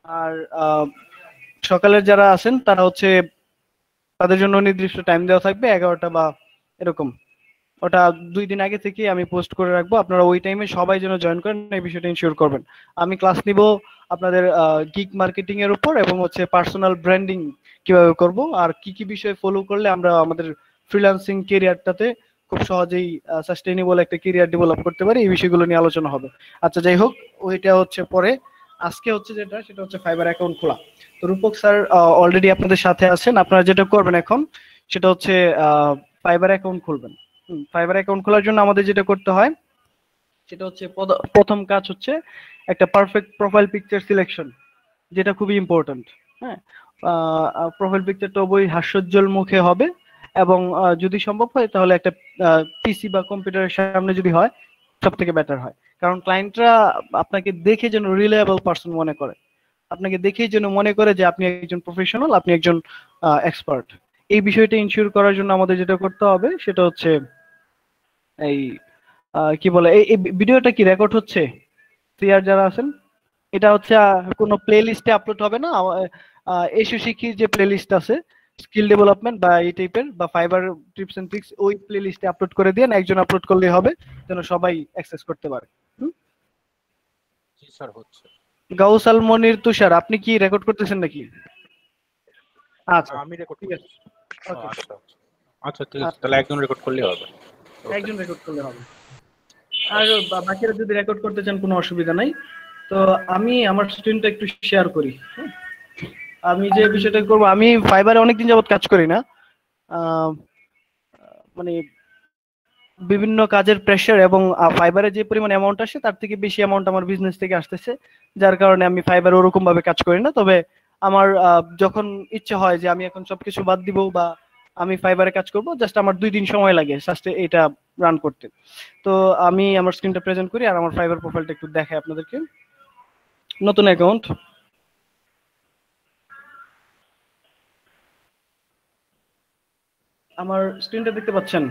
আর সকালের যারা আছেন তারা হচ্ছে তাদের জন্য নির্দিষ্ট টাইম দেওয়া থাকবে 11টা বা এরকম। ওটা 2 দিন আগে থেকে আমি পোস্ট করে রাখবো, আপনারা ওই টাইমে সবাই যেন জয়েন করেন এই বিষয়টা ইনশিওর করবেন। আমি ক্লাস নিব আপনাদের গিগ মার্কেটিং এর উপর এবং হচ্ছে পার্সোনাল ব্র্যান্ডিং কিভাবে করব, আর কি কি বিষয় ফলো করলে আমরা আমাদের ফ্রিল্যান্সিং ক্যারিয়ারটাতে খুব সহজেই সাস্টেইনেবল একটা ক্যারিয়ার ডেভেলপ করতে পারি, এই বিষয়গুলো নিয়ে আলোচনা হবে। আচ্ছা যাই হোক, ওইটা হচ্ছে পরে। আজকে হচ্ছে যেটা, সেটা হচ্ছে ফাইবার অ্যাকাউন্ট খোলা। তো রূপক স্যার অলরেডি আপনাদের সাথে আছেন। আপনারা যেটা করবেন এখন সেটা হচ্ছে ফাইবার অ্যাকাউন্ট খুলবেন। ফাইবার অ্যাকাউন্ট খোলার জন্য আমাদের যেটা করতে হয় সেটা হচ্ছে প্রথম কাজ হচ্ছে একটা পারফেক্ট প্রোফাইল পিকচার সিলেকশন, যেটা খুবই ইম্পর্ট্যান্ট। হ্যাঁ, প্রোফাইল পিকচারটা অবশ্যই হাস্যোজ্জ্বল মুখে হবে এবং যদি সম্ভব হয় তাহলে একটা পিসি বা কম্পিউটারের সামনে যদি হয় সব থেকে বেটার হয়। কারণ ক্লায়েন্টরা আপনাকে দেখে যেন রিলায়েবল পারসন মনে করে, আপনাকে দেখেই যেন মনে করে যে আপনি একজন প্রফেশনাল, আপনি একজন এক্সপার্ট। এই বিষয়টা ইনশিওর করার জন্য আমাদের যেটা করতে হবে সেটা হচ্ছে এই কি বলে, এই ভিডিওটা কি রেকর্ড হচ্ছে? সিআর যারা আছেন, এটা হচ্ছে কোনো প্লে লিস্টে আপলোড হবে না। এসো শিখি যে প্লে লিস্ট আছে স্কিল ডেভেলপমেন্ট বা এই টাইপের বা ফাইবার টিপস এন্ড ট্রিক্স, ওই প্লে লিস্টে আপলোড করে দিয়ে একজন আপলোড করলেই হবে, যেন সবাই অ্যাক্সেস করতে পারে। জি স্যার হচ্ছে। গাউসাল মনির তুষার, আপনি কি রেকর্ড করতেছেন নাকি? আচ্ছা আমি রেকর্ড ঠিক করছি। আছে, ওকে আচ্ছা আচ্ছা ঠিক আছে, তাহলে একজন রেকর্ড করলেই হবে। একজন রেকর্ড করলে হবে। আর বাকিরা যদি রেকর্ড করতে চান কোনো অসুবিধা নাই। তো আমি আমার স্ক্রিনটা একটু শেয়ার করি। আমি যে বিষয়টা করব, আমি ফাইবারে অনেকদিন যাবত কাজ করি না, মানে বিভিন্ন কাজের প্রেশার এবং ফাইবারে যে পরিমাণ অ্যামাউন্ট আসে তার থেকে বেশি অ্যামাউন্ট আমার বিজনেস থেকে আসতেছে, যার কারণে আমি ফাইবারে ওরকম ভাবে কাজ করি না। তবে আমার যখন ইচ্ছা হয় যে আমি এখন সবকিছু বাদ দিব বা আমি ফাইবারে কাজ করব, জাস্ট আমার 2 দিন সময় লাগে জাস্ট এটা রান করতে। তো আমি আমার স্ক্রিনটা প্রেজেন্ট করি আর আমার ফাইবার প্রোফাইলটা একটু দেখাই আপনাদেরকে। নতুন অ্যাকাউন্ট, আমার স্ক্রিনটা দেখতে পাচ্ছেন?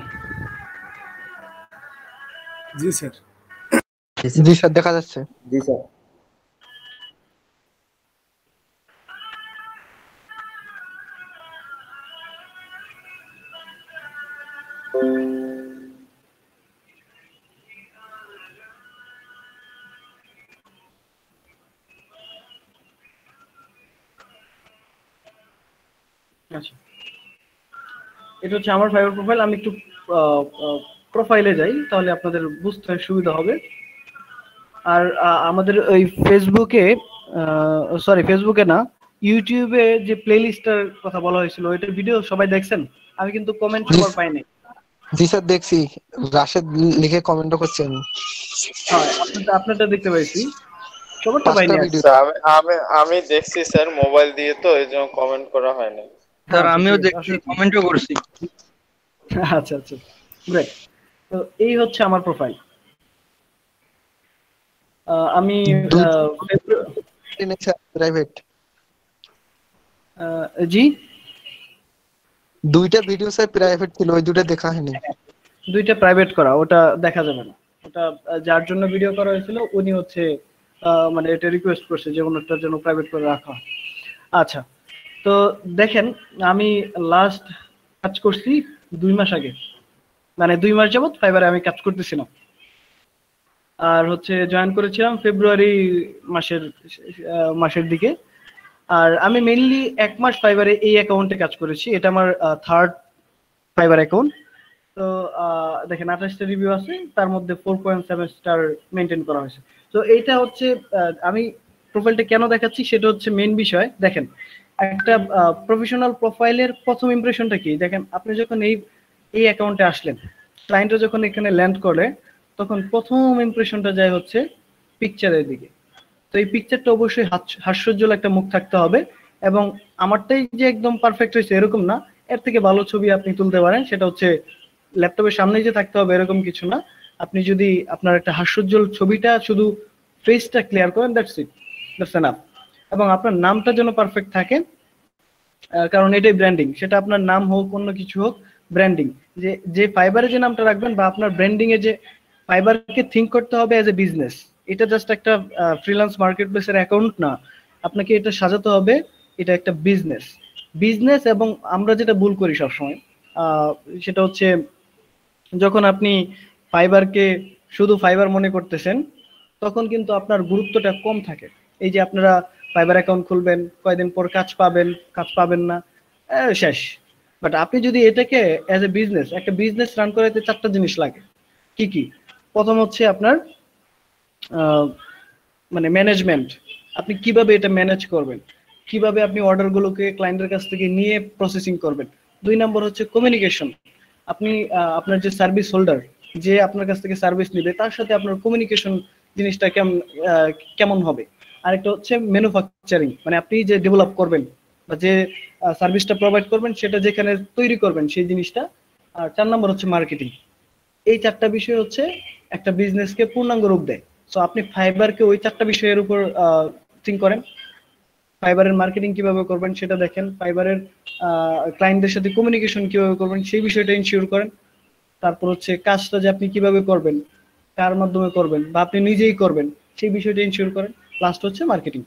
জি স্যার। জি স্যার দেখা যাচ্ছে। জি স্যার। আচ্ছা, এটা হচ্ছে আমার ফাইবার প্রোফাইল। আমি একটু প্রোফাইলে যাই তাহলে আপনাদের বুঝতে সুবিধা হবে। আর আমাদের ওই ফেসবুকে, সরি ফেসবুকে না, ইউটিউবে যে প্লেলিস্টের কথা বলা হয়েছিল ওইটার ভিডিও সবাই দেখছেন? আমি কিন্তু কমেন্ট করার পাই নাই। জি স্যার দেখছি, রাশেদ লিখে কমেন্টও করছেন। হ্যাঁ, আপনারটা দেখতে পাইছি, সবারটা পাইনি। আমি দেখছি স্যার, মোবাইল দিয়ে তো এই জন্য কমেন্ট করা হয় না স্যার। আমিও দেখছি, কমেন্টও করছি। আচ্ছা আচ্ছা, গ্রেট। তো এই হচ্ছে আমার প্রোফাইল। আমি প্রাইভেট জি, দুইটা ভিডিও স্যার প্রাইভেট ছিল, ওই দুটো দেখা হয়নি। দুইটা প্রাইভেট করা, ওটা দেখা যাবে না। ওটা যার জন্য ভিডিও করা হয়েছিল উনি হচ্ছে মানে এটা রিকোয়েস্ট করছে যে ওনারটার জন্য প্রাইভেট করে রাখা। আচ্ছা, তো দেখেন আমি লাস্ট কাজ করছি 2 মাস আগে, মানে 2 মাস যাবত ফাইবারে আমি কাজ করতেছিলাম। আর হচ্ছে জয়েন করেছিলাম ফেব্রুয়ারি মাসের দিকে। আর আমি মেইনলি 1 মাস ফাইবারে এই অ্যাকাউন্টে কাজ করেছি, এটা আমার থার্ড ফাইবার অ্যাকাউন্ট। তো দেখেন 28টা রিভিউ আছে, তার মধ্যে 4.7 স্টার মেনটেন করা হয়েছে। তো এইটা হচ্ছে আমি প্রোফাইলটা কেন দেখাচ্ছি সেটা হচ্ছে মেইন বিষয়। দেখেন একটা প্রফেশনাল প্রোফাইলের প্রথম ইমপ্রেশনটা কি, দেখেন আপনি যখন এই অ্যাকাউন্টে আসলেন, ক্লায়েন্টরা যখন এখানে ল্যান্ড করে তখন প্রথম ইমপ্রেশনটা যায় হচ্ছে পিকচারের দিকে। তো এই পিকচারটা অবশ্যই হাস্যোজ্জ্বল একটা মুখ থাকতে হবে, এবং আমারটাই যে একদম পারফেক্ট হয়েছে এরকম না, এর থেকে ভালো ছবি আপনি তুলতে পারেন। সেটা হচ্ছে ল্যাপটপের সামনে যে থাকতে হবে এরকম কিছু না। আপনি যদি আপনার একটা হাস্যোজ্জ্বল ছবিটা, শুধু ফেসটা ক্লিয়ার করেন, দ্যাটস ইট, দ্যাটস এনাফ। এবং আপনার নামটা যেন পারফেক্ট থাকে, কারণ এটাই ব্র্যান্ডিং। সেটা আপনার নাম হোক, অন্য কিছু হোক, ব্র্যান্ডিং। যে ফাইবারে যে নামটা রাখবেন বা আপনার ব্র্যান্ডিং এ যে ফাইবারকে থিঙ্ক করতে হবে অ্যাজ এ বিজনেস। এটা জাস্ট একটা ফ্রিল্যান্স মার্কেট প্লেসের অ্যাকাউন্ট না, আপনাকে এটা সাজাতে হবে এটা একটা বিজনেস। বিজনেস এবং আমরা যেটা ভুল করি সবসময় আহ, সেটা হচ্ছে যখন আপনি ফাইবারকে শুধু ফাইবার মনে করতেছেন তখন কিন্তু আপনার গুরুত্বটা কম থাকে। এই যে আপনারা ফাইবার অ্যাকাউন্ট খুলবেন, কয়দিন পর কাজ পাবেন, কাজ পাবেন না, শেষ। বাট আপনি যদি এটাকে অ্যাজ এ বিজনেস, একটা বিজনেস রান করাতে 4টা জিনিস লাগে। কি কি? প্রথম হচ্ছে আপনার মানে ম্যানেজমেন্ট, আপনি কিভাবে এটা ম্যানেজ করবেন, কিভাবে আপনি অর্ডারগুলোকে ক্লায়েন্টের কাছ থেকে নিয়ে প্রসেসিং করবেন। 2 নম্বর হচ্ছে কমিউনিকেশন, আপনি আপনার যে সার্ভিস হোল্ডার, যে আপনার কাছ থেকে সার্ভিস নেবে, তার সাথে আপনার কমিউনিকেশন জিনিসটা কেমন হবে। আরেকটা হচ্ছে ম্যানুফ্যাকচারিং, মানে আপনি যে ডেভেলপ করবেন বা যে সার্ভিসটা প্রোভাইড করবেন সেটা যেখানে তৈরি করবেন সেই জিনিসটা। আর 4 নম্বর হচ্ছে মার্কেটিং। এই 4টা বিষয় হচ্ছে একটা বিজনেসকে পূর্ণাঙ্গ রূপ দেয়। সো আপনি ফাইবারকে ওই 4টা বিষয়ের উপর থিঙ্ক করেন। ফাইবারের মার্কেটিং কিভাবে করবেন সেটা দেখেন, ফাইবারের ক্লায়েন্টদের সাথে কমিউনিকেশন কিভাবে করবেন সেই বিষয়টা ইনশিওর করেন। তারপর হচ্ছে কাজটা যে আপনি কিভাবে করবেন, কার মাধ্যমে করবেন বা আপনি নিজেই করবেন সেই বিষয়টা ইনশিওর করেন। লাস্ট হচ্ছে মার্কেটিং।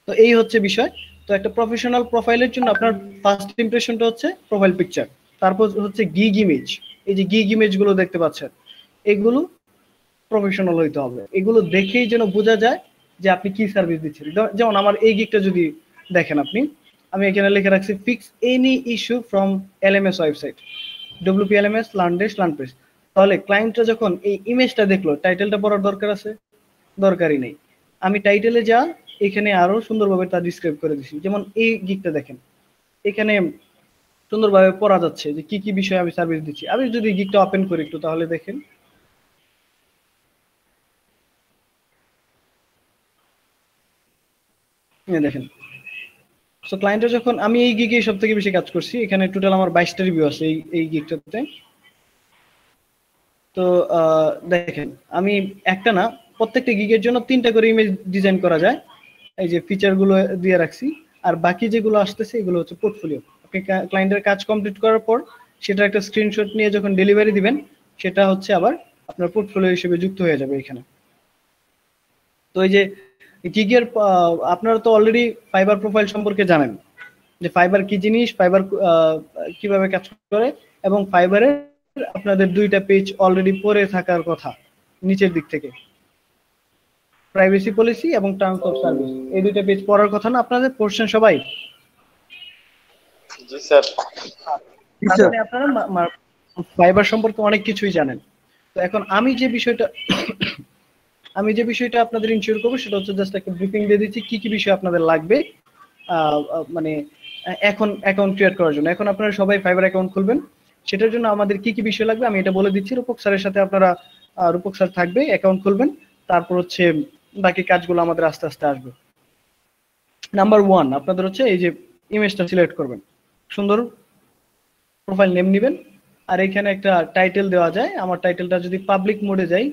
তো এই হচ্ছে বিষয়। তো একটা প্রফেশনাল প্রোফাইলের জন্য আপনার ফার্স্ট ইমপ্রেশনটা হচ্ছে প্রোফাইল পিকচার, তারপর হচ্ছে গিগ ইমেজ। এই যে গিগ ইমেজ গুলো দেখতে পাচ্ছেন, এগুলো প্রফেশনাল হইতে হবে। এগুলো দেখেই যেন বোঝা যায় যে আপনি কি সার্ভিস দিচ্ছেন। যেমন আমার এই গিগটা যদি দেখেন আপনি, আমি এখানে লিখে রাখছি fix any issue from LMS website, WPLMS লার্নডেশ লার্নপ্রেস। তাহলে ক্লায়েন্টরা যখন এই ইমেজটা দেখলো, টাইটেলটা পড়ার দরকার আছে? দরকারই নেই। আমি টাইটেলে যা এখানে আরো সুন্দরভাবে তা ডিসক্রাইব করে দিছি। যেমন এই গিগটা দেখেন, এখানে সুন্দরভাবে পড়া যাচ্ছে যে কি কি বিষয়ে আমি সার্ভিস দিচ্ছি। আমি যদি গিগটা ওপেন করি একটু, তাহলে দেখেন দেখেন। সো ক্লায়েন্টের যখন আমি এই গিগে সব থেকে বেশি কাজ করছি, এখানে টোটাল আমার 22টা রিভিউ আছে এই গিগটাতে। তো দেখেন আমি একটা না, প্রত্যেকটা গিগের জন্য 3টা করে ইমেজ ডিজাইন করা যায়। এই যে ফিচার গুলো দিয়ে রাখছি। আর বাকি যেগুলো আসতেছে এগুলো হচ্ছে পোর্টফোলিও। আপনি ক্লায়েন্টের কাজ কমপ্লিট করার পর সেটা একটা স্ক্রিনশট নিয়ে যখন ডেলিভারি দিবেন, সেটা হচ্ছে আবার আপনার পোর্টফোলিও হিসেবে যুক্ত হয়ে যাবে এখানে। তো এই যে গিগের আপনারা তো অলরেডি ফাইবার প্রোফাইল সম্পর্কে জানেন যে ফাইবার কি জিনিস, ফাইবার কিভাবে কাজ করে, এবং ফাইবারের আপনাদের 2টা পেজ অলরেডি পড়ে থাকার কথা নিচের দিক থেকে, প্রাইভেসি পলিসি এবং টার্মস অফ সার্ভিস। এই 2টা পেজ পড়ার কথা না আপনাদের? পড়ছেন সবাই? জি স্যার। তার মানে আপনারা ফাইবার সম্পর্কে অনেক কিছুই জানেন। তো এখন আমি যে বিষয়টা আপনাদের ইনশিওর করবো সেটা হচ্ছে জাস্ট একটা ব্রিফিং দিয়ে দিচ্ছি কি কি বিষয় আপনাদের লাগবে মানে এখন অ্যাকাউন্ট ক্রিয়েট করার জন্য। এখন আপনারা সবাই ফাইবার অ্যাকাউন্ট খুলবেন, সেটার জন্য আমাদের কি কি বিষয় লাগবে আমি এটা বলে দিচ্ছি। রূপক স্যারের সাথে আপনারা, রূপক স্যার থাকবে, অ্যাকাউন্ট খুলবেন, তারপর হচ্ছে বাকি কাজগুলো আমাদের আস্তে আস্তে আসবে। নাম্বার 1 আপনাদের হচ্ছে এই যে ইমেজটা সিলেক্ট করবেন, সুন্দর প্রোফাইল নেম নেবেন, আর এখানে একটা টাইটেল দেওয়া যায়। আমার টাইটেলটা যদি পাবলিক মোডে যাই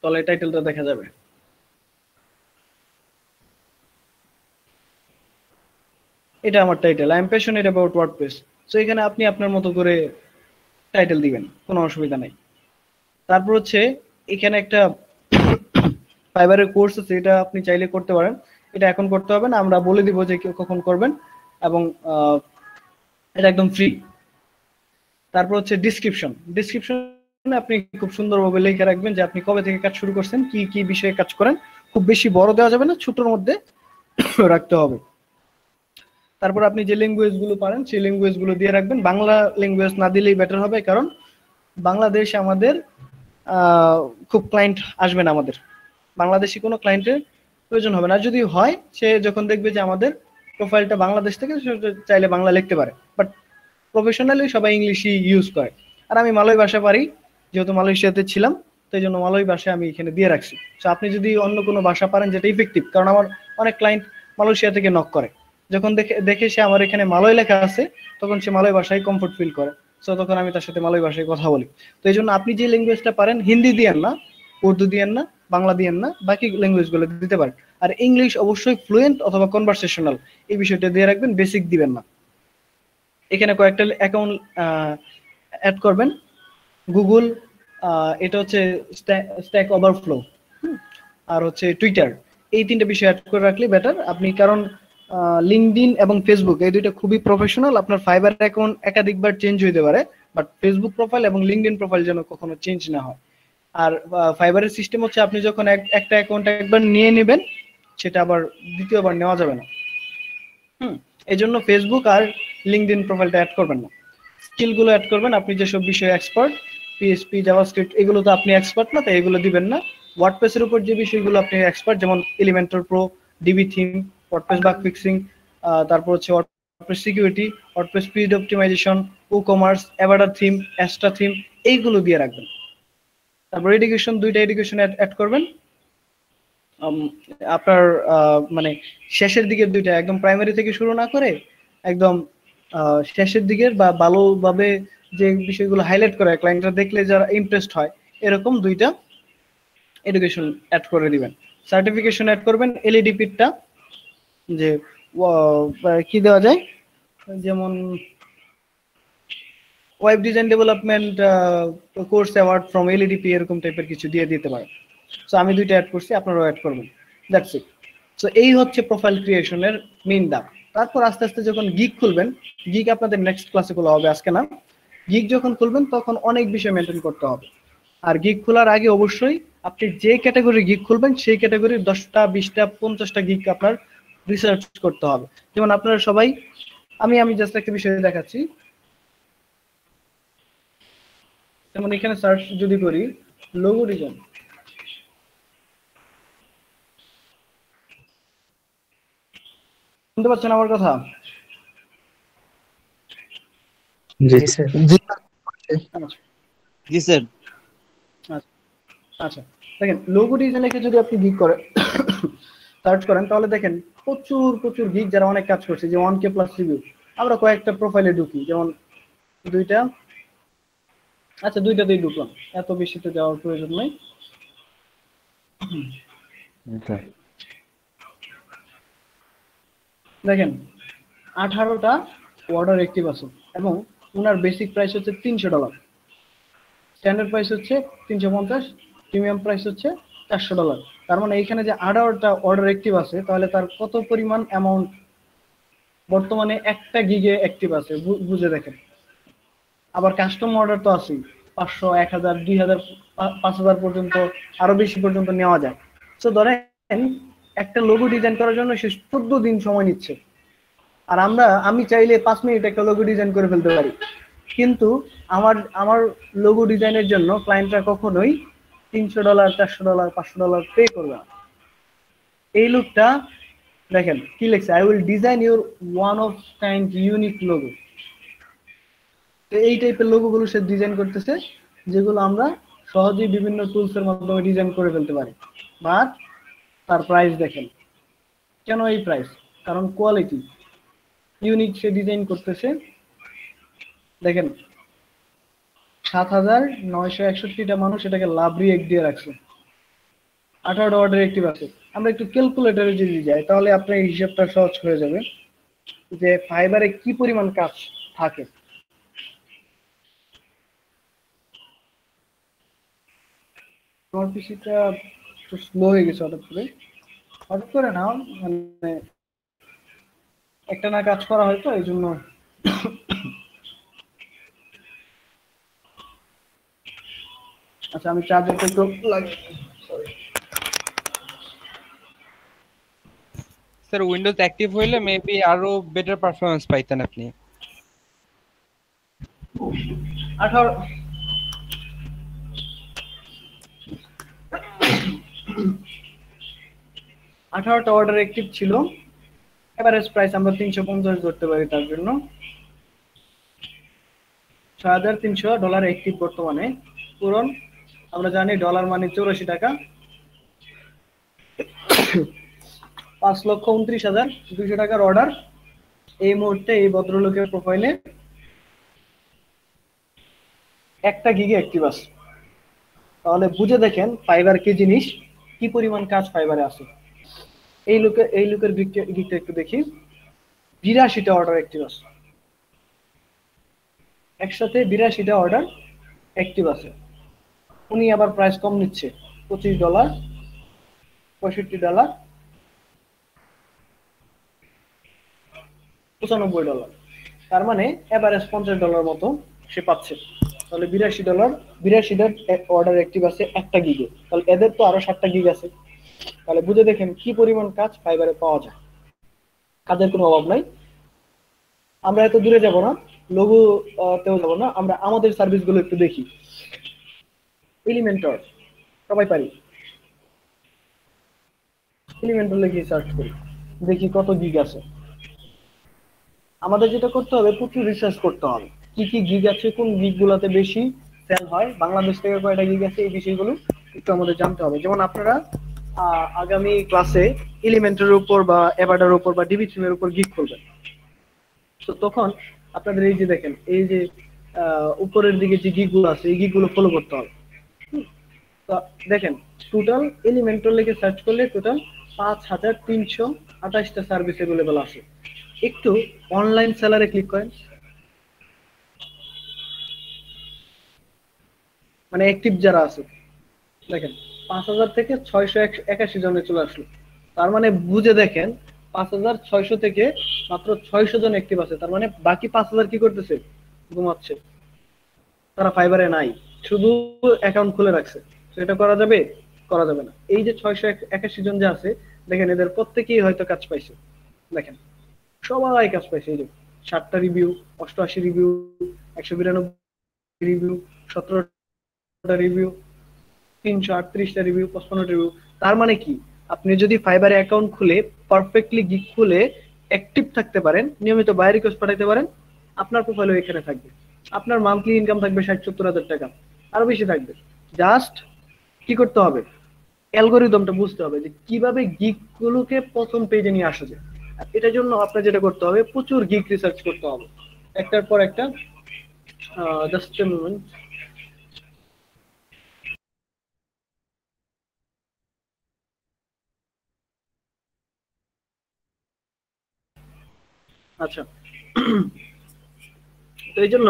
তাহলে টাইটেলটা দেখা যাবে। এটা আমার title, I am passionate about WordPress. So এখানে আপনি আপনার মতো করে টাইটেল দিবেন, কোনো অসুবিধা নাই। তারপর হচ্ছে এখানে একটা ফাইবারের কোর্স আছে, এটা আপনি চাইলে করতে পারেন। এটা এখন করতে হবে না, আমরা বলে দিব যে কখন করবেন, এবং এটা একদম ফ্রি। তারপর হচ্ছে ডিসক্রিপশনে আপনি খুব সুন্দরভাবে লিখে রাখবেন যে আপনি কবে থেকে কাজ শুরু করছেন, কি কি বিষয়ে কাজ করেন। খুব বেশি বড় দেওয়া যাবে না, ছোটর মধ্যে রাখতে হবে। তারপর আপনি যে ল্যাঙ্গুয়েজ গুলো পারেন সেই ল্যাঙ্গুয়েজ গুলো দিয়ে রাখবেন। বাংলা ল্যাঙ্গুয়েজ না দিলেই বেটার হবে, কারণ বাংলাদেশ আমাদের খুব ক্লায়েন্ট আসবে না, আমাদের বাংলাদেশি কোনো ক্লায়েন্টের প্রয়োজন হবে না। যদি হয়, সে যখন দেখবে যে আমাদের প্রোফাইলটা বাংলাদেশ থেকে, সে চাইলে বাংলা লিখতে পারে, বাট প্রফেশনালি সবাই ইংলিশই ইউজ করে। আর আমি মালয় ভাষা পারি, যেহেতু মালয়েশিয়াতে ছিলাম, তো এই জন্য মালয় ভাষা আমি এখানে দিয়ে রাখছি। তো আপনি যদি অন্য কোনো ভাষা পারেন যেটা ইফেক্টিভ, কারণ আমার অনেক ক্লায়েন্ট মালয়েশিয়া থেকে নক করে, যখন দেখে সে আমার এখানে মালয় লেখা আছে, তখন সে মালয় ভাষায় কমফোর্ট ফিল করে। সো তখন আমি তার সাথে মালয় ভাষায় কথা বলি। তো এই জন্য আপনি যে ল্যাঙ্গুয়েজটা পারেন, হিন্দি দিয়েন না, উর্দু দিয়েন না, বাংলা দিয়েন না, বাকি ল্যাঙ্গুয়েজ গুলো দিতে পারেন। আর ইংলিশ অবশ্যই ফ্লুয়েন্ট অথবা কনভারসেশনাল, এই বিষয়টা দিয়ে রাখবেন, বেসিক দিবেন না। এখানে কয়েকটা অ্যাকাউন্ট অ্যাড করবেন। গুগল, এটা হচ্ছে স্ট্যাক ওভারফ্লো, আর হচ্ছে টুইটার। এই তিনটা বিষয় অ্যাড করে রাখলে বেটার আপনি, কারণ লিঙ্কডইন এবং ফেসবুক এই দুইটা খুবই প্রফেশনাল। আপনার ফাইবার অ্যাকাউন্ট একাধিকবার চেঞ্জ হইতে পারে, বাট ফেসবুক প্রোফাইল এবং লিঙ্কডইন প্রোফাইল যেন কখনো চেঞ্জ না হয়। আর ফাইবারের সিস্টেম হচ্ছে আপনি যখন একটা অ্যাকাউন্ট একবার নিয়ে নেবেন সেটা আবার দ্বিতীয়বার নেওয়া যাবে না। এই জন্য ফেসবুক আর লিঙ্কডইন প্রোফাইলটা অ্যাড করবেন না। স্কিলগুলো অ্যাড করবেন, আপনি যেসব বিষয়ে এক্সপার্ট, পিএইচপি, জাভাস্ক্রিপ্ট, এগুলো তো আপনি এক্সপার্ট না, তাই এগুলো দিবেন না। ওয়ার্ডপ্রেসের উপর যে বিষয়গুলো আপনি এক্সপার্ট, যেমন Elementor pro, DB theme, WordPress bug fixing, তারপর হচ্ছে WordPress security, WordPress speed optimization, e-commerce, avatar theme, Astra theme, এইগুলো দিয়ে রাখবেন। তারপর এডুকেশন, দুইটা এডুকেশন অ্যাড করবেন। আপনার মানে শেষের দিকের দুইটা, একদম প্রাইমারি থেকে শুরু না করে একদম শেষের দিকের বা ভালোভাবে যে বিষয়গুলো হাইলাইট করে ক্লায়েন্টরা দেখলে যারা ইমপ্রেসড হয়, এরকম দুইটা এডুকেশন অ্যাড করে দিবেন। সার্টিফিকেশন অ্যাড করবেন। এলইডিপিটা যে কি দেওয়া যায়, যেমন web design development course award from এলইডিপি, এরকম টাইপের কিছু দিয়ে দিতে পারেন। সো আমি দুইটা অ্যাড করছি, আপনারাও অ্যাড করবেন। That's it. সো এই হচ্ছে প্রোফাইল ক্রিয়েশনের মেইন ধাপ। তারপর আস্তে আস্তে যখন গিগ খুলবেন, গিগ আপনাদের নেক্সট ক্লাসে খোলা হবে, আজকে না। গিগ যখন খুলবেন তখন অনেক বিষয় মেনটেন করতে হবে। আর গিগ খোলার আগে অবশ্যই আপনি যে ক্যাটাগরি গিগ খুলবেন সেই ক্যাটাগরির 10টা 20টা 50টা গিগ আপনার রিসার্চ করতে হবে। যেমন আপনারা সবাই, আমি জাস্ট একটা বিষয় দেখাচ্ছি। যেমন এখানে সার্চ যদি করি লোগো ডিজাইন, শুনতে পাচ্ছেন আমার কথা? জি স্যার। জি স্যার। আচ্ছা, দেখেন লোগো ডিজাইন লিখে যদি আপনি গিগ করেন, সার্চ করেন, তাহলে দেখেন প্রচুর প্রচুর গিগ যারা অনেক কাজ করছে, যে 1K প্লাস রিভিউ। আমরা কয়েকটা প্রোফাইলে ঢুকি, যেমন দুইটা, আচ্ছা দুইটাতেই ঢুকলাম, এত বেশিতে যাওয়ার প্রয়োজন নেই। দেখেন 18টা অর্ডার অ্যাক্টিভ আছে এবং ওনার বেসিক প্রাইস হচ্ছে $300, স্ট্যান্ডার্ড প্রাইস হচ্ছে 350, প্রিমিয়াম প্রাইস হচ্ছে $400। তার মানে এইখানে যে 18টা অর্ডার অ্যাক্টিভ আছে, তাহলে তার কত পরিমাণ অ্যামাউন্ট বর্তমানে একটা গিগে অ্যাক্টিভ আছে, বুঝে দেখেন। আবার কাস্টম অর্ডার তো আছেই, 500, 1000, 2000, 5000 পর্যন্ত, আরো বেশি পর্যন্ত নেওয়া যায়। তো ধরেন একটা লোগো ডিজাইন করার জন্য সে 14 দিন সময় নিচ্ছে, আর আমি চাইলে 5 মিনিট একটা লোগো ডিজাইন করে ফেলতে পারি। কিন্তু আমার লোগো ডিজাইনের জন্য ক্লায়েন্টরা কখনোই $300, $400, $500 পে করবে না। এই লোকটা দেখেন কি লিখছে, I will design your one of kind unique logo. তো এই টাইপের লোগোগুলো সে ডিজাইন করতেছে, যেগুলো আমরা সহজেই বিভিন্ন টুলসের মাধ্যমে ডিজাইন করে ফেলতে পারি। বাট তার প্রাইস দেখেন, কেন এই প্রাইস? কারণ কোয়ালিটি ইউনিক সে ডিজাইন করতেছে। দেখেন 7961টা মানুষ এটাকে লাভ রিয়েক্ট দিয়ে রাখছে, 18টা অর্ডার অ্যাক্টিভ আছে। আমরা একটু ক্যালকুলেটরে যদি যাই, তাহলে আপনার হিসাবটা সহজ হয়ে যাবে যে ফাইবারে কি পরিমাণ কাজ থাকে। আমার পিসিটা একটু স্লো হয়ে গেছে হঠাৎ করে না, মানে একটা না কাজ করা হয়তো, এই জন্য। আচ্ছা আমি চার্জারটা একটু লাগিয়ে, সরি। স্যার উইন্ডোজ অ্যাক্টিভ হইলে মেবি আরো বেটার পারফরম্যান্স পাইতেন আপনি। 18টা অর্ডার অ্যাক্টিভ ছিল, এভারেজ প্রাইস আমরা 350 ধরতে পারি। তার জন্য $6300 অ্যাক্টিভ বর্তমানে। পূরণ, আমরা জানি ডলার মানে 84 টাকা। 5,29,200 টাকার অর্ডার এই মুহূর্তে এই ভদ্রলোকের প্রোফাইলে একটা গিগে অ্যাক্টিভ আছে। তাহলে বুঝে দেখেন ফাইবার কি জিনিস, কি পরিমাণ কাজ ফাইবারে আছে। এই লোকের গিগটা একটু দেখি, 82টা অর্ডার অ্যাক্টিভ আছে, একসাথে 82টা অর্ডার অ্যাক্টিভ আছে। উনি আবার প্রাইস কম নিচ্ছে, $25, $65, $95। তার মানে এভারেজ $50 মতো সে পাচ্ছে। তাহলে $82, 82টা অর্ডার অ্যাক্টিভ আছে একটা গিগে, তাহলে এদের তো আরো 7টা গিগ আছে। তাহলে বুঝে দেখেন কি পরিমাণ কাজ ফাইবারে পাওয়া যায়, কাজের কোনো অভাব নাই। আমরা এত দূরে যাব না, লঘু তেও যাব না, আমরা আমাদের সার্ভিসগুলো একটু দেখি। এলিমেন্টর সবাই পারি, এলিমেন্টর লিখে সার্চ করি, দেখি কত গিগ আছে। আমাদের যেটা করতে হবে, প্রচুর রিসার্চ করতে হবে কি কি গিগ আছে, কোন গিগ গুলাতে বেশি সেল হয়, বাংলাদেশ থেকে কয়টা গিগ আছে, এই বিষয়গুলো একটু আমাদের জানতে হবে। যেমন আপনারা আগামী ক্লাসে এলিমেন্টের উপর বা এভাডার উপর বা ডিবি থিমের উপর গিগ করবেন। তো তখন আপনাদের এই যে দেখেন, এই যে উপরের দিকে যে গিগ গুলো আছে, এই গিগ গুলো ফলো করতে হবে। তো দেখেন, টোটাল এলিমেন্টর লিখে সার্চ করলে টোটাল 5328টা সার্ভিস অ্যাভেলেবল আছে। একটু অনলাইন সেলারে ক্লিক করেন, মানে অ্যাক্টিভ যারা আছে দেখেন 5000 থেকে 681 জনে চলে আসলো। তার মানে বুঝে দেখেন 5600 থেকে মাত্র 600 জন অ্যাক্টিভ আছে। তার মানে বাকি 5000 কি করতেছে? ঘুমাচ্ছে, তারা ফাইবারে নাই, শুধু অ্যাকাউন্ট খুলে রাখছে। তো এটা করা যাবে? করা যাবে না। এই যে 681 জন যে আছে দেখেন, এদের প্রত্যেকেই হয়তো কাজ পাইছে। দেখেন সবাই কাজ পাইছে। এই যে 60টা রিভিউ, 88 রিভিউ, 192 রিভিউ, 17টা রিভিউ, 338টা রিভিউ, 55টা রিভিউ। তার মানে কি, আপনি যদি ফাইবারে অ্যাকাউন্ট খুলে পারফেক্টলি গিগ খুলে অ্যাক্টিভ থাকতে পারেন, নিয়মিত বাই রিকোয়েস্ট পাঠাতে পারেন, আপনার প্রোফাইলও এখানে থাকবে। আপনার মান্থলি ইনকাম থাকবে 60-70 হাজার টাকা, আরো বেশি থাকবে। জাস্ট কি করতে হবে, অ্যালগরিদমটা বুঝতে হবে যে কিভাবে গিগ গুলোকে প্রথম পেজে নিয়ে আসা যায়। আর এটার জন্য আপনার যেটা করতে হবে, প্রচুর গিগ রিসার্চ করতে হবে, একটার পর একটা। Just a moment. আচ্ছা, তো এই জন্য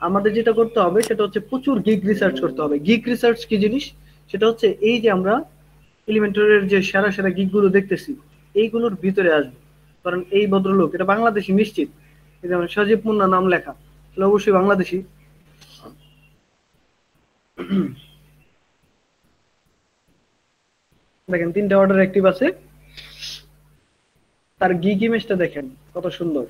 আমাদের যেটা করতে হবে সেটা হচ্ছে প্রচুর গিগ রিসার্চ করতে হবে। গিগ রিসার্চ কি জিনিস? সেটা হচ্ছে এই যে আমরা এলিমেন্টরের যে সেরা সেরা গিগ গুলো দেখতেছি, এইগুলোর ভিতরে আসবে। কারণ এই ভদ্রলোক এটা বাংলাদেশি নিশ্চিত, এই যেমন সজীব মুন্না নাম লেখা, তাহলে অবশ্যই বাংলাদেশি। দেখেন 3টা অর্ডার অ্যাক্টিভ আছে, তার গিগ ইমেজটা দেখেন কত সুন্দর।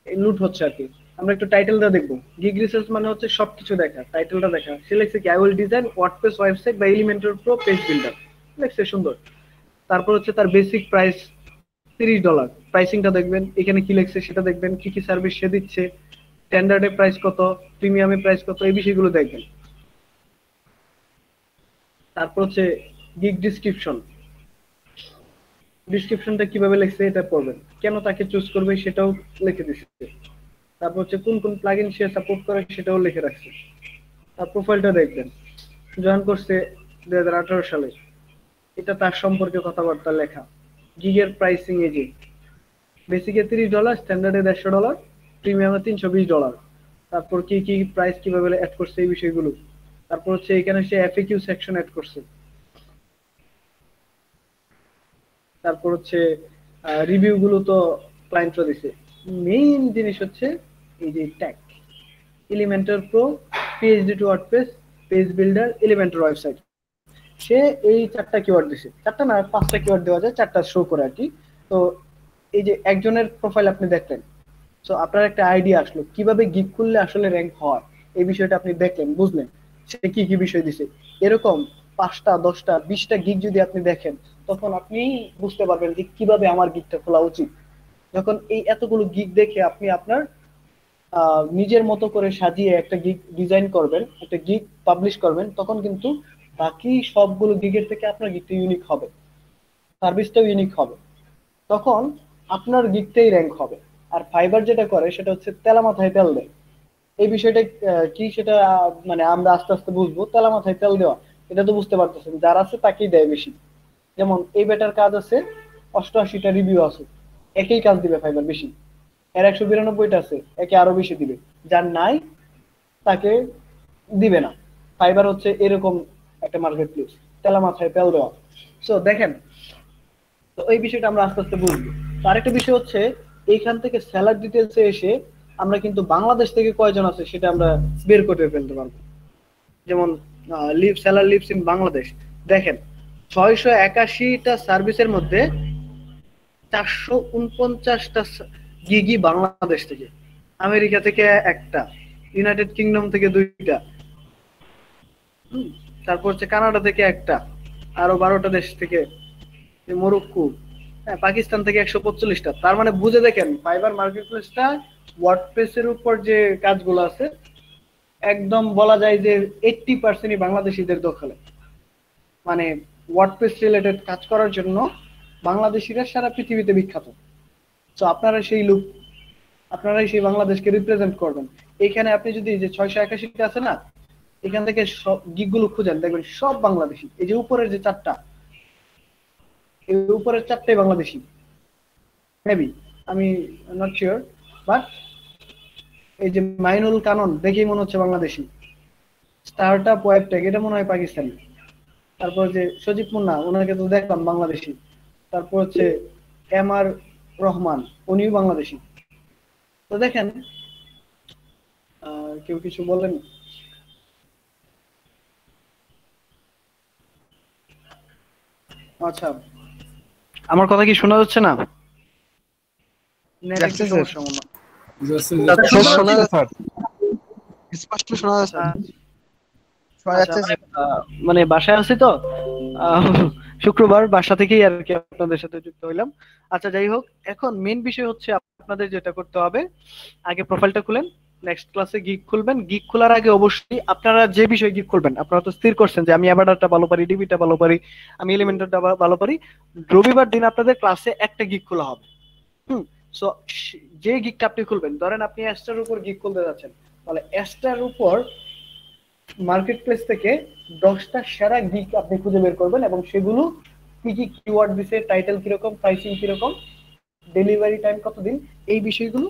লুট হচ্ছে আর কি। আমরা একটু টাইটেলটা দেখবো। গিগ রিসার্চ মানে হচ্ছে সবকিছু দেখা, টাইটেলটা দেখা। সে লিখছে কি, I will design WordPress website বা এলিমেন্টর প্রো পেজ বিল্ডার, লিখছে সুন্দর। তারপর হচ্ছে তার বেসিক প্রাইস $30। প্রাইসিংটা দেখবেন, এখানে কি লিখছে সেটা দেখবেন, কি কি সার্ভিস সে দিচ্ছে, স্ট্যান্ডার্ডে প্রাইস কত, প্রিমিয়ামে প্রাইস কত, এই বিষয়গুলো দেখবেন। তারপর হচ্ছে গিগ ডিসক্রিপশন, ডিসক্রিপশনটা কিভাবে লিখছে এটা পড়বেন, কেন তাকে চুজ করবে সেটাও লিখে দিচ্ছে। তারপর হচ্ছে কোন কোন প্লাগইন সে সাপোর্ট করে সেটাও লিখে রাখছে। তার প্রোফাইলটা দেখবেন, জয়েন করছে 2018 সালে, এটা তার সম্পর্কে কথাবার্তা লেখা। গিগের প্রাইসিং এই যে বেসিকে $30, স্ট্যান্ডার্ডে $150, প্রিমিয়ামে $320। তারপর কি কি প্রাইস কিভাবে অ্যাড করছে এই বিষয়গুলো। তারপর হচ্ছে এখানে সে এফএকিউ সেকশন অ্যাড করছে। তারপর হচ্ছে রিভিউ গুলো তো ক্লায়েন্টরা দিছে। মেইন জিনিস হচ্ছে এই যে tag, Elementor pro, PhD to WordPress, page builder, Elementor website. সে এই 4টা কিওয়ার্ড দিছে, 4টা না 5টা কিওয়ার্ড দেওয়া যায়, 4টা শো করে আর কি। তো এই যে একজনের প্রোফাইল আপনি দেখলেন, তো আপনার একটা আইডিয়া আসলো কিভাবে গিগ করলে আসলে র্যাঙ্ক হয়। এই বিষয়টা আপনি দেখলেন, বুঝলেন সে কি কি বিষয় দিছে। এরকম 5টা 10টা 20টা গিগ যদি আপনি দেখেন, তখন আপনি বুঝতে পারবেন যে কিভাবে আমার গিগটা খোলা উচিত। যখন এই এতগুলো গিগ দেখে আপনি আপনার নিজের মতো করে সাজিয়ে একটা গিগ ডিজাইন করবেন, একটা গিগ পাবলিশ করবেন, তখন কিন্তু বাকি সবগুলো গিগের থেকে আপনার গিগটা ইউনিক হবে, সার্ভিসটাও ইউনিক হবে। তখন আপনার গিগটাই র্যাঙ্ক হবে। আর ফাইবার যেটা করে সেটা হচ্ছে তেলা মাথায় তেল দেয়। এই বিষয়টা কি সেটা মানে আমরা আস্তে আস্তে বুঝবো। তেলা মাথায় তেল দেওয়া, এটা তো বুঝতে পারতেছেন, যার আছে তাকেই দেয় বেশি। যেমন এই বেটার কাজ আছে, 88টা রিভিউ আছে, একই কাজ দিবে ফাইবার বেশি। এর 192টা আছে, একে আরো বেশি দিবে। যার নাই তাকে দিবে না। ফাইবার হচ্ছে এরকম একটা মার্কেট প্লেস, তেলা মাথায় তেল দেওয়া। সো দেখেন, তো এই বিষয়টা আমরা আস্তে আস্তে বুঝবো। তো আরেকটা বিষয় হচ্ছে, এইখান থেকে সেলার ডিটেলসে এসে আমরা কিন্তু বাংলাদেশ থেকে কয়জন আছে সেটা আমরা বের করে ফেলতে পারবো। যেমন সেলার লিভস ইন বাংলাদেশ, দেখেন 681টা সার্ভিসের মধ্যে 449টা গিগই বাংলাদেশ থেকে, আমেরিকা থেকে একটা, ইউনাইটেড কিংডম থেকে 2টা, তারপর হচ্ছে কানাডা থেকে একটা, আরো 12টা দেশ থেকে, মরক্কো, হ্যাঁ, পাকিস্তান থেকে 145টা। তার মানে বুঝে দেখেন ফাইবার মার্কেটপ্লেসটা ওয়ার্ডপ্রেসের উপর যে কাজগুলো আছে একদম বলা যায় যে 80%ই বাংলাদেশিদের দখলে। মানে ওয়ার্ডপ্রেস রিলেটেড কাজ করার জন্য বাংলাদেশিরা সারা পৃথিবীতে বিখ্যাত। তো আপনারা সেই লোক, আপনারাই সেই বাংলাদেশকে রিপ্রেজেন্ট করবেন। এখানে আপনি যদি যে 681টা আছে না, এখান থেকে সব গিগগুলো খুঁজেন, দেখবেন সব বাংলাদেশি। এই যে উপরের যে 4টা, এই উপরের 4টাই বাংলাদেশি মেবি, আমি নট শিওর, বাট এই যে মাইনুল কানন দেখেই মনে হচ্ছে বাংলাদেশি। স্টার্টআপ ওয়েবটেক এটা মনে হয় পাকিস্তানি। তারপর যে সজীব মুন্না, ওনাকে তো দেখলাম বাংলাদেশি। তারপর হচ্ছে এম.আর. রহমান, উনিও বাংলাদেশি। তো দেখেন, কেউ কিছু বলেন? আচ্ছা, আমার কথা কি শোনা যাচ্ছে না? নেট একটু সমস্যা মনে হয়। শোনা যাচ্ছে, স্পষ্ট শোনা যাচ্ছে। শোনা যাচ্ছে আচ্ছা, মানে বাসায় আছি তো, শুক্রবার বাসা থেকেই আর কি আপনাদের সাথে যুক্ত হইলাম। আচ্ছা, যাই হোক, এখন মেইন বিষয় হচ্ছে আপনাদের যেটা করতে হবে, আগে প্রোফাইলটা খুলেন, নেক্সট ক্লাসে গিগ খুলবেন। গিগ খোলার আগে অবশ্যই আপনারা যে বিষয়ে গিগ খুলবেন, আপনারা তো স্থির করছেন যে আমি অ্যাভাটারটা ভালো পারি, ডিবিটা ভালো পারি, আমি এলিমেন্টারটা ভালো পারি। রবিবার দিন আপনাদের ক্লাসে একটা গিগ খোলা হবে। সো যে গিগটা আপনি খুলবেন, ধরেন আপনি অ্যাস্টার উপর গিগ খুলতে যাচ্ছেন, তাহলে অ্যাস্টার উপর মার্কেট প্লেস থেকে 10টা সেরা গিগ আপনি খুঁজে বের করবেন, এবং সেগুলো কি কি কিওয়ার্ড দিছে, টাইটেল কিরকম, প্রাইসিং কিরকম, ডেলিভারি টাইম কতদিন, এই বিষয়গুলো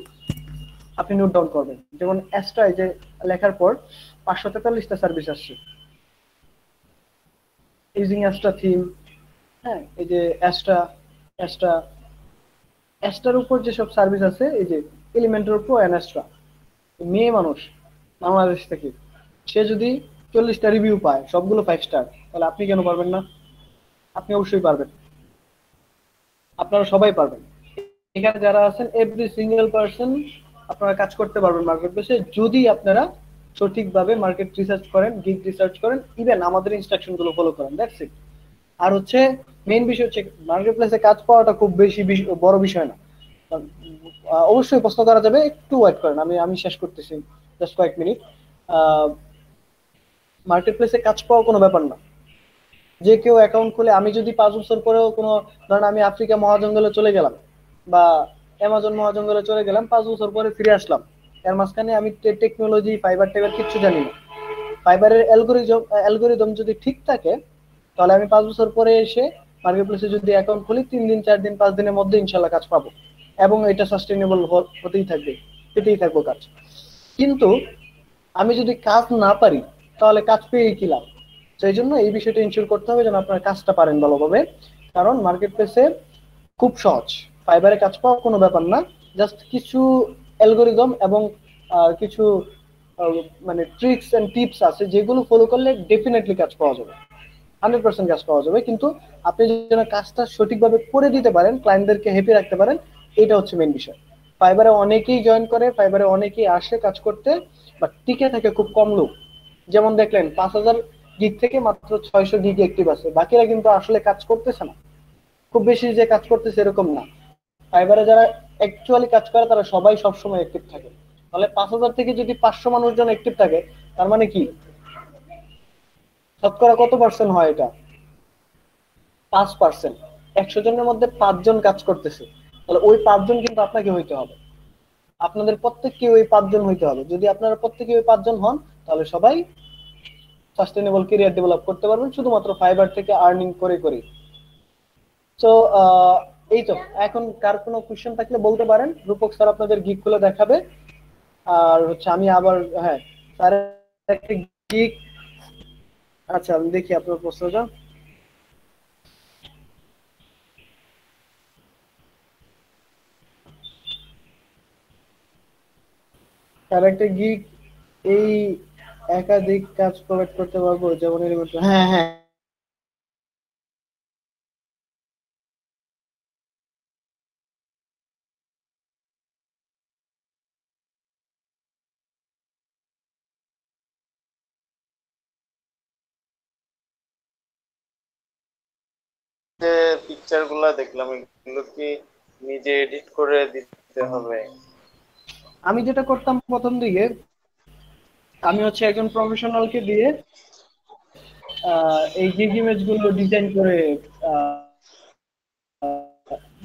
আপনি নোট ডাউন করবেন। যেমন অ্যাস্ট্রা, এই যে লেখার পর 543টা সার্ভিস আসছে, ইউজিং অ্যাস্ট্রা থিম, হ্যাঁ, এই যে অ্যাস্ট্রার উপর যেসব সার্ভিস আছে, এই যে এলিমেন্টার প্রো এন্ড অ্যাস্ট্রা, মেয়ে মানুষ বাংলাদেশ থেকে, সে যদি 40টা রিভিউ পায় সবগুলো 5 স্টার, তাহলে আপনি কেন পারবেন না? আপনি অবশ্যই পারবেন, আপনারা সবাই পারবেন। এখানে যারা আছেন এভরি সিঙ্গেল পারসন আপনারা কাজ করতে পারবেন মার্কেট প্লেসে, যদি আপনারা সঠিকভাবে মার্কেট রিসার্চ করেন, গিগ রিসার্চ করেন, ইভেন আমাদের ইনস্ট্রাকশন গুলো ফলো করেন। That's it. আর হচ্ছে মেইন বিষয় হচ্ছে মার্কেট প্লেসে কাজ পাওয়াটা খুব বেশি বড় বিষয় না। অবশ্যই প্রশ্ন করা যাবে, একটু ওয়েট করেন, আমি শেষ করতেছি, জাস্ট কয়েক মিনিট। মার্কেট প্লেসে কাজ পাওয়া কোনো ব্যাপার না। যে কেউ অ্যাকাউন্ট খুলে, আমি যদি 5 বছর পরেও কোনো, ধরেন আমি আফ্রিকা মহাজঙ্গলে চলে গেলাম বা অ্যামাজন মহাজঙ্গলে চলে গেলাম, 5 বছর পরে ফিরে আসলাম, এর মাঝখানে আমি টেকনোলজি, ফাইবার টাইবার কিচ্ছু জানি না, ফাইবারের অ্যালগোরিদম যদি ঠিক থাকে, তাহলে আমি 5 বছর পরে এসে মার্কেট প্লেসে যদি অ্যাকাউন্ট খুলি, 3 দিন 4 দিন 5 দিনের মধ্যে ইনশাল্লাহ কাজ পাবো, এবং এটা সাস্টেইনেবল হতেই থাকবে, পেতেই থাকবো কাজ। কিন্তু আমি যদি কাজ না পারি, তাহলে কাজ পেয়ে কি লাভ? সেই জন্য এই বিষয়টা ইনশিওর করতে হবে যেন আপনারা কাজটা পারেন ভালোভাবে। কারণ মার্কেট প্লেসে খুব সহজ, ফাইবারে কাজ পাওয়া কোনো ব্যাপার না, জাস্ট কিছু অ্যালগোরিদম এবং কিছু মানে ট্রিক্স এন্ড টিপস আছে, যেগুলো ফলো করলে ডেফিনেটলি কাজ পাওয়া যাবে, 100% কাজ পাওয়া যাবে। কিন্তু আপনি যেন কাজটা সঠিকভাবে করে দিতে পারেন, ক্লায়েন্টদেরকে হ্যাপি রাখতে পারেন, এটা হচ্ছে মেইন বিষয়। ফাইবারে অনেকেই জয়েন করে, ফাইবারে অনেকেই আসে কাজ করতে, বাট টিকে থাকে খুব কম লোক। যেমন দেখলেন 5000 গিগ থেকে মাত্র 600 গিগ অ্যাক্টিভ আছে, বাকিরা কিন্তু আসলে কাজ করতেছে না, খুব বেশি যে কাজ করতেছে এরকম না। ফাইবারে যারা অ্যাকচুয়ালি কাজ করে তারা সবাই সবসময় অ্যাক্টিভ থাকে। তাহলে 5000 থেকে যদি 500 মানুষজন অ্যাক্টিভ থাকে, তার মানে কি শতকরা কত পার্সেন্ট হয় এটা? 5%। 100 জনের মধ্যে 5 জন কাজ করতেছে, তাহলে ওই 5 জন কিন্তু আপনাকে হইতে হবে, আপনাদের প্রত্যেককে ওই 5 জন হইতে হবে। যদি আপনারা প্রত্যেকে ওই 5 জন হন, তাহলে সবাই সাস্টেইনেবল ক্যারিয়ার ডেভেলপ করতে পারবেন শুধুমাত্র ফাইবার থেকে আর্নিং করে করে। সো এই তো, এখন কার কোনো কোশ্চেন থাকলে বলতে পারেন, রূপক স্যার আপনাদের গিগ খুলে দেখাবে। আর হচ্ছে আমি আবার, হ্যাঁ স্যার, একটা গিগ আচ্ছা আমি দেখি আপনার প্রশ্নটা। আর একটা গিগ এই একাধিক কাজ প্রোভাইড করতে পারবো, যেমন এর মধ্যে হ্যাঁ হ্যাঁ যে পিকচার গুলা দেখলাম এগুলো কি নিজে এডিট করে দিতে হবে? আমি যেটা করতাম প্রথম দিকে, আমি হচ্ছে একজন প্রফেশনালকে দিয়ে এই গিগ ইমেজ গুলো ডিজাইন করে আহ,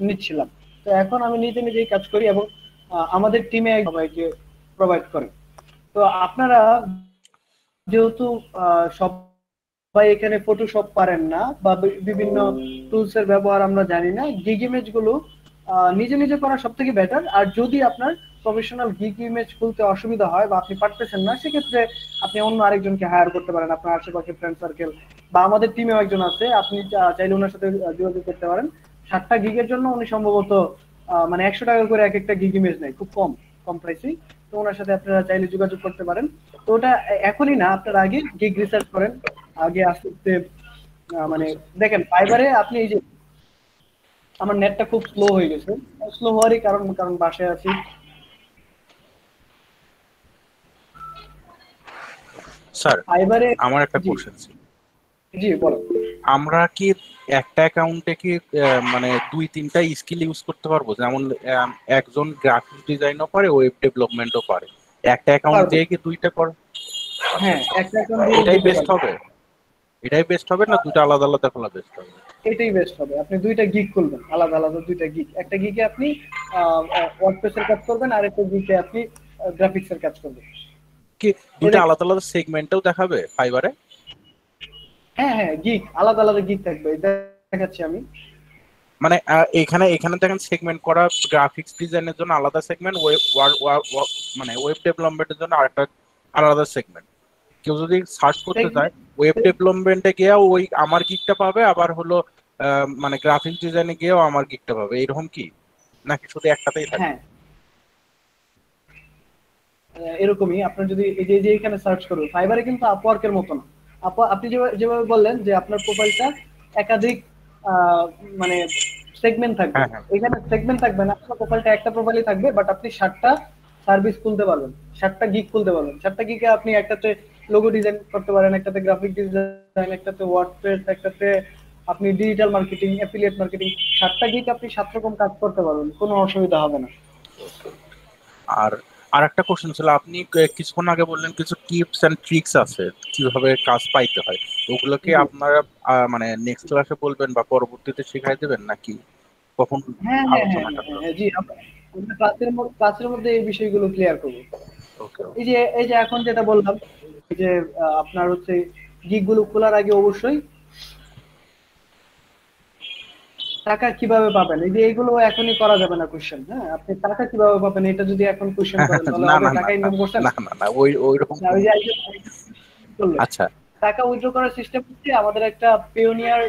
নিচ্ছিলাম। তো এখন আমি নিজে নিজেই কাজ করি এবং আমাদের টিমে সবাইকে প্রোভাইড করে। তো আপনারা যেহেতু সবাই এখানে ফটোশপ পারেন না বা বিভিন্ন টুলস এর ব্যবহার আমরা জানি না, গিগ ইমেজ গুলো নিজে নিজে করা সব থেকে বেটার। আর যদি আপনার প্রফেশনাল গিগ ইমেজ খুলতে অসুবিধা হয় বা আপনি পারতেছেন না, সেক্ষেত্রে আপনি অন্য আরেকজনকে হায়ার করতে পারেন, আপনার আশেপাশে ফ্রেন্ড সার্কেল বা আমাদের টিমেও একজন আছে, আপনি চাইলে ওনার সাথে যোগাযোগ করতে পারেন। 7টা গিগের জন্য উনি সম্ভবত মানে 100 টাকা করে এক একটা গিগ ইমেজ নেয়, খুব কম কম প্রাইসে। তো ওনার সাথে আপনারা চাইলে যোগাযোগ করতে পারেন। তো ওটা এখনই না, আপনারা আগে গিগ রিসার্চ করেন, আগে আস্তে আস্তে মানে দেখেন ফাইবারে আপনি এই যে আমার নেটটা খুব স্লো হয়ে গেছে, স্লো হওয়ারই কারণ কারণ বাসায় আছি। স্যার ফাইবারে আমার একটা জি কোশ্চেন ছিল, জি বলো। আমরা কি একটা অ্যাকাউন্টে কি মানে 2-3টা স্কিল ইউজ করতে পারবো? যেমন একজন গ্রাফিক ডিজাইনও পারে, ওয়েব ডেভেলপমেন্টও পারে, একটা অ্যাকাউন্ট পারবো, দিয়ে কি দুইটা কর? আচ্ছা হ্যাঁ আচ্ছা, একটা অ্যাকাউন্ট দিয়ে এটাই দুটো বেস্ট পারবো। হবে? এটাই বেস্ট হবে না দুটো আলাদা আলাদা খোলা বেস্ট হবে? এটাই বেস্ট হবে, আপনি দুইটা গিগ খুলবেন, আলাদা আলাদা দুইটা গিগ। একটা গিগে আপনি ওয়ার্ডপ্রেসের কাজ করবেন, আর একটা গিগে আপনি গ্রাফিক্সের কাজ করবেন। কি দুটো এটা আলাদা আলাদা সেগমেন্টেও দেখাবে ফাইবারে? হ্যাঁ হ্যাঁ গিগ আলাদা আলাদা গিগ থাকবে, এটা দেখাচ্ছি আমি। মানে এখানে এখানে দেখেন সেগমেন্ট করা, গ্রাফিক্স ডিজাইনের জন্য আলাদা সেগমেন্ট, মানে ওয়েব ডেভেলপমেন্টের জন্য আরেকটা আলাদা সেগমেন্ট। কেউ যদি সার্চ করতে চায় ওয়েব ডেভেলপমেন্টে গিয়েও ওই আমার গিগটা পাবে, আবার হলো মানে গ্রাফিক্স ডিজাইনে গিয়েও আমার গিগটা পাবে, এরকম কি? নাকি শুধু একটাতেই থাকে? হ্যাঁ এরকমই। আপনার যদি এই যে এখানে সার্চ করবেন, ফাইবারে কিন্তু আপওয়ার্কের মতো না। আপনি যেভাবে বললেন যে আপনার প্রোফাইলটা একাধিক আহ, মানে সেগমেন্ট থাকবে, হ্যাঁ হ্যাঁ। এখানে সেগমেন্ট থাকবে না, আপনার প্রোফাইলটা একটা প্রোফাইলই থাকবে, বাট আপনি 7টা সার্ভিস খুলতে পারবেন, 7টা গিগ খুলতে পারবেন। 7টা গিগে আপনি একটাতে লোগো ডিজাইন করতে পারেন, একটাতে গ্রাফিক ডিজাইন, একটাতে ওয়ার্ডপ্রেস, একটাতে আপনি ডিজিটাল মার্কেটিং, অ্যাফিলিয়েট মার্কেটিং। 7টা গিগ আপনি 7 রকম কাজ করতে পারবেন, কোনো অসুবিধা হবে না। আর আর একটা কোশ্চেন ছিল, আপনি কিছুক্ষণ আগে বললেন কিছু টিপস এন্ড ট্রিক্স আছে কিভাবে কাজ পাইতে হয়, ওগুলো কি জি আপনারা মানে নেক্সট ক্লাসে বলবেন বা পরবর্তীতে শিখাই দেবেন, নাকি কখন হ্যাঁ হ্যাঁ হ্যাঁ আলোচনাটা হ্যাঁ করবেন? হ্যাঁ, জি আমরা ক্লাসের মধ্যে এই বিষয়গুলো ক্লিয়ার করবো। ওকে। এই যে এখন যেটা বললাম, এই যে আপনার হচ্ছে গিগ গুলো খোলার আগে অবশ্যই টাকা কিভাবে পাবেন, এই যে এইগুলো এখনই করা যাবে না কোশ্চেন। হ্যাঁ আপনি টাকা কিভাবে পাবেন এটা যদি এখন কোশ্চেন করেন তাহলে না হবে না না টাকা না ইনকাম করছেন। না না না ওই রকম না, ওই যে করলেন আচ্ছা টাকা উইথড্র করার সিস্টেম হচ্ছে আমাদের একটা পিওনিয়ার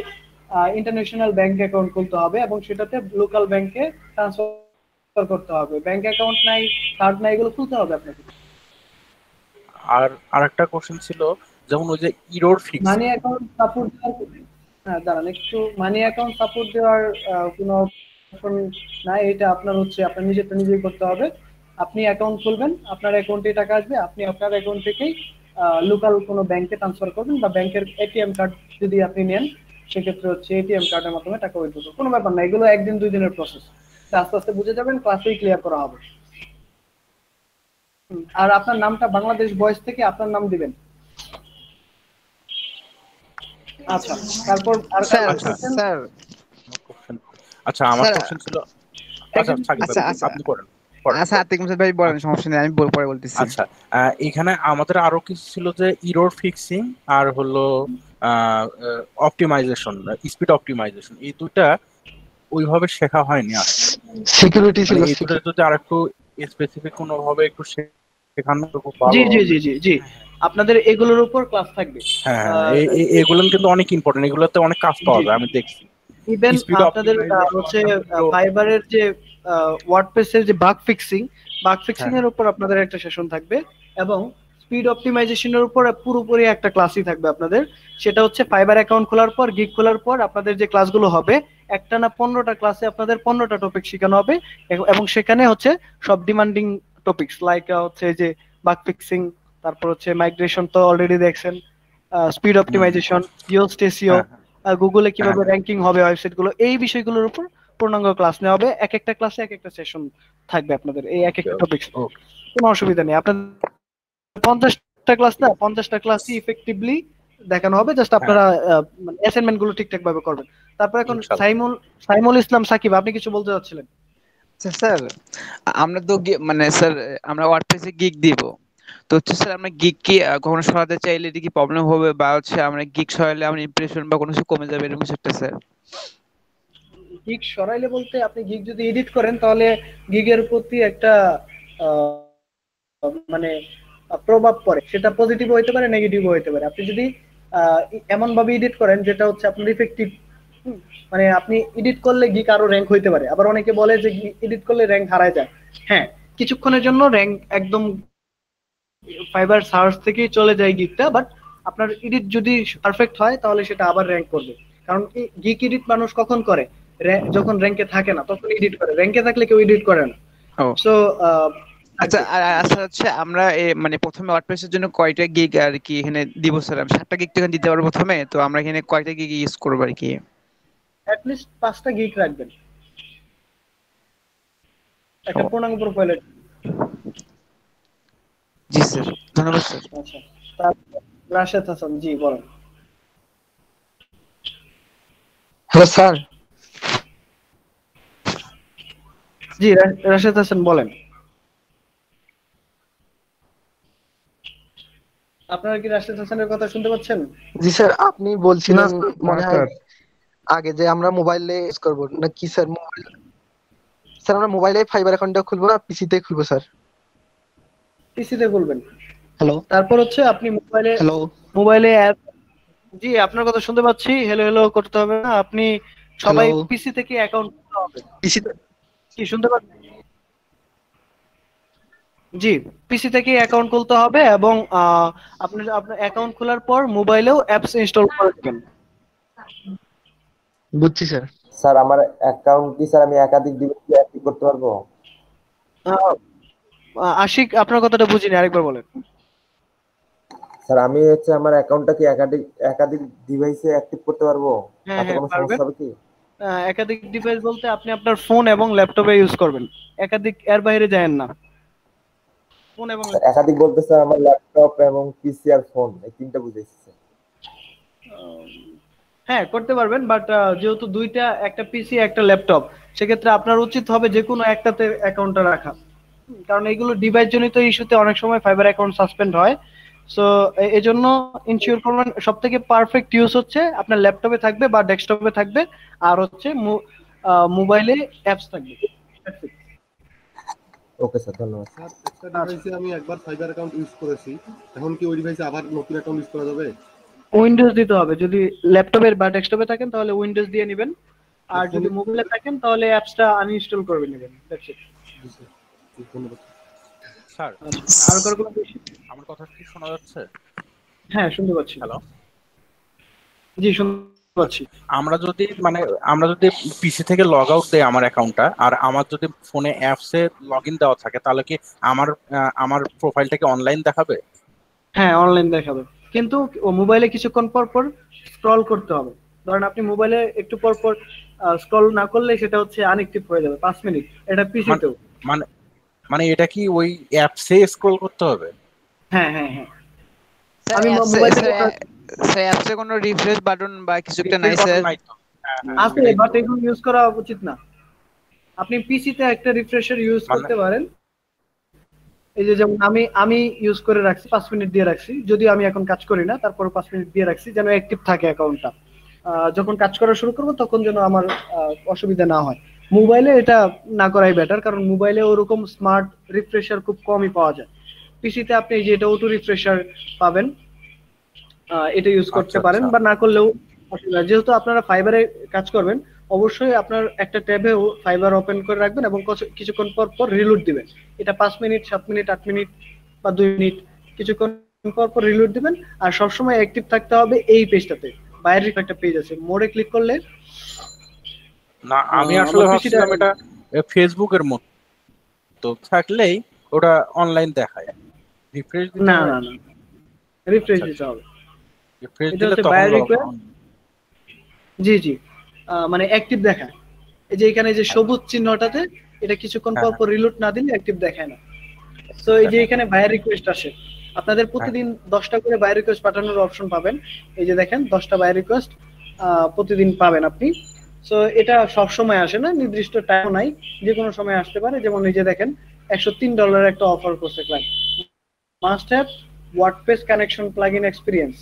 ইন্টারন্যাশনাল ব্যাংক অ্যাকাউন্ট খুলতে হবে এবং সেটাতে লোকাল ব্যাংকে ট্রান্সফার করতে হবে। ব্যাংক অ্যাকাউন্ট নাই, কার্ড নাই, এগুলো খুলতে হবে আপনাকে। আর আরেকটা কোশ্চেন ছিল, যেমন ওই যে error fixing. Money account support দেওয়ার, হ্যাঁ দাঁড়ান একটু, মানি অ্যাকাউন্ট সাপোর্ট দেওয়ার কোনো অপশন নাই, এটা আপনার হচ্ছে আপনার নিজেরটা নিজেই করতে হবে। আপনি অ্যাকাউন্ট খুলবেন, আপনার অ্যাকাউন্টে টাকা আসবে, আপনি আপনার অ্যাকাউন্ট থেকেই লোকাল কোনো ব্যাংকে ট্রান্সফার করবেন, বা ব্যাংকের এটিএম কার্ড যদি আপনি নেন সেক্ষেত্রে হচ্ছে এটিএম কার্ডের মাধ্যমে টাকা উইথড্র করবেন। কোনো ব্যাপার না, এগুলো 1 দিন 2 দিনের প্রসেস, আস্তে আস্তে বুঝে যাবেন, ক্লাসেই ক্লিয়ার করা হবে। আর আপনার নামটা বাংলাদেশ বয়েস থেকে আপনার নাম দিবেন। আচ্ছা তারপর আর স্যার আচ্ছা স্যার আচ্ছা আমার স্যার কোশ্চেন ছিল, আচ্ছা সাকিব আচ্ছা ভাই, আচ্ছা আপনি করেন করেন আচ্ছা, করেন। আতিক মুসাদ ভাই বলেন, সমস্যা নেই, আমি পরে বলতেছি। আচ্ছা এখানে আমাদের আরো কিছু ছিল যে ইরর ফিক্সিং আর হলো অপটিমাইজেশন, স্পিড অপটিমাইজেশন, এই দুটা ওইভাবে শেখা হয়নি আর। সিকিউরিটি মানে ছিল। এই দুটো যদি আর একটু স্পেসিফিক কোনো ভাবে একটু শেখানো তো খুব ভালো জি জি হবে। জি জি জি আপনাদের এগুলোর উপর ক্লাস থাকবে। হ্যাঁ এগুলো কিন্তু অনেক ইম্পর্টেন্ট, এগুলোতে অনেক কাজ পাওয়া যায় আমি দেখছি। ইভেন স্পিড আপনাদের হচ্ছে ফাইবারের যে ওয়ার্ডপ্রেসের যে বাগ ফিক্সিং এর উপর আপনাদের একটা সেশন থাকবে, এবং স্পিড অপটিমাইজেশনের উপর পুরোপুরি একটা ক্লাসই থাকবে আপনাদের। সেটা হচ্ছে ফাইবার অ্যাকাউন্ট খোলার পর, গিগ খোলার পর আপনাদের যে ক্লাসগুলো হবে, একটা না 15টা ক্লাসে আপনাদের 15টা টপিক শেখানো হবে, এবং সেখানে হচ্ছে সব ডিমান্ডিং টপিকস লাইক হচ্ছে যে বাগ ফিক্সিং, তারপর হচ্ছে মাইগ্রেশন তো অলরেডি দেখছেন, স্পিড অপটিমাইজেশন, জিওস্টেসিও, গুগলে কিভাবে র্যাঙ্কিং হবে ওয়েবসাইট গুলো, এই বিষয়গুলোর উপর পূর্ণাঙ্গ ক্লাস নেওয়া হবে। এক একটা ক্লাসে এক একটা সেশন থাকবে আপনাদের, এই এক একটা টপিক, কোনো অসুবিধা নেই। আপনাদের 50টা ক্লাস না, 50টা ক্লাসই ইফেক্টিভলি দেখানো হবে, জাস্ট আপনারা অ্যাসাইনমেন্ট গুলো ঠিকঠাক ভাবে করবেন। তারপর এখন সাইমুল ইসলাম সাকিব, আপনি কিছু বলতে চাচ্ছিলেন? স্যার আমরা তো মানে স্যার আমরা ওয়ার্ডপ্রেসে গিগ দিব, তো হচ্ছে স্যার আমরা গিগ কি কখনো সরাতে চাইলে এটা কি প্রবলেম হবে, বা হচ্ছে আমরা গিগ সরালে আমার ইমপ্রেশন বা কোনো কিছু কমে যাবে, এরকম কিছু একটা স্যার? গিগ সরাইলে বলতে, আপনি গিগ যদি এডিট করেন তাহলে গিগের প্রতি একটা মানে প্রভাব পড়ে, সেটা পজিটিভ হইতে পারে, নেগেটিভ হইতে পারে। আপনি যদি এমন ভাবে এডিট করেন যেটা হচ্ছে আপনার ইফেক্টিভ, মানে আপনি এডিট করলে গিগ আরো র্যাঙ্ক হইতে পারে। আবার অনেকে বলে যে এডিট করলে র্যাঙ্ক হারায় যায়। হ্যাঁ, কিছুক্ষণের জন্য র্যাঙ্ক একদম ফাইবার সার্চ থেকেই চলে যায় গিগটা, বাট আপনার এডিট যদি পারফেক্ট হয় তাহলে সেটা আবার র্যাঙ্ক করবে। কারণ গিগ এডিট মানুষ কখন করে? যখন র্যাঙ্কে থাকে না তখন এডিট করে, র্যাঙ্কে থাকলে কেউ এডিট করে না। সো আচ্ছা আচ্ছা হচ্ছে আমরা মানে প্রথমে ওয়ার্ডপ্রেসের জন্য কয়টা গিগ আর কি এখানে দিব স্যার? 7টা গিগ তো এখানে দিতে পারবো প্রথমে, তো আমরা এখানে কয়টা গিগ ইউজ করব আর কি? অ্যাট লিস্ট 5টা গিগ রাখবেন একটা পূর্ণাঙ্গ প্রোফাইলে। জি স্যার, ধন্যবাদ স্যার। আচ্ছা, রাশেদ হাসান, জি বলেন। Hello sir. জি রাশেদ হাসান বলেন। আপনারা কি রাশেদ হাসানের কথা শুনতে পাচ্ছেন? জি স্যার, আপনি বলছিলেন মনে হয় আগে যে আমরা মোবাইলে ইউজ করব না কি স্যার? মোবাইল স্যার আমরা মোবাইলে ফাইবার অ্যাকাউন্টটা খুলবো না পিসিতে খুলবো স্যার? পিসিতে খুলবেন। হ্যালো, তারপর হচ্ছে আপনি হ্যালো, মোবাইলে অ্যাপ, জি আপনার কথা শুনতে পাচ্ছি, হ্যালো হ্যালো করতে হবে না, আপনি সবাই পিসি থেকে অ্যাকাউন্ট খুলতে হবে। পিসিতে কি শুনতে পাচ্ছেন? জি, পিসি থেকে অ্যাকাউন্ট খুলতে হবে, এবং আপনার অ্যাকাউন্ট খোলার পর মোবাইলেও অ্যাপস ইনস্টল করে দিবেন। বুঝছি স্যার। স্যার আমার অ্যাকাউন্ট কি স্যার আমি একাধিক ডিভাইসে অ্যাক্টিভ করতে পারবো? আশিক, আপনার কথাটা বুঝিনি, আরেকবার বলেন। স্যার আমি হচ্ছে আমার অ্যাকাউন্টটা কি একাধিক ডিভাইসে অ্যাক্টিভ করতে পারবো? তাতে কোনো সমস্যা হবে কি? একাধিক ডিভাইস বলতে আপনি আপনার ফোন এবং ল্যাপটপে ইউজ করবেন, একাধিক এর বাইরে যায়েন না। ফোন এবং একাধিক বলতে স্যার আমার ল্যাপটপ এবং পিসি আর ফোন, এই তিনটা বুঝাইছি স্যার। হ্যাঁ করতে পারবেন, বাট যেহেতু দুইটা, একটা পিসি একটা ল্যাপটপ, সেক্ষেত্রে আপনার উচিত হবে যে কোনো একটাতে অ্যাকাউন্টটা রাখা, কারণ এইগুলো ডিভাইস জনিত ইস্যুতে অনেক সময় ফাইবার অ্যাকাউন্ট সাসপেন্ড হয়। সো এজন্য ইনশিওর করবেন সবথেকে পারফেক্ট ইউজ হচ্ছে আপনার ল্যাপটপে থাকবে বা ডেস্কটপে থাকবে, আর হচ্ছে মোবাইলে অ্যাপস থাকবে। ওকে স্যার, ধন্যবাদ। স্যার একটা ডিভাইসে আমি একবার ফাইবার অ্যাকাউন্ট ইউজ করেছি, এখন কি ওই ডিভাইসে আবার নতুন অ্যাকাউন্ট ইউজ করা যাবে? উইন্ডোজ দিতে হবে, যদি ল্যাপটপের বা ডেস্কটপে থাকেন তাহলে উইন্ডোজ দিয়ে নেবেন, আর যদি মোবাইলে থাকেন তাহলে অ্যাপসটা আনইনস্টল করে নেবেন। That's it. ধন্যবাদ স্যার। আর কারো কোনো কোশ্চেন? আমার কথা কি শোনা যাচ্ছে? হ্যাঁ শুনতে পাচ্ছি। হ্যালো, জি শুনতে পাচ্ছি। আমরা যদি পিসি থেকে লগ আউট দেই আমার অ্যাকাউন্টটা, আর আমার যদি ফোনে অ্যাপসে লগইন দেওয়া থাকে, তাহলে কি আমার প্রোফাইলটাকে অনলাইন দেখাবে? হ্যাঁ অনলাইন দেখাবে, কিন্তু মোবাইলে কিছুক্ষণ পর পর স্ক্রল করতে হবে। ধরেন আপনি মোবাইলে একটু পর পর স্ক্রল না করলে সেটা হচ্ছে আনএক্টিভ হয়ে যাবে 5 মিনিট, এটা পিসিতেও। মানে এটা কি ওই অ্যাপসে স্ক্রল করতে হবে? হ্যাঁ হ্যাঁ হ্যাঁ। আমি মোবাইলে স্যার অ্যাপসে কোনো রিফ্রেশ বাটন বা কিছু একটা নাই স্যার? আছে, বাট এগুলো ইউজ করা উচিত না। আপনি পিসিতে একটা রিফ্রেশার ইউজ করতে পারেন, এই যে যেমন আমি ইউজ করে রাখছি, 5 মিনিট দিয়ে রাখছি, যদিও আমি এখন কাজ করি না, তারপর 5 মিনিট দিয়ে রাখছি যেন অ্যাক্টিভ থাকে অ্যাকাউন্টটা। যখন কাজ করা শুরু করব তখন যেন আমার অসুবিধা না হয়। মোবাইলে এটা না করাই বেটার, কারণ মোবাইলে ওরকম স্মার্ট রিফ্রেশার খুব কমই পাওয়া যায়। পিসিতে আপনি এই যে এটা অটো রিফ্রেশার পাবেন, এটা ইউজ করতে আচ্ছা পারেন আচ্ছা বা না করলেও অসুবিধা নেই। যেহেতু আপনারা ফাইবারে কাজ করবেন, অবশ্যই আপনার একটা ট্যাবে ফাইবার ওপেন করে রাখবেন এবং কিছুক্ষণ পর পর রিলোড দিবেন। এটা 5 মিনিট, 7 মিনিট, 8 মিনিট বা 2 মিনিট কিছুক্ষণ পর পর রিলোড দিবেন। আর সবসময় অ্যাক্টিভ থাকতে হবে এই পেজটাতে। বাইরের একটা পেজ আছে, মোড়ে ক্লিক করলে না, আমি আসলে আমার পিসিটা ভাবছিলাম এটা ফেসবুকের মতো থাকলেই ওটা অনলাইন দেখায়, রিফ্রেশ দিতে না হয়। না না রিফ্রেশ আচ্ছা দিতে আচ্ছা, হবে। রিফ্রেশ এটা দিলে হচ্ছে তখন বায়ার লগ রিকোয়েস্ট। অন। জি জি, মানে অ্যাক্টিভ দেখায়। এই যে এখানে যে সবুজ চিহ্নটাতে, এটা কিছুক্ষণ হ্যাঁ পর হ্যাঁ, পর রিলোড না দিলে অ্যাক্টিভ দেখায় না। তো এই যে দেখেন। এখানে বায়ার রিকোয়েস্ট আসে, আপনাদের হ্যাঁ প্রতিদিন 10টা করে বায়ার রিকোয়েস্ট পাঠানোর অপশন পাবেন। এই যে দেখেন 10টা বায়ার রিকোয়েস্ট প্রতিদিন পাবেন আপনি। সো এটা সব সময় আসে না, নির্দিষ্ট টাইম নাই, যে কোনো সময় আসতে পারে। যেমন এই যে দেখেন $103 একটা অফার করছে client, must have WordPress connection plugin experience.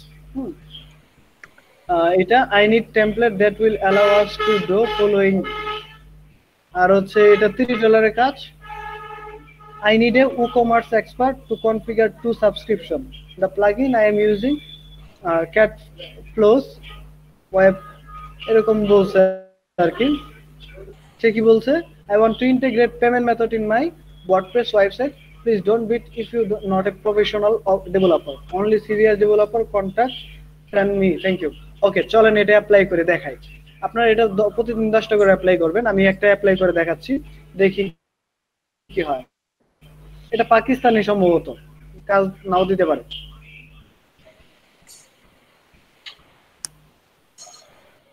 এটা I need template that will allow us to do following. আর হচ্ছে এটা $30 কাজ। I need a WooCommerce expert to configure 2 subscription. The plugin I am using cat flows web এরকম বলছে আর কি। সে কি বলছে, I want to integrate payment method in my WordPress website. Please don't bid if you not a professional developer. Only serious developer contact send me. Thank you. Okay, চলেন এটা apply করে দেখাই। আপনারা এটা প্রতিদিন 10টা করে অ্যাপ্লাই করবেন। আমি একটা অ্যাপ্লাই করে দেখাচ্ছি, দেখি কি হয়। এটা পাকিস্তানি সম্ভবত, কাজ নাও দিতে পারে।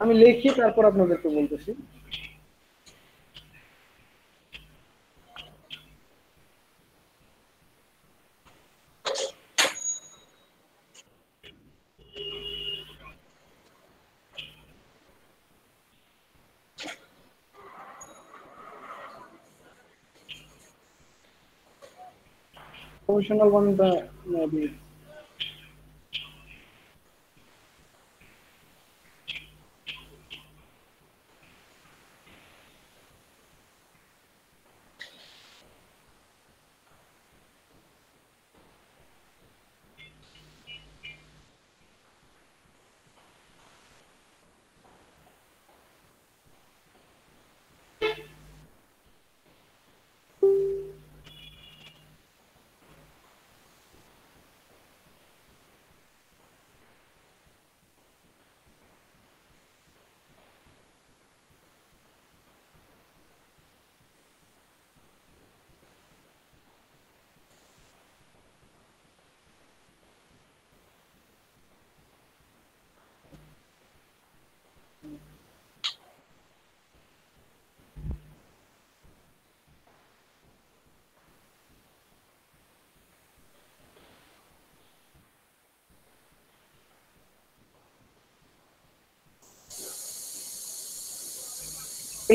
আমি লিখি তারপর আপনাদেরকে বলতেছি। Professional one, the maybe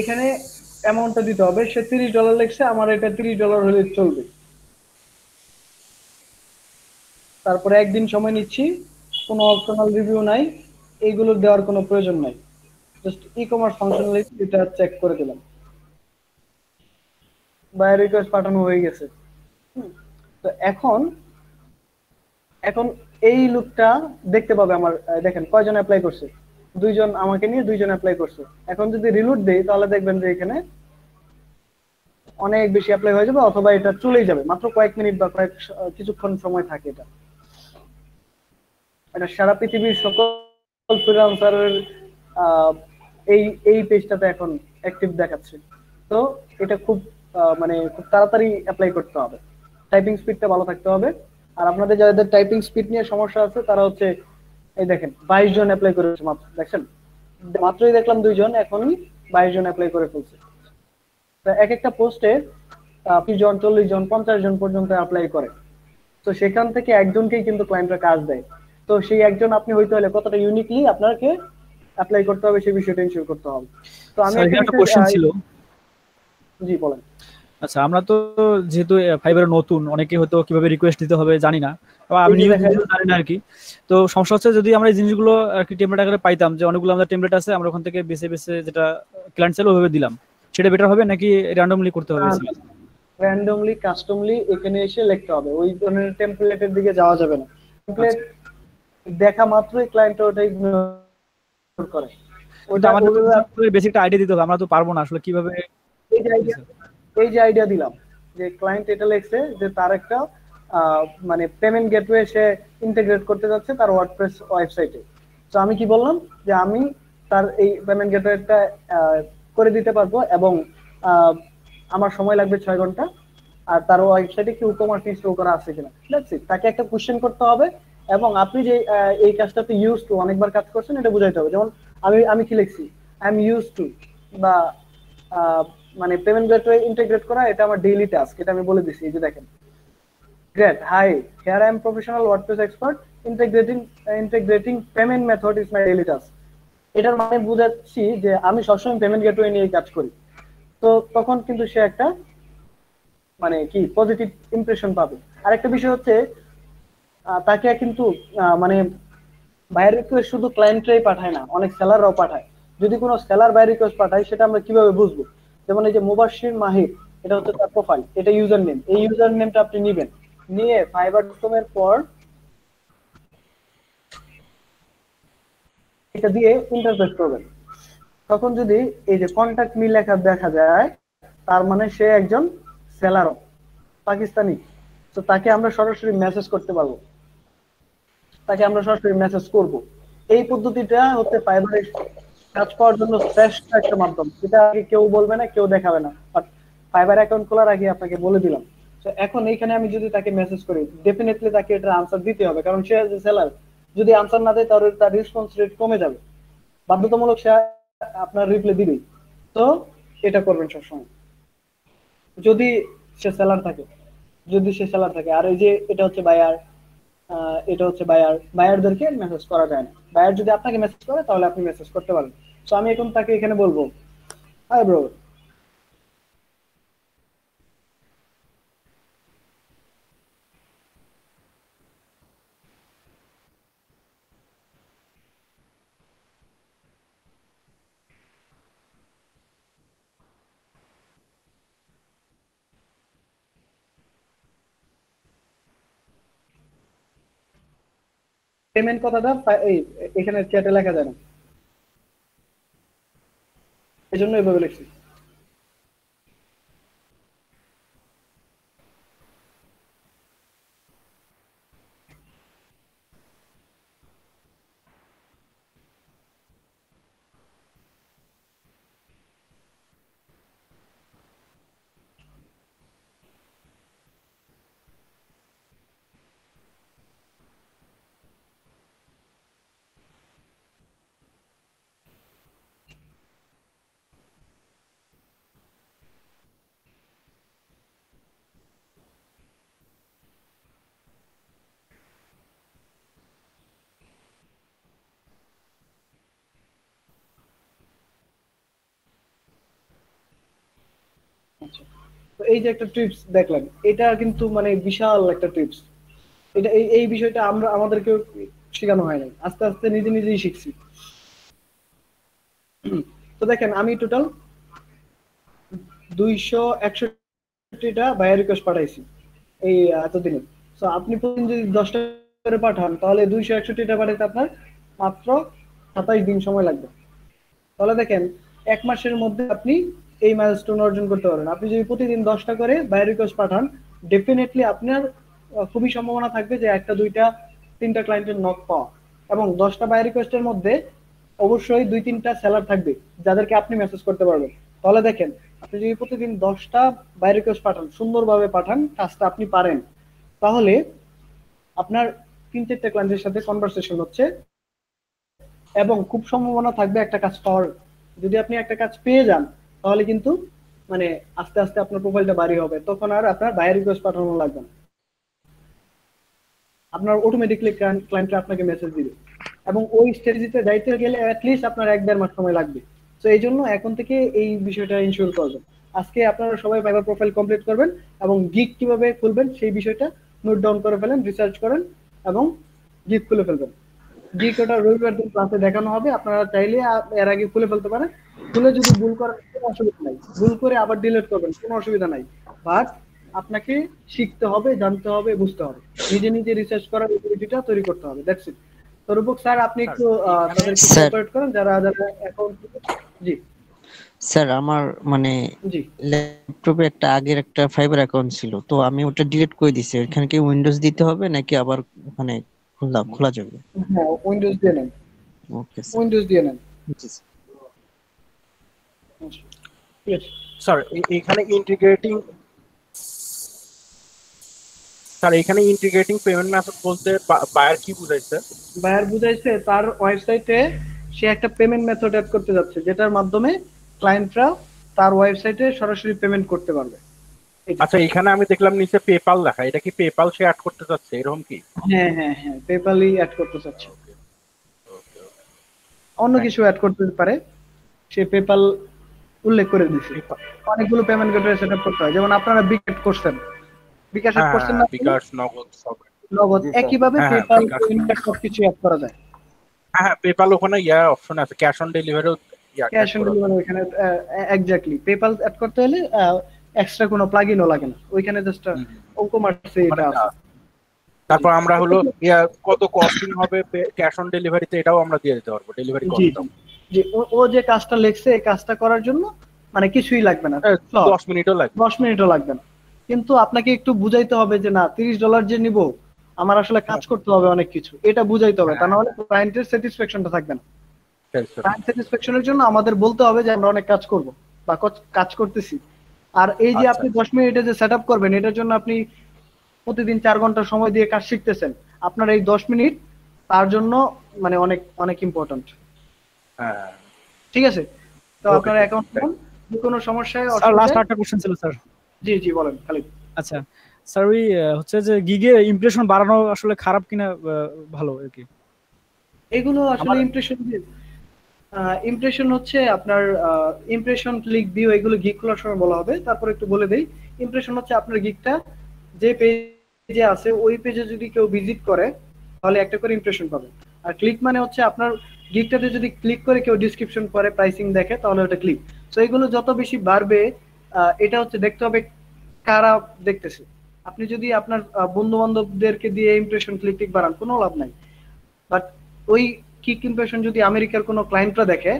এখানে অ্যামাউন্টটা দিতে হবে। সে $30 লিখছে, আমার এটা $30 হলে চলবে। তারপরে একদিন সময় নিচ্ছি, কোনো অপশনাল রিভিউ নাই, এইগুলো দেওয়ার কোনো প্রয়োজন নাই। জাস্ট ই-কমার্স ফাংশনালিটি এটা চেক করে দিলাম। বায়ার রিকোয়েস্ট পাঠানো হয়ে গেছে। তো এখন এখন এই লুকটা দেখতে পাবে আমার। দেখেন কয়জন অ্যাপ্লাই করছে, 2 জন আমাকে নিয়ে 2 জন অ্যাপ্লাই করছে। এখন যদি রিলোড দেই তাহলে দেখবেন যে এখানে অনেক বেশি অ্যাপ্লাই হয়ে যাবে, অথবা এটা চলেই যাবে। মাত্র কয়েক মিনিট বা কিছুক্ষণ সময় থাকে এটা। এটা সারা পৃথিবীর সকল ফ্রিল্যান্সারের এই এই পেজটাতে এখন অ্যাক্টিভ দেখাচ্ছে। তো এটা খুব মানে খুব তাড়াতাড়ি অ্যাপ্লাই করতে হবে, টাইপিং স্পিডটা ভালো থাকতে হবে। আর আপনাদের যাদের টাইপিং স্পিড নিয়ে সমস্যা আছে তারা হচ্ছে, এই দেখেন 22 জন অ্যাপ্লাই করেছে মাত্র। দেখছেন, মাত্রই দেখলাম 2 জন, এখনই 22 জন অ্যাপ্লাই করে ফেলছে। তো এক একটা পোস্টে 30 জন, 40 জন, 50 জন পর্যন্ত অ্যাপ্লাই করে। তো সেখান থেকে একজনকেই কিন্তু ক্লায়েন্টরা কাজ দেয়। তো সেই একজন আপনি হইতে হলে কতটা ইউনিকলি আপনাকে অ্যাপ্লাই করতে হবে সেই বিষয়টা ইনশিওর করতে হবে। তো আমি একটা কোশ্চেন ছিল। জি বলেন। আচ্ছা, আমরা তো যেহেতু ফাইবারে নতুন, অনেকে হয়তো কিভাবে রিকোয়েস্ট দিতে হবে জানি না, বা আমি নিজেও জানি না আর কি। তো সমস্যা হচ্ছে যদি আমরা এই জিনিসগুলো আর কি টেমপ্লেট আকারে পাইতাম, যে অনেকগুলো আমাদের টেমপ্লেট আছে, আমরা ওখান থেকে বেছে বেছে যেটা ক্লায়েন্ট চাইলে ওইভাবে দিলাম, সেটা বেটার হবে নাকি র্যান্ডমলি করতে হবে? র্যান্ডমলি কাস্টমলি এখানে এসে লিখতে হবে, ওই ধরনের টেমপ্লেটের দিকে যাওয়া যাবে না। টেমপ্লেট দেখা মাত্রই ক্লায়েন্ট ওটা ইগনোর করে। ওটা আমাদের বেসিক একটা আইডিয়া দিতে হবে, আমরা তো পারবো না আসলে কিভাবে। এই যে আইডিয়া দিলাম যে ক্লায়েন্ট এটা লিখছে যে তার একটা মানে পেমেন্ট গেটওয়ে সে ইন্টিগ্রেট করতে যাচ্ছে তার ওয়ার্ডপ্রেস ওয়েবসাইটে। তো আমি কি বললাম যে আমি তার এই পেমেন্ট গেটওয়েটা করে দিতে পারবো এবং আমার সময় লাগবে 6 ঘন্টা, আর তার ওয়েবসাইটে কি ই-কমার্স ইনস্টল করা আছে কিনা। That's it. তাকে একটা কোশ্চেন করতে হবে এবং আপনি যে এই কাজটাতে ইউজ টু অনেকবার কাজ করছেন এটা বুঝাইতে হবে। যেমন আমি কি লিখছি, আই এম ইউজ টু বা মানে পেমেন্ট গেটওয়ে ইন্টিগ্রেট করা এটা আমার ডেইলি টাস্ক, এটা আমি বলে দিছি। এই যে দেখেন, great, hi, here I am professional WordPress expert, integrating payment method is my daily task. এটার মানে বুঝাচ্ছি যে আমি সবসময় পেমেন্ট গেটওয়ে নিয়ে কাজ করি। তো তখন কিন্তু সে একটা মানে কি পজিটিভ ইমপ্রেশন পাবে। আরেকটা বিষয় হচ্ছে তাকে কিন্তু মানে বায়ার রিকোয়েস্ট শুধু ক্লায়েন্টরাই পাঠায় না, অনেক সেলাররাও পাঠায়। যদি কোনো সেলার বায়ার রিকোয়েস্ট পাঠায় সেটা আমরা কিভাবে বুঝবো? যেমন এই যে মুবাশশির মাহির, এটা হচ্ছে তার প্রোফাইল, এটা ইউজার নেম। এই ইউজার নেমটা আপনি নেবেন, নিয়ে fiverr.com এর পর এটা দিয়ে ইন্টারপ্রেট করবেন। তখন যদি এই যে কন্টাক্ট মি লেখা দেখা যায় তার মানে সে একজন সেলারও পাকিস্তানি। তো তাকে আমরা সরাসরি মেসেজ করতে পারবো, তাকে আমরা সরাসরি মেসেজ করব। এই পদ্ধতিটা হচ্ছে ফাইবারে কাজ পাওয়ার জন্য শ্রেষ্ঠ একটা মাধ্যম, যেটা আগে কেউ বলবে না, কেউ দেখাবে না, বাট ফাইবার অ্যাকাউন্ট খোলার আগে আপনাকে বলে দিলাম। তো এখন এইখানে আমি যদি তাকে মেসেজ করি, ডেফিনেটলি তাকে এটার আনসার দিতে হবে, কারণ সে সেলার। যদি আনসার না দেয় তাহলে তার রেসপন্স রেট কমে যাবে, বাধ্যতামূলক সে আপনার রিপ্লাই দিবেই। তো এটা করবেন সবসময় যদি সে সেলার থাকে, আর এই যে এটা হচ্ছে বায়ার, এটা হচ্ছে বায়ারদেরকে মেসেজ করা যায় না। বায়ার যদি আপনাকে মেসেজ করে তাহলে আপনি মেসেজ করতে পারেন। তো আমি এখন তাকে এখানে বলবো, হাই ব্রো, পেমেন্ট কথাটা এই এখানে চ্যাটে লেখা যায় না, এই জন্য এভাবে লিখছি। তো এই যে একটা টিপস দেখলেন, এটা কিন্তু মানে বিশাল একটা টিপস। এটা এই বিষয়টা আমরা আমাদেরকে শেখানো হয় নাই, আস্তে আস্তে নিজে নিজেই শিখছি। তো দেখেন আমি টোটাল 261টা বায়ার রিকোয়েস্ট পাঠাইছি এই এতদিনে। তো আপনি প্রতিদিন যদি 10টা করে পাঠান তাহলে 261টা পাঠাইতে আপনার মাত্র 27 দিন সময় লাগবে। তাহলে দেখেন 1 মাসের মধ্যে আপনি এই মাইলস্টোন অর্জন করতে পারবেন। আপনি যদি প্রতিদিন 10টা করে বায়ার রিকোয়েস্ট পাঠান, ডেফিনেটলি আপনার খুবই সম্ভাবনা থাকবে যে 1টা 2টা 3টা ক্লায়েন্টের নক পাওয়া, এবং 10টা বায়ার রিকোয়েস্টের মধ্যে অবশ্যই 2-3টা সেলার থাকবে যাদেরকে আপনি মেসেজ করতে পারবেন। তাহলে দেখেন আপনি যদি প্রতিদিন 10টা বায়ার রিকোয়েস্ট পাঠান, সুন্দরভাবে পাঠান, কাজটা আপনি পারেন, তাহলে আপনার 3-4টা ক্লায়েন্টের সাথে কনভারসেশন হচ্ছে এবং খুব সম্ভাবনা থাকবে একটা কাজ পাওয়ার। যদি আপনি একটা কাজ পেয়ে যান তাহলে কিন্তু মানে আস্তে আস্তে আপনার প্রোফাইলটা বাড়ি হবে, তখন আর আপনার বায়ার রিকোয়েস্ট পাঠানো লাগবে না, আপনার অটোমেটিকলি ক্লায়েন্টরা আপনাকে মেসেজ দিবে। এবং ওই স্ট্র্যাটেজিতে যাইতে গেলে অ্যাটলিস্ট আপনার 1-1.5 মাস সময় লাগবে। তো এই জন্য এখন থেকে এই বিষয়টা ইনশিওর করবেন। আজকে আপনারা সবাই ফাইবার প্রোফাইল কমপ্লিট করবেন এবং গিগ কিভাবে খুলবেন সেই বিষয়টা নোট ডাউন করে ফেলেন, রিসার্চ করেন এবং গিগ খুলে ফেলবেন। গিগ ওটা রবিবার দিন ক্লাসে দেখানো হবে, আপনারা চাইলে এর আগে খুলে ফেলতে পারেন। খুলে যদি ভুল করেন কোনো অসুবিধা নাই, ভুল করে আবার ডিলিট করবেন কোনো অসুবিধা নাই, বাট আপনাকে শিখতে হবে, জানতে হবে, বুঝতে হবে, নিজে নিজে রিসার্চ করার এবিলিটিটা তৈরি করতে হবে। That's it. তো রূপক স্যার আপনি একটু তাদেরকে স্যার কোঅপারেট করেন যারা যারা অ্যাকাউন্ট। জি স্যার আমার মানে জি ল্যাপটপে একটা আগের একটা ফাইবার অ্যাকাউন্ট ছিল, তো আমি ওটা ডিলিট করে দিছি। এখানে কি উইন্ডোজ দিতে হবে নাকি আবার ওখানে খোলা যাবে? হ্যাঁ, উইন্ডোজ দিয়ে নেন, ওকে স্যার। উইন্ডোজ দিয়ে নেন। জি স্যার। ঠিক আছে স্যার এখানে ইন্টিগ্রেটিং পেমেন্ট মেথড বলতে বায়ার কি বুঝাইছে? বায়ার বুঝাইছে তার ওয়েবসাইটে সে একটা পেমেন্ট মেথড অ্যাড করতে যাচ্ছে, যেটার মাধ্যমে ক্লায়েন্টরা তার ওয়েবসাইটে সরাসরি পেমেন্ট করতে পারবে। আচ্ছা, এখানে আমি দেখলাম নিচে পেপাল লেখা, এটা কি পেপাল সে অ্যাড করতে চাচ্ছে এরকম কি? হ্যাঁ হ্যাঁ হ্যাঁ, পেপালই অ্যাড করতে চাচ্ছে। অন্য কিছু অ্যাড করতে পারে, সে পেপাল উল্লেখ করে দিচ্ছে। অনেকগুলো পেমেন্ট গেটওয়ে সেটআপ করতে হয়, যেমন আপনারা বিকাশ করছেন, বিকাশ অ্যাড করছেন না? বিকাশ, নগদ সব। নগদ একইভাবে পেপাল সবকিছু অ্যাড করা যায়। হ্যাঁ, পেপাল ওখানে অপশন আছে, ক্যাশ অন ডেলিভারিও। ক্যাশ অন ডেলিভারি ওখানে এক্স্যাক্টলি। পেপাল অ্যাড করতে হলে এক্সট্রা কোনো প্লাগইনও লাগে না, ওইখানে জাস্ট ওকমার্সে এটা আছে। তারপর আমরা হলো কত কস্টিং হবে ক্যাশ অন ডেলিভারিতে, এটাও আমরা দিয়ে দিতে পারবো, ডেলিভারি কস্ট। জি, ও যে কাজটা লিখছে এই কাজটা করার জন্য মানে কিছুই লাগবে না, 10 মিনিটও লাগবে, 10 মিনিটও লাগবে না। কিন্তু আপনাকে একটু বুঝাইতে হবে যে না, $30 যে নিব আমার আসলে কাজ করতে হবে অনেক কিছু, এটা বুঝাইতে হবে, তা নাহলে ক্লায়েন্টের স্যাটিসফ্যাকশনটা থাকবে না। ক্লায়েন্ট স্যাটিসফ্যাকশনের জন্য আমাদের বলতে হবে যে আমরা অনেক কাজ করব বা কাজ করতেছি। আর এই যে আপনি 10 মিনিটে যে সেটআপ করবেন, এটার জন্য আপনি প্রতিদিন 4 ঘন্টা সময় দিয়ে কাজ শিখতেছেন, আপনার এই 10 মিনিট তার জন্য মানে অনেক অনেক ইম্পর্টেন্ট। হ্যাঁ ঠিক আছে, তো আপনার অ্যাকাউন্ট যে কোনো সমস্যায় স্যার লাস্ট একটা কোশ্চেন ছিল স্যার। জি জি বলেন খালিদ। আচ্ছা স্যার, ওই হচ্ছে যে গিগে ইমপ্রেশন বাড়ানো আসলে খারাপ কিনা ভালো আর কি? এগুলো আসলে ইমপ্রেশন হচ্ছে আপনার ইমপ্রেশন, ক্লিক, ভিউ, এগুলো গিগ খোলার সময় বলা হবে। তারপর একটু বলে দেই, ইমপ্রেশন হচ্ছে আপনার গিগটা যে পেজে আছে ওই পেজে যদি কেউ ভিজিট করে তাহলে একটা করে ইমপ্রেশন পাবে। আর ক্লিক মানে হচ্ছে আপনার গিগটাতে যদি ক্লিক করে কেউ ডেসক্রিপশন পড়ে, প্রাইসিং দেখে, তাহলে ওটা ক্লিক। সো এগুলো যত বেশি বাড়বে, এটা হচ্ছে দেখতে হবে কারা দেখতেছে। আপনি যদি আপনার বন্ধু বান্ধবদেরকে দিয়ে ইমপ্রেশন ক্লিক বাড়ান, কোনো লাভ নাই। বাট ওই ক্লিক ইমপ্রেশন যদি আমেরিকার কোনো ক্লায়েন্টরা দেখে,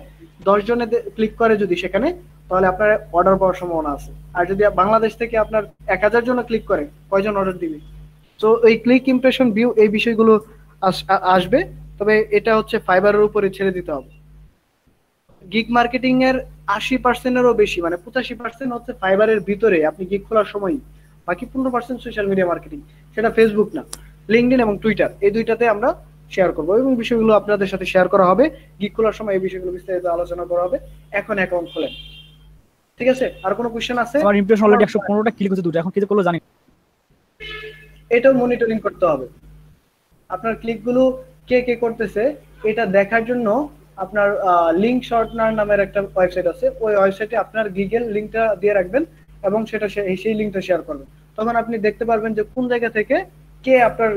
10 জনে ক্লিক করে যদি সেখানে, তাহলে আপনার অর্ডার পাওয়ার সম্ভাবনা আছে। আর যদি বাংলাদেশ থেকে আপনার 1000 জন ক্লিক করে, কয়জন অর্ডার দিবে? তো এই ক্লিক, ইমপ্রেশন, ভিউ, এই বিষয়গুলো আসবে। তবে এটা হচ্ছে ফাইবারের উপরে ছেড়ে দিতে হবে। গিগ মার্কেটিং এর 80%-এরও বেশি, মানে 85% হচ্ছে ফাইবারের ভিতরে আপনি গিগ খোলার সময়, বাকি 15% সোশ্যাল মিডিয়া মার্কেটিং। সেটা ফেসবুক না, লিঙ্কডইন এবং টুইটার, এই দুইটাতে আমরা শেয়ার করবো এবং বিষয়গুলো আপনাদের সাথে শেয়ার করা হবে। গিগ খোলার সময় এই বিষয়গুলো বিস্তারিত আলোচনা করা হবে। এখন অ্যাকাউন্ট খোলেন, ঠিক আছে? আর কোনো কোশ্চেন আছে? আমার ইমপ্রেশন অলরেডি 115টা ক্লিক হচ্ছে, দুটো, এখন কি করলে জানি। এটাও মনিটরিং করতে হবে। আপনার ক্লিকগুলো কে কে করতেছে এটা দেখার জন্য আপনার লিংক শর্টনার নামের একটা ওয়েবসাইট আছে, ওই ওয়েবসাইটে আপনার গিগের লিংকটা দিয়ে রাখবেন এবং সেটা সেই লিংকটা শেয়ার করবেন। তখন আপনি দেখতে পারবেন যে কোন জায়গা থেকে কে আপনার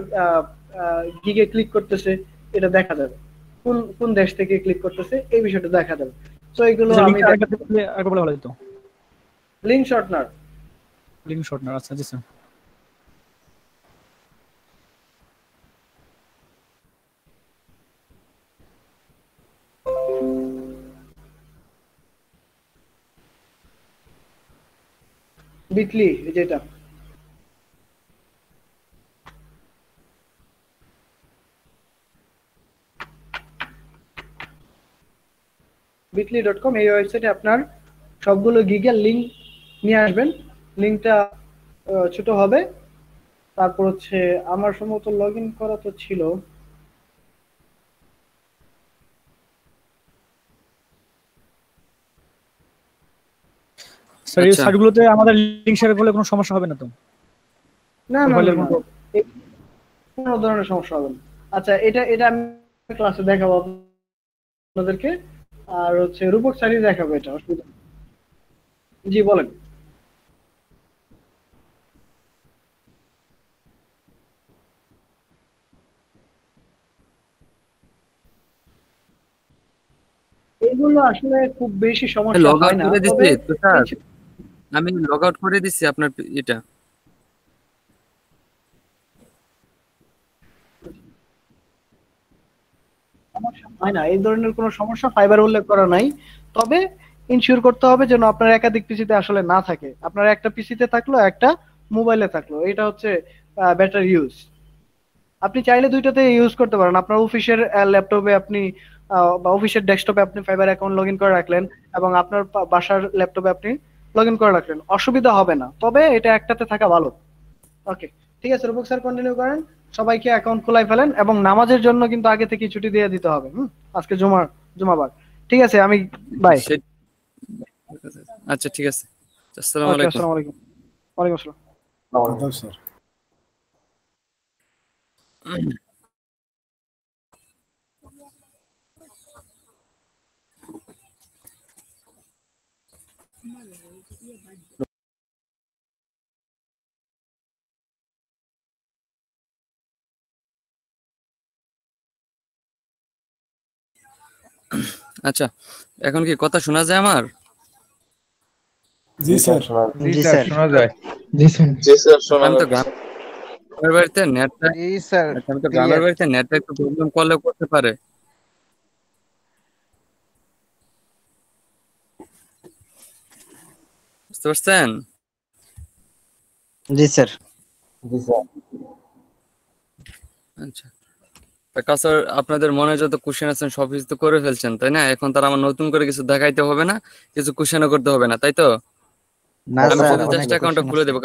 গিগে ক্লিক করতেছে, এটা দেখা যাবে। কোন কোন দেশ থেকে ক্লিক করতেছে এই বিষয়টা দেখা যাবে। তো এগুলো আমি আরেকবার বলে ভালো হতো। Link shortener. লিংক শর্টনার, আচ্ছা জি স্যার। বিটলি যেটা bitly.com, এই ওয়েবসাইটে আপনার সবগুলো গিগের লিংক নিয়ে আসবেন। লিংকটা ছোট হবে। তারপর হচ্ছে আমার সম্ভবত লগইন করা তো ছিল, স্যার এই সাইটগুলোতে আমাদের লিংক শেয়ার করলে কোনো সমস্যা হবে না তো? না না, কোনো ধরনের সমস্যা হবে না। আচ্ছা, এটা এটা আমি ক্লাসে দেখাবো আপনাদেরকে। আর হচ্ছে রূপক স্যারই দেখাবো, এটা অসুবিধা। জি বলেন। এগুলো আসলে খুব বেশি সমস্যা হয় না। আমি লগ আউট করে দিচ্ছি আপনার এটা সমস্যা হয় না, এই ধরনের কোনো সমস্যা ফাইবার উল্লেখ করা নাই। তবে ইনশিওর করতে হবে যেন আপনার একাধিক পিসিতে আসলে না থাকে, আপনার একটা পিসিতে থাকলো, একটা মোবাইলে থাকলো, এটা হচ্ছে বেটার ইউজ। আপনি চাইলে দুইটাতে ইউজ করতে পারেন। আপনার অফিসের ল্যাপটপে আপনি বা অফিসের ডেস্কটপে আপনি ফাইবার অ্যাকাউন্ট লগ ইন করে রাখলেন, এবং আপনার বাসার ল্যাপটপে আপনি লগ ইন করে রাখলেন, অসুবিধা হবে না। তবে এটা একটাতে থাকা ভালো। ওকে, ঠিক আছে রূপক স্যার, কন্টিনিউ করেন। সবাইকে অ্যাকাউন্ট খোলাই ফেলেন, এবং নামাজের জন্য কিন্তু আগে থেকে ছুটি দিয়ে দিতে হবে। আজকে জুমাবার। ঠিক আছে, আমি বাই। আচ্ছা ঠিক আছে, আসসালামু ওকে, আলাইকুম। আসসালামু আলাইকুম। ওয়ালাইকুম আসসালাম। স্যার। আচ্ছা, এখন কি কথা শোনা যায় আমার? জি স্যার। জি স্যার শোনা যায়। জি স্যার। জি স্যার, শোনা আমি তো যাচ্ছে। গ্রামের বাড়িতে নেটটা জি স্যার আমি তো গ্রামের বাড়িতে নেটটা একটু প্রবলেম করলে করতে পারে। বুঝতে পারছেন? জি স্যার। জি স্যার। আচ্ছা, কাসার আপনাদের মনে যত কোশ্চেন আছেন সব কিছু তো করে ফেলছেন, তাই না? এখন তার আমার নতুন করে কিছু দেখাইতে হবে না, কিছু কোশ্চেনও করতে হবে না, তাই তো? না আমি স্যার, শুধু অনেক জাস্ট অ্যাকাউন্টটা কোশ্চেন খুলে আছে। দেবো,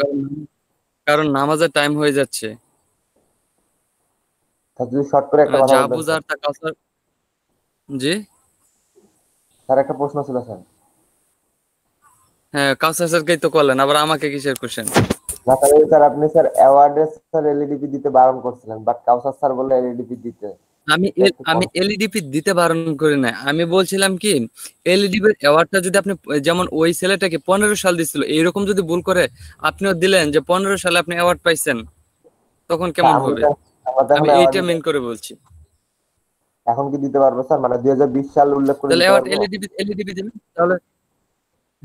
কারণ নামাজের টাইম হয়ে যাচ্ছে। যদি শর্ট করে একটা কথা যা বলবেন বুঝার তা কাসার। জি স্যার, একটা প্রশ্ন ছিল স্যার। হ্যাঁ, কাসার স্যারকেই তো করলেন, আবার আমাকে কিসের কোশ্চেন? না স্যার, আপনি স্যার অ্যাওয়ার্ডে স্যার এলইডিপি দিতে বারণ করছিলেন, বাট কাউসার স্যার বললে এলইডিপি দিতে। আমি এলইডিপি দিতে বারণ করি না, আমি বলছিলাম কি এলইডিপি অ্যাওয়ার্ডটা যদি আপনি যেমন ওই ছেলেটাকে 15 সাল দিছিল, এইরকম যদি ভুল করে আপনিও দিলেন যে 15 সালে আপনি অ্যাওয়ার্ড পাইছেন, তখন কেমন হবে? আমি এইটা মেন করে বলছি। এখন কি দিতে পারবো স্যার? মানে 2020 সাল উল্লেখ করে তাহলে দিতে অ্যাওয়ার্ড পারবো? এলইডিপি দিবেন তাহলে।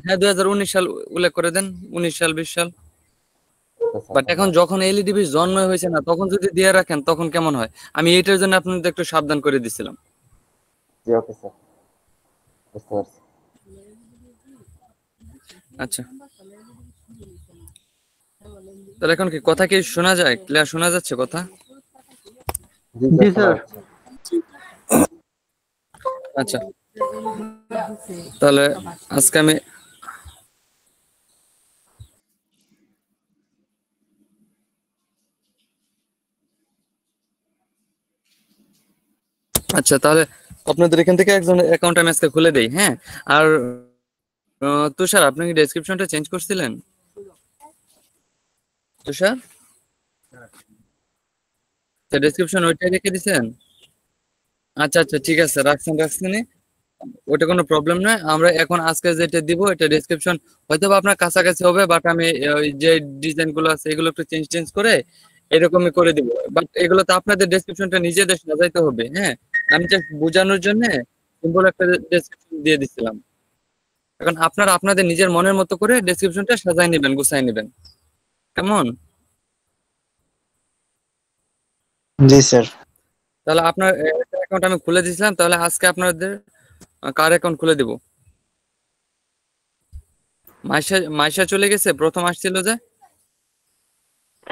হ্যাঁ, 2019 সাল উল্লেখ করে দেন, 19 সাল 20 সাল। বাট এখন যখন এলইডিপি জন্ম হয়েছে না, তখন যদি দিয়ে রাখেন তখন কেমন হয়? আমি এইটার জন্য আপনাদের একটু সাবধান করে দিছিলাম। জি ওকে স্যার, বুঝতে পারছি। আচ্ছা, তাহলে এখন কি কথা কি শোনা যায়? ক্লিয়ার শোনা যাচ্ছে কথা? জি স্যার। আচ্ছা, তাহলে আজকে আমি আচ্ছা তাহলে আপনাদের এখান থেকে একজন অ্যাকাউন্ট আমি আজকে খুলে দেই। হ্যাঁ, আর তুষার, আপনি কি ডেসক্রিপশনটা চেঞ্জ করছিলেন? তুষার, ডেসক্রিপশন ওইটাই রেখে দিয়েছেন? আচ্ছা আচ্ছা, ঠিক আছে, রাখছেন। ওটা কোনো প্রবলেম নয়। আমরা এখন আজকে যেটা দিব এটা ডেসক্রিপশন হয়তো বা আপনার কাছাকাছি হবে, বাট আমি ওই যে ডিজাইন গুলো আছে এগুলো একটু চেঞ্জ করে এরকমই করে দিব। বাট এগুলো তো আপনাদের ডেসক্রিপশনটা নিজেদের সাজাইতে হবে। হ্যাঁ, আমি জাস্ট বোঝানোর জন্য সিম্পল একটা ডেসক্রিপশন দিয়ে দিছিলাম। এখন আপনারা আপনাদের নিজের মনের মতো করে ডেসক্রিপশনটা সাজাই নেবেন, গুছাই নেবেন, কেমন? জি স্যার। তাহলে আপনার অ্যাকাউন্ট আমি খুলে দিয়েছিলাম, তাহলে আজকে আপনাদের কার অ্যাকাউন্ট খুলে দিব? মাইশা চলে গেছে, প্রথম আসছিল যে।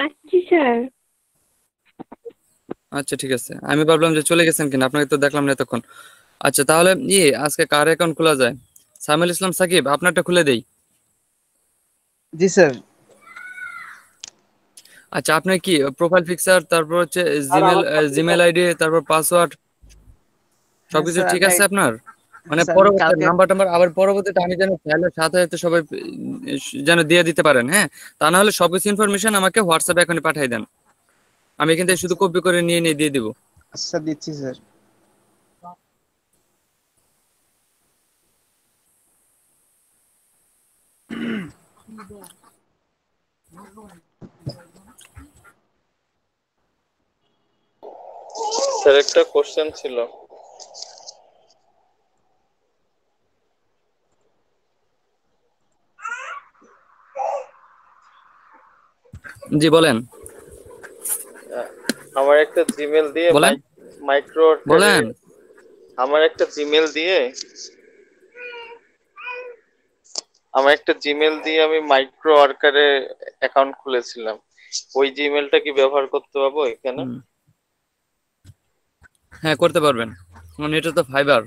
আসছি স্যার। আচ্ছা ঠিক আছে, আমি ভাবলাম যে চলে গেছেন কিনা, আপনাকে তো দেখলাম না এতক্ষণ। আচ্ছা তাহলে আজকে কার অ্যাকাউন্ট খোলা যায়? সামিল ইসলাম সাকিব, আপনারটা খুলে দেই। জি স্যার। আচ্ছা, আপনার কি প্রোফাইল পিকচার, তারপর হচ্ছে জিমেল আইডি, তারপর পাসওয়ার্ড সবকিছু ঠিক আছে আপনার? মানে পরবর্তী নাম্বার আবার পরবর্তীতে আমি যেন ফেলে সাথে সাথে সবাই যেন দিয়ে দিতে পারেন। হ্যাঁ, তা না হলে সবকিছু ইনফরমেশন আমাকে হোয়াটসঅ্যাপে এখনই পাঠিয়ে দেন, আমি এখান থেকে শুধু কপি করে নিয়ে দিয়ে দিব। আচ্ছা দিচ্ছি স্যার। স্যার, একটা কোশ্চেন ছিল। জি বলেন। আমার একটা জিমেল দিয়ে বলেন মাইক্রো বলেন। আমার একটা জিমেল দিয়ে আমি মাইক্রো ওয়ার্কারে অ্যাকাউন্ট খুলেছিলাম, ওই জিমেলটা কি ব্যবহার করতে পারবো এখানে? হ্যাঁ করতে পারবেন, মানে এটা তো ফাইবার।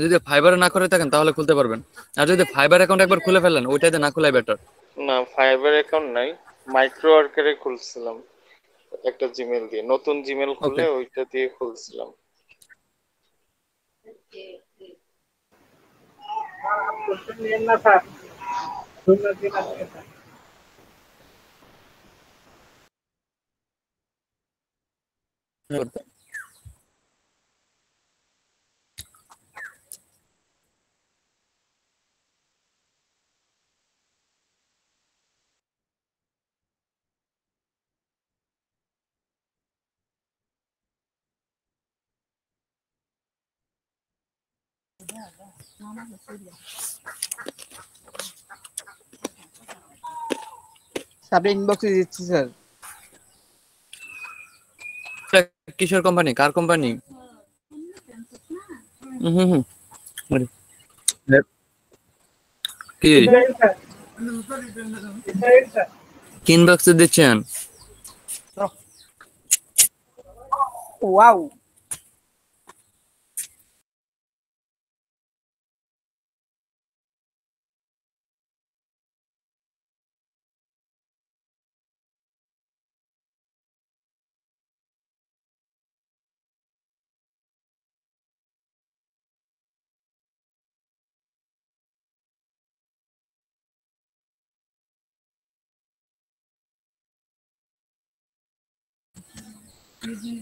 যদি ফাইবারে না করে থাকেন তাহলে খুলতে পারবেন, আর যদি ফাইবার অ্যাকাউন্ট একবার খুলে ফেলেন ওইটাতে না খোলাই বেটার। না, ফাইবার অ্যাকাউন্ট নাই, মাইক্রো ওয়ার্কারে খুলছিলাম একটা জিমেল দিয়ে, নতুন জিমেল খুলে ওইটা দিয়ে খুলছিলাম। আপনি ইনবক্সে দিচ্ছি স্যার। কিশোর কোম্পানি, কার কোম্পানি? কি ইনবক্সে দিচ্ছেন? ওয়াও,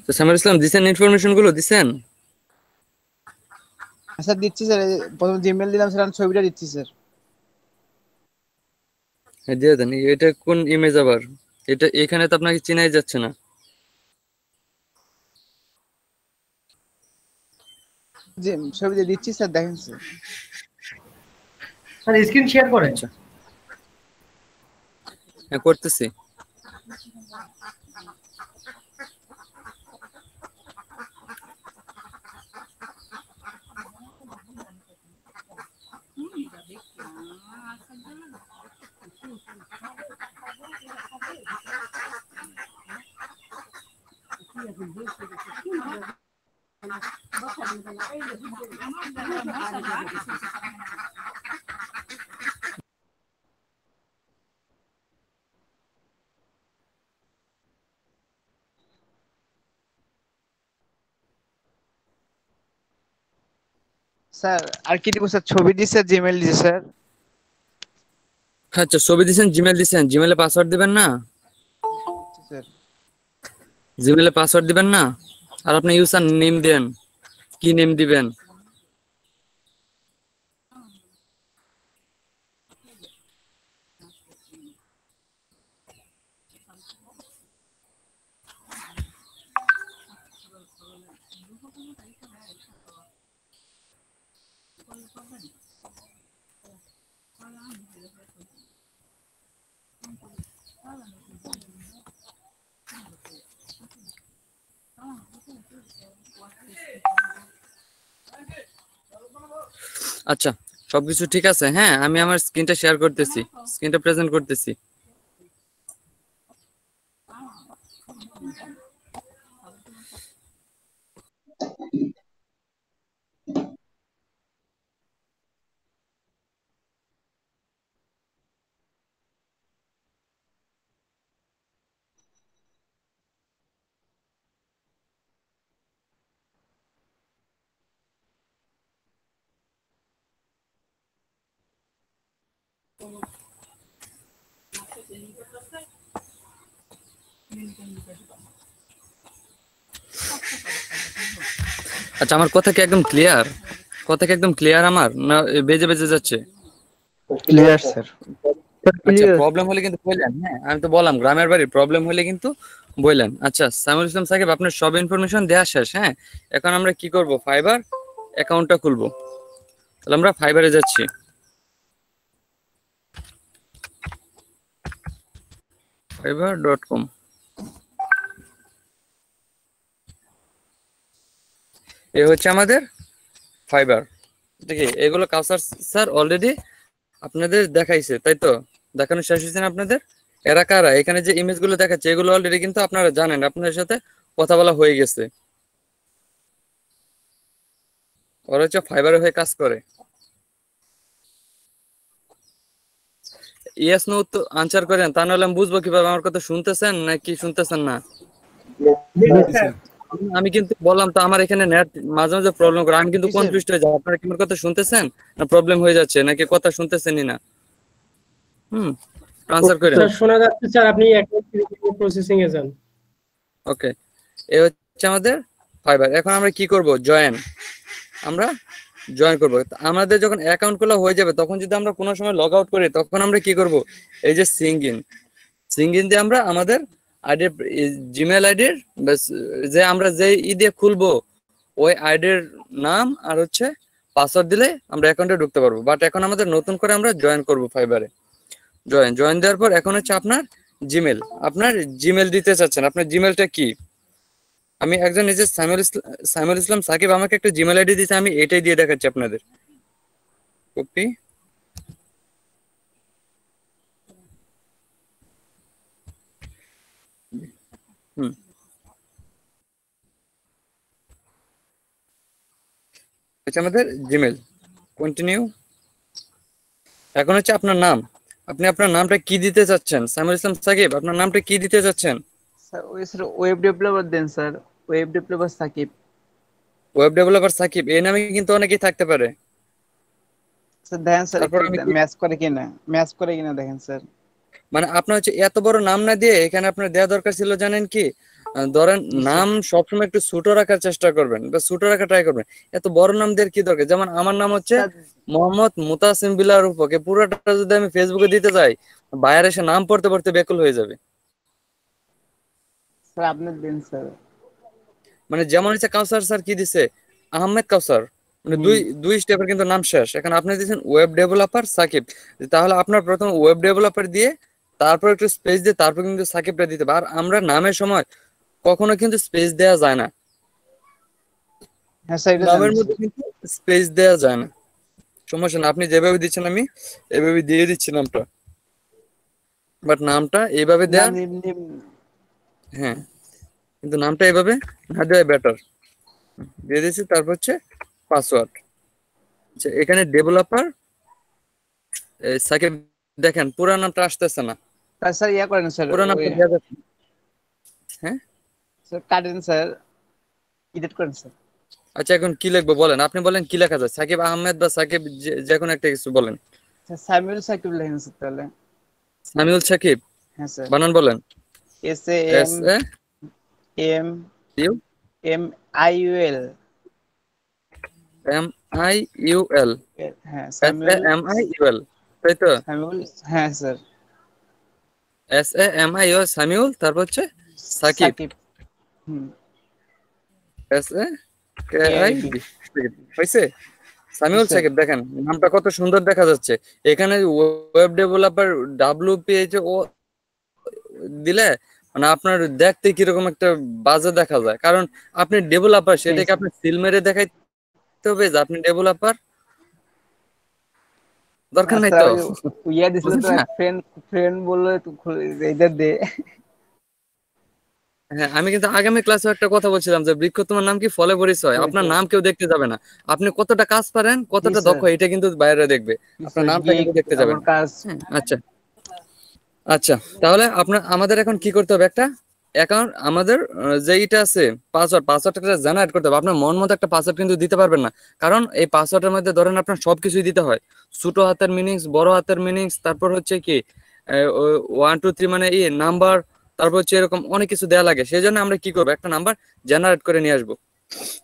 তো সামির ইসলাম দিছেন, ইনফরমেশন গুলো দিছেন? স্যার দিচ্ছি স্যার, প্রথম জিমেল দিলাম স্যার, আমি ছবিটা দিচ্ছি স্যার। হ্যাঁ দিয়ে দেন। এটা কোন ইমেজ আবার? এটা এখানে তো আপনাকে চেনাই যাচ্ছে না। জি ছবিটা দিচ্ছি স্যার, দেখেন স্যার। স্যার স্ক্রিন শেয়ার করেন। হ্যাঁ করতেছি। স্যার আর কি দিব স্যার? ছবি দিচ্ছে, জিমেল দিচ্ছে স্যার। আচ্ছা ছবি দিছেন, জিমেল দিছেন, জিমেলে পাসওয়ার্ড দিবেন না? স্যার জিমেলে পাসওয়ার্ড দিবেন না? আর আপনি ইউজার নেম দেন, কি নেম দিবেন? আচ্ছা সবকিছু ঠিক আছে। হ্যাঁ আমি আমার স্ক্রিনটা শেয়ার করতেছি, স্ক্রিনটা প্রেজেন্ট করতেছি। আচ্ছা আমার কথা কি একদম ক্লিয়ার? কথা কি একদম ক্লিয়ার আমার, না বেজে বেজে যাচ্ছে? Clear sir. আচ্ছা প্রবলেম হলে কিন্তু বললেন। হ্যাঁ আমি তো বললাম গ্রামের বাড়ি, প্রবলেম হলে কিন্তু বললেন। আচ্ছা সামিউল ইসলাম সাকিব, আপনার সব ইনফরমেশন দেওয়া শেষ। হ্যাঁ এখন আমরা কি করব? ফাইবার অ্যাকাউন্টটা খুলবো। তাহলে আমরা ফাইবারে যাচ্ছি। fiverr.com। এই হচ্ছে আমাদের ফাইবার। ঠিক আছে, এগুলো কাউসার স্যার অলরেডি আপনাদের দেখাইছে, তাই তো? দেখানো শেষ হয়েছে না আপনাদের? এরা কারা? এখানে যে ইমেজ গুলো দেখাচ্ছে এগুলো অলরেডি কিন্তু আপনারা জানেন, আপনাদের সাথে কথা বলা হয়ে গেছে। ওরা হচ্ছে ফাইবারের হয়ে কাজ করে। ইয়েস নো তো আনসার করেন, তা নাহলে আমি বুঝবো কিভাবে আমার কথা শুনতেছেন নাকি শুনতেছেন না। আমি কিন্তু বললাম তো আমার এখানে নেট মাঝে মাঝে প্রবলেম করে, আমি কিন্তু কনফিউজড হয়ে যাই। আপনারা কি আমার কথা শুনতেছেন না প্রবলেম হয়ে যাচ্ছে, নাকি কথা শুনতেছেনই না? আনসার করেন। স্যার শোনা যাচ্ছে স্যার, আপনি অ্যাকাউন্ট প্রসেসিং এ যান। ওকে, এই হচ্ছে আমাদের ফাইবার। এখন আমরা কি করব? আমরা জয়েন করব। আমাদের যখন অ্যাকাউন্ট খোলা হয়ে যাবে তখন যদি আমরা কোনো সময় লগ আউট করি তখন আমরা কি করব? এই যে সিং ইন দিয়ে আমরা আমাদের আইডি, জিমেল আইডির যে আমরা যে দিয়ে খুলবো ওই আইডির নাম আর হচ্ছে পাসওয়ার্ড দিলে আমরা অ্যাকাউন্টে ঢুকতে পারবো। বাট এখন আমাদের নতুন করে আমরা জয়েন করব ফাইবারে। জয়েন দেওয়ার পর এখন হচ্ছে আপনার জিমেল দিতে চাচ্ছেন। আপনার জিমেলটা কি? আমি একজন নিজে সাইমুল ইসলাম সাকিব আমাকে একটা জিমেল আইডি দিয়েছে, আমি এটাই দিয়ে দেখাচ্ছি আপনাদের। কপি, আমাদের জিমেল। কন্টিনিউ। এখন হচ্ছে আপনার নাম। আপনি আপনার নামটা কি দিতে চাচ্ছেন? সাইমুল ইসলাম সাকিব, আপনার নামটা কি দিতে চাচ্ছেন? Sir web developer then sir, web developer Sakib. Web developer Sakib এই নামে কিন্তু অনেকেই থাকতে পারে। স্যার দেখেন স্যার ম্যাচ করে কিনা দেখেন স্যার। মানে আপনার হচ্ছে এত বড় নাম না দিয়ে এখানে আপনার দেওয়া দরকার ছিল জানেন কি? ধরেন নাম সবসময় একটু ছোট রাখার চেষ্টা করবেন বা ছোট রাখা ট্রাই করবেন। এত বড় নাম দিয়ে কি দরকার? যেমন আমার নাম হচ্ছে মোহাম্মদ মুতাসিম বিলাল রূপক, পুরোটা যদি আমি ফেসবুকে দিতে যাই বাইরে এসে নাম পড়তে পড়তে বেকুল হয়ে যাবে। স্যার আপনি দেন স্যার। মানে যেমন হচ্ছে কাউসার স্যার কি দিছে? আহমেদ কাউসার, মানে দুই স্টেপের কিন্তু নাম শেষ। এখন আপনি দিয়েছেন ওয়েব ডেভেলপার সাকিব, তাহলে আপনার প্রথম ওয়েব ডেভেলপার দিয়ে তারপর একটু স্পেস দিয়ে তারপর কিন্তু সাকিবটা দিতে হবে। আর আমরা নামের সময় কখনো কিন্তু স্পেস দেওয়া যায় না, নামের মধ্যে কিন্তু স্পেস দেওয়া যায় না। সমস্যা না, আপনি যেভাবে দিচ্ছেন আমি এভাবে দিয়ে দিচ্ছি নামটা, বাট নামটা এইভাবে দেওয়া, হ্যাঁ কিন্তু নামটা এইভাবে না দেওয়া বেটার। দিয়ে দিচ্ছি। তারপর হচ্ছে পাসওয়ার্ড। আচ্ছা, এখানে ডেভেলপার সাকিব দেখেন পুরো নামটা আসতেছে না। স্যার ইয়া করেন স্যার, পুরো নামটা দেওয়া যাচ্ছে। হ্যাঁ স্যার কাটেন স্যার, এডিট করেন স্যার। আচ্ছা, এখন কি লিখবো বলেন? আপনি বলেন কি লেখা যায়? সাকিব আহমেদ বা সাকিব যে কোনো একটা কিছু বলেন। সামিউল সাকিব লেখেন স্যার তাহলে। সামিউল সাকিব, হ্যাঁ স্যার। বানান বলেন। SAMIUL MIUL। হ্যাঁ SAMIUL, তাই তো? হ্যাঁ স্যার। SAMIUL সামিউল, তারপর হচ্ছে সাকিব। SAKIB হইছে? সামিউল সাকিব দেখেন নামটা কত সুন্দর দেখা যাচ্ছে। এখানে ওয়েব ডেভেলপার WPH ও দিলে মানে আপনার দেখতে কিরকম একটা বাজে দেখা যায়, কারণ আপনি ডেভেলপার, সেটাকে আপনি সিল মেরে দেখাইতে হবে যে আপনি ডেভেলপার। দরকার নাই তো। ইয়া দিছিল তো ফ্রেন্ড বললে তো এইটা দে। হ্যাঁ, আমি কিন্তু আগামী ক্লাসে একটা কথা বলছিলাম যে বৃক্ষ তোমার নাম কি ফলে পরিচয়। আপনার নাম কেউ দেখতে যাবে না, আপনি কতটা কাজ পারেন কতটা দক্ষ এটা কিন্তু বাইরে দেখবে, আপনার নামটা কিন্তু দেখতে যাবে না। আচ্ছা আচ্ছা, তাহলে আমাদের এখন কি করতে হবে? একটা অ্যাকাউন্ট আমাদের যেইটা আছে পাসওয়ার্ডটা জেনারেট করতে হবে। আপনার মন মতো একটা পাসওয়ার্ড কিন্তু দিতে পারবেন না, কারণ এই পাসওয়ার্ডের মধ্যে ধরেন আপনার সবকিছুই দিতে হয়। ছোট হাতের মিনিংস, বড় হাতের মিনিংস, তারপর হচ্ছে কি 1 2 3 মানে নাম্বার, তারপর হচ্ছে এরকম অনেক কিছু দেওয়া লাগে। সেই জন্য আমরা কি করবো? একটা নাম্বার জেনারেট করে নিয়ে আসবো।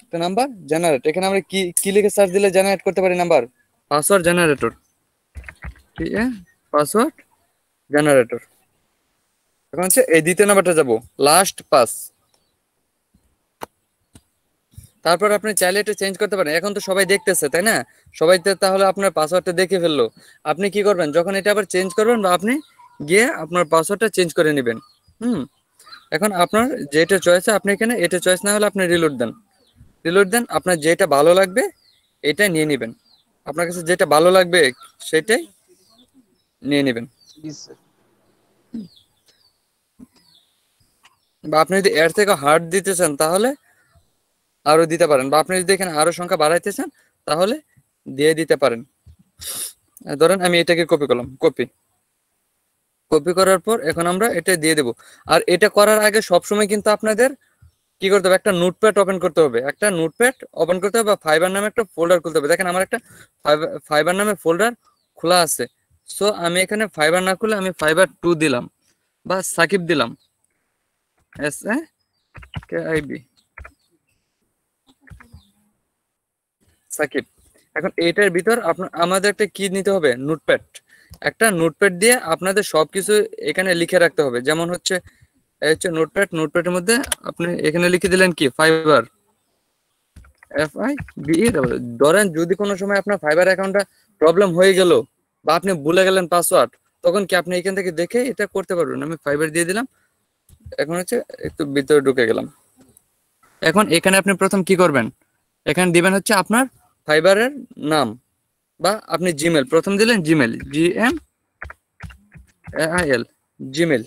একটা নাম্বার জেনারেট, এখানে আমরা কি লিখে সার্চ দিলে জেনারেট করতে পারি? Number password generator. ঠিক আছে, পাসওয়ার্ড জেনারেটর। এখন হচ্ছে এই দ্বিতীয় নাম্বারটা যাবো, লাস্ট পাস। তারপর আপনি চাইলে এটা চেঞ্জ করতে পারেন। এখন তো সবাই দেখতেছে, তাই না? সবাই তাহলে আপনার পাসওয়ার্ডটা দেখে ফেললো। আপনি কি করবেন? যখন এটা আবার চেঞ্জ করবেন বা আপনি গিয়ে আপনার পাসওয়ার্ডটা চেঞ্জ করে নেবেন। এখন আপনার যেটা চয়েস, আপনি এখানে এটা চয়েস না হলে আপনি রিলোড দেন। রিলোড দেন, আপনার যেটা ভালো লাগবে এটা নিয়ে নেবেন, আপনার কাছে যেটা ভালো লাগবে সেটাই নিয়ে নেবেন। বা আপনি যদি এর থেকে হার্ড দিতে চান তাহলে আরো দিতে পারেন, বা আপনি যদি এখানে আরো সংখ্যা বাড়াইতে চান তাহলে দিয়ে দিতে পারেন। ধরেন আমি এটাকে কপি করলাম, কপি করার পর এখন আমরা এটা দিয়ে দেব। আর এটা করার আগে সবসময় কিন্তু আপনাদের কি করতে হবে, একটা নোটপ্যাড ওপেন করতে হবে, একটা নোটপ্যাড ওপেন করতে হবে, বা ফাইবার নামে একটা ফোল্ডার খুলতে হবে। দেখেন আমার একটা ফাইবার নামে ফোল্ডার খোলা আছে। সো আমি এখানে ফাইবার না খুলে আমি ফাইবার 2 দিলাম বা সাকিব দিলাম, SAKIB সাকিব। এখন এটার ভিতর আমাদের একটা কি নিতে হবে, নোটপ্যাড। একটা নোটপ্যাড দিয়ে আপনাদের সবকিছু এখানে লিখে রাখতে হবে। যেমন হচ্ছে এই হচ্ছে নোটপ্যাড, নোটপ্যাডের মধ্যে আপনি এখানে লিখে দিলেন কি ফাইবার, FIBER। ধরেন যদি কোনো সময় আপনার ফাইবার অ্যাকাউন্টটা প্রবলেম হয়ে গেল বা আপনি ভুলে গেলেন পাসওয়ার্ড, তখন কি আপনি এখান থেকে দেখে এটা করতে পারবেন। আমি ফাইবার দিয়ে দিলাম, এখন হচ্ছে একটু ভিতরে ঢুকে গেলাম। এখন এখানে আপনি প্রথম কি করবেন, এখানে দিবেন হচ্ছে আপনার ফাইবারের নাম, বা আপনি জিমেল প্রথম দিলেন, জিমেল GMAIL জিমেল।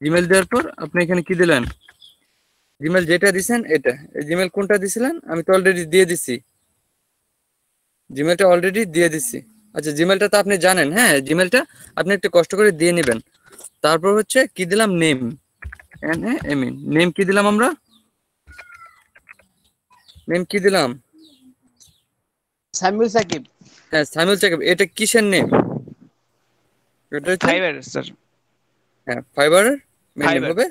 জিমেল দেওয়ার পর আপনি এখানে কি দিলেন, জিমেল যেটা দিছেন এটা, জিমেল কোনটা দিছিলেন, আমি তো অলরেডি দিয়ে দিছি, জিমেলটা অলরেডি দিয়ে দিছি। আচ্ছা জিমেলটা তো আপনি জানেন, হ্যাঁ জিমেলটা আপনি একটু কষ্ট করে দিয়ে নেবেন। তারপর হচ্ছে কি দিলাম, নেম, NAME, নেম কি দিলাম আমরা, নেম কি দিলাম, সামিউল সাকিব। হ্যাঁ সামিউল সাকিব। এটা কিসের নেম, এটা হচ্ছে ফাইবার স্যার। হ্যাঁ ফাইবারের মেন নেম হবে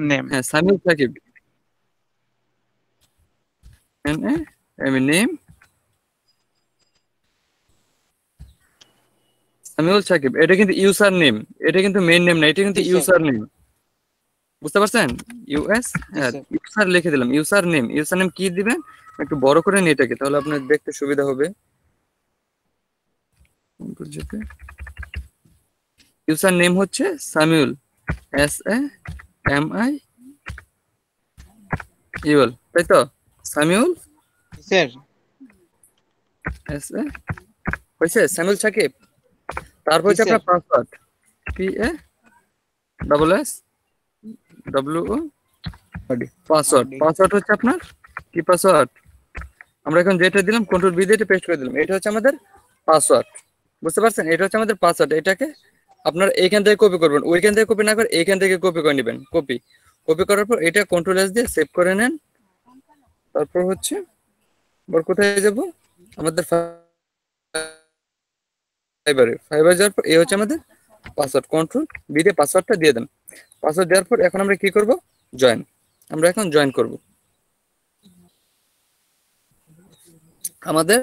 নেম। হ্যাঁ সামিউল সাকিব, NAME নেম সামিউল সাকিব। এটা কিন্তু ইউজার নেম, এটা কিন্তু মেইন নেম না, এটা কিন্তু ইউজার নেম, বুঝতে পারছেন? ইউজার লিখে দিলাম, ইউজার নেম। ইউজার নেম কি দিবেন, একটু বড় করে নিয়ে এটাকে, তাহলে আপনার দেখতে সুবিধা হবে। ইউজার নেম হচ্ছে সামিউল, SAMIUL, তাই তো? সামিউল স্যার, হয়েছে সামিউল সাকিব। তারপর হচ্ছে আপনার পাসওয়ার্ড, PASWORD, পাসওয়ার্ড হচ্ছে আপনার কি পাসওয়ার্ড, আমরা এখন যেটা দিলাম কন্ট্রোল বি দিয়ে এটা পেস্ট করে দিলাম, এটা হচ্ছে আমাদের পাসওয়ার্ড, বুঝতে পারছেন? এটা হচ্ছে আমাদের পাসওয়ার্ড। এটাকে আপনারা এইখান থেকে কপি করবেন, ওইখান থেকে কপি না করে এইখান থেকে কপি করে নেবেন। কপি করার পর এটা কন্ট্রোল এস দিয়ে সেভ করে নেন। তারপর হচ্ছে কোথায় যাব, আমাদের ফাইবার যাওয়ার পর এই হচ্ছে আমাদের পাসওয়ার্ড, কন্ট্রোল বি দিয়ে পাসওয়ার্ডটা দিয়ে দেন। পাসওয়ার্ড দেওয়ার পর এখন আমরা কি করব, জয়েন। আমরা এখন জয়েন করব। আমাদের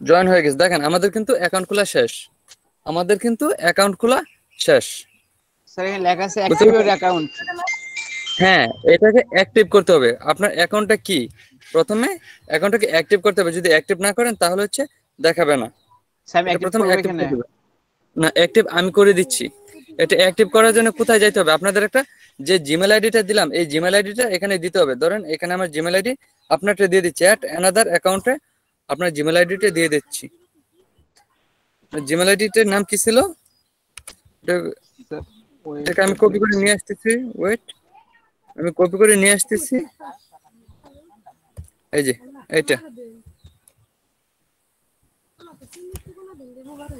জয়েন হয়ে গেছে। দেখেন আমাদের কিন্তু অ্যাকাউন্ট খোলা শেষ, আমাদের কিন্তু অ্যাকাউন্ট খোলা শেষ। স্যার এখানে লেখা আছে অ্যাক্টিভ ইওর অ্যাকাউন্ট। হ্যাঁ এটাকে অ্যাক্টিভ করতে হবে। আপনার অ্যাকাউন্টটা কি, প্রথমে অ্যাকাউন্টটাকে অ্যাক্টিভ করতে হবে। যদি অ্যাক্টিভ না করেন তাহলে হচ্ছে দেখাবে না। প্রথমে অ্যাক্টিভ করতে হবে না, অ্যাক্টিভ আমি করে দিচ্ছি। এটা অ্যাক্টিভ করার জন্য কোথায় যাইতে হবে, আপনাদের একটা যে জিমেল আইডিটা দিলাম এই জিমেল আইডিটা এখানে দিতে হবে। ধরেন এখানে আমার জিমেল আইডি আপনারটা দিয়ে দিচ্ছি, অ্যাট অ্যানাদার অ্যাকাউন্টে আপনার জিমেল আইডিটা দিয়ে দিচ্ছি। জিমেল আইডিটার নাম কি ছিল, এটাকে আমি কপি করে নিয়ে আসতেছি। ওয়েট, আমি কপি করে নিয়ে আসতেছি। এই যে এইটা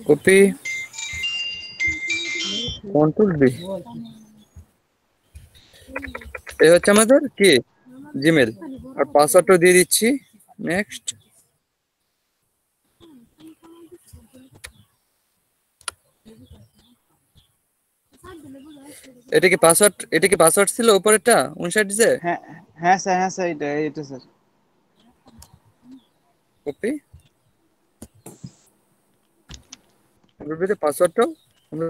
কপি, কন্ট্রোল বি, এই হচ্ছে আমাদের কি জিমেল। আর পাসওয়ার্ডটা দিয়ে দিচ্ছি। নেক্সট, এটা কি পাসওয়ার্ড, এটা কি পাসওয়ার্ড ছিল উপরেরটা 59 যে? হ্যাঁ হ্যাঁ স্যার, হ্যাঁ স্যার, এটা স্যার। কপি, আমরা পাসওয়ার্ডটাও আমরা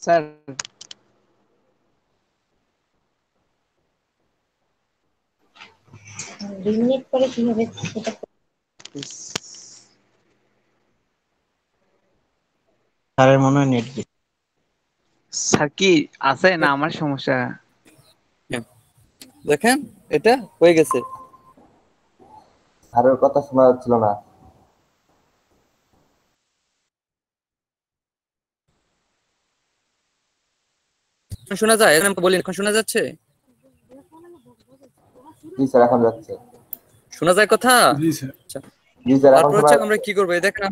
স্যার রিমিনেট করে কিভাবে সেটা স্যারের মনে হয় নেট স্যার কি আছে না আমার সমস্যা? দেখেন এটা হয়ে গেছে। স্যারের কথা শোনা যাচ্ছিল না। শোনা যায়? আমি বলি এখন শোনা যাচ্ছে? জি স্যার, এখন যাচ্ছে। শোনা যায় কথা? জি স্যার। জি স্যার, এখন তারপর শোনা হচ্ছে যাচ্ছে। আমরা কি করবো, এই দেখেন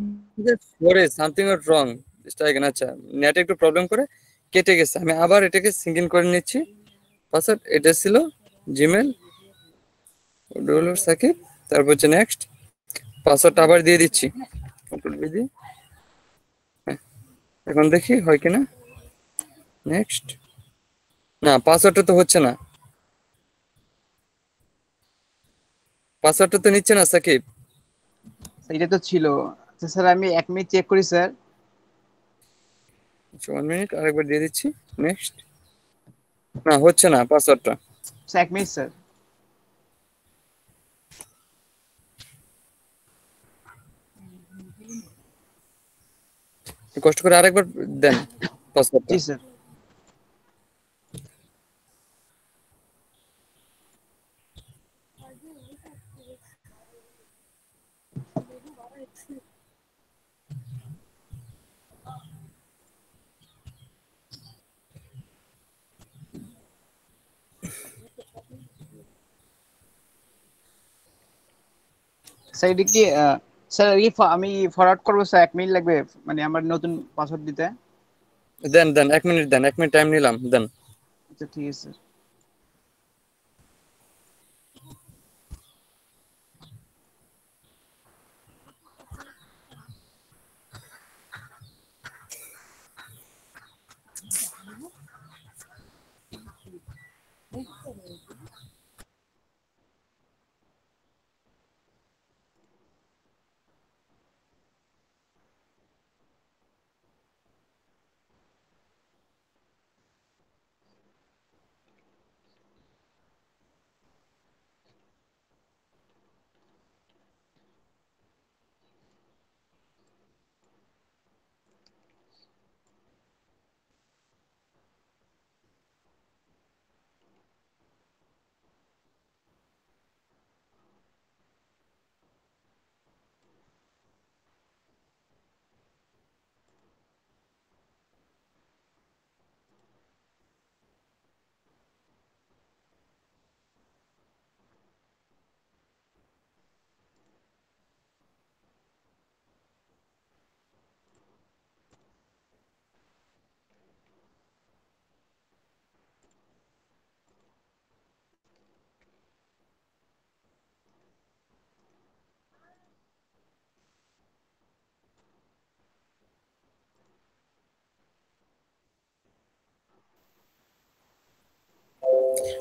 সরি সামথিং ওয়াজ রং স্ট্রাইক। আচ্ছা নেটে একটু প্রবলেম করে কেটে গেছে। আমি আবার এটাকে সিঙ্ক ইন করে নিচ্ছি। পাসওয়ার্ড এটা ছিল জিমেল ডলার সাকিব, তারপর হচ্ছে নেক্সট পাসওয়ার্ডটা আবার দিয়ে দিচ্ছি কন্ট্রোল ভি দিয়ে। হ্যাঁ, এখন দেখি হয় কিনা। নেক্সট, না পাসওয়ার্ডটা তো হচ্ছে না, পাসওয়ার্ডটা তো নিচ্ছে না সাকিব। এটা তো ছিল। আচ্ছা স্যার আমি 1 মিনিট চেক করি স্যার। 1 মিনিট আরেকবার দিয়ে দিচ্ছি। নেক্সট, না হচ্ছে না পাসওয়ার্ডটা। Sir 1 minute sir. কষ্ট করে আরেকবার দেন পাসওয়ার্ডটা। জি স্যার। স্যার এটা কি স্যার আমি ফরওয়ার্ড করবো স্যার? 1 মিনিট লাগবে মানে আমার নতুন পাসওয়ার্ড দিতে। দেন দেন 1 মিনিট দেন, 1 মিনিট টাইম নিলাম, দেন। আচ্ছা ঠিক আছে স্যার।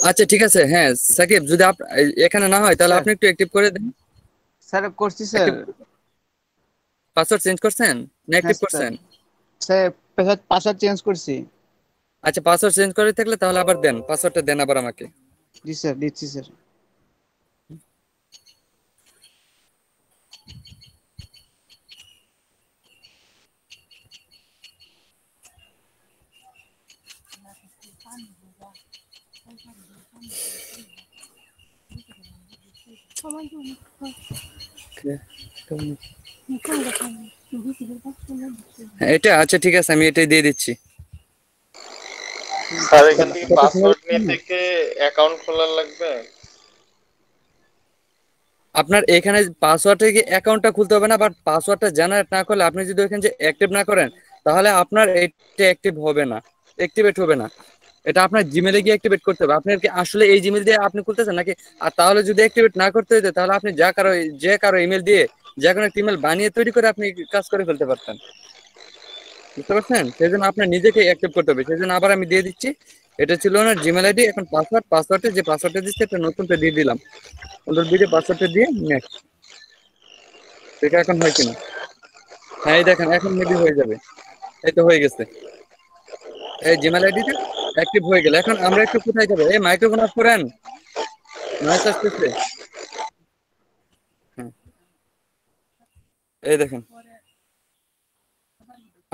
আচ্ছা ঠিক আছে। হ্যাঁ সাকিব, যদি এখানে না হয় তাহলে আপনি একটু অ্যাক্টিভ করে দেন। স্যার করছি স্যার। পাসওয়ার্ড চেঞ্জ করছেন না অ্যাক্টিভ করছেন? স্যার পাসওয়ার্ড চেঞ্জ করছি। আচ্ছা পাসওয়ার্ড চেঞ্জ করে থাকলে তাহলে আবার দেন, পাসওয়ার্ডটা দেন আবার আমাকে। জি স্যার দিচ্ছি স্যার। এটা আচ্ছা ঠিক আছে, আমি এটাই দিয়ে দিচ্ছি। স্যার এখান থেকে পাসওয়ার্ড নিয়ে থেকে অ্যাকাউন্ট খোলা লাগবে? আপনার এখানে পাসওয়ার্ড থেকে অ্যাকাউন্টটা খুলতে হবে না, বাট পাসওয়ার্ডটা জেনারেট না করলে আপনি যদি ওখানে যে অ্যাক্টিভ না করেন তাহলে আপনার এটা অ্যাক্টিভ হবে না, অ্যাক্টিভেট হবে না। এটা আপনার জিমেলে গিয়ে অ্যাক্টিভেট করতে হবে। আপনার কি আসলে এই জিমেল দিয়ে আপনি খুলতেছেন নাকি? আর তাহলে যদি অ্যাক্টিভেট না করতে হইতো তাহলে আপনি যে কারো ইমেল দিয়ে যে কোনো একটা ইমেল বানিয়ে তৈরি করে আপনি কাজ করে ফেলতে পারতেন। বুঝতে পারছেন? সেই জন্য আপনার নিজেকে অ্যাক্টিভ করতে হবে। সেই জন্য আবার আমি দিয়ে দিচ্ছি। এটা ছিল না জিমেল আইডি, এখন পাসওয়ার্ডে যে পাসওয়ার্ডটা দিচ্ছে একটা নতুনটা দিয়ে দিলাম। কন্ট্রোল বি দিয়ে পাসওয়ার্ডটা দিয়ে নেক্সট। এটা এখন হয় কিনা? হ্যাঁ এই দেখেন এখন মেবি হয়ে যাবে। এই তো হয়ে গেছে। এই জিমেল আইডিটা অ্যাক্টিভ হয়ে গেল। এখন আমরা একটু কোথায় যাবো? এই মাইক্রোফোন অফ করেন, নয়েজ আসতেছে। এই দেখেন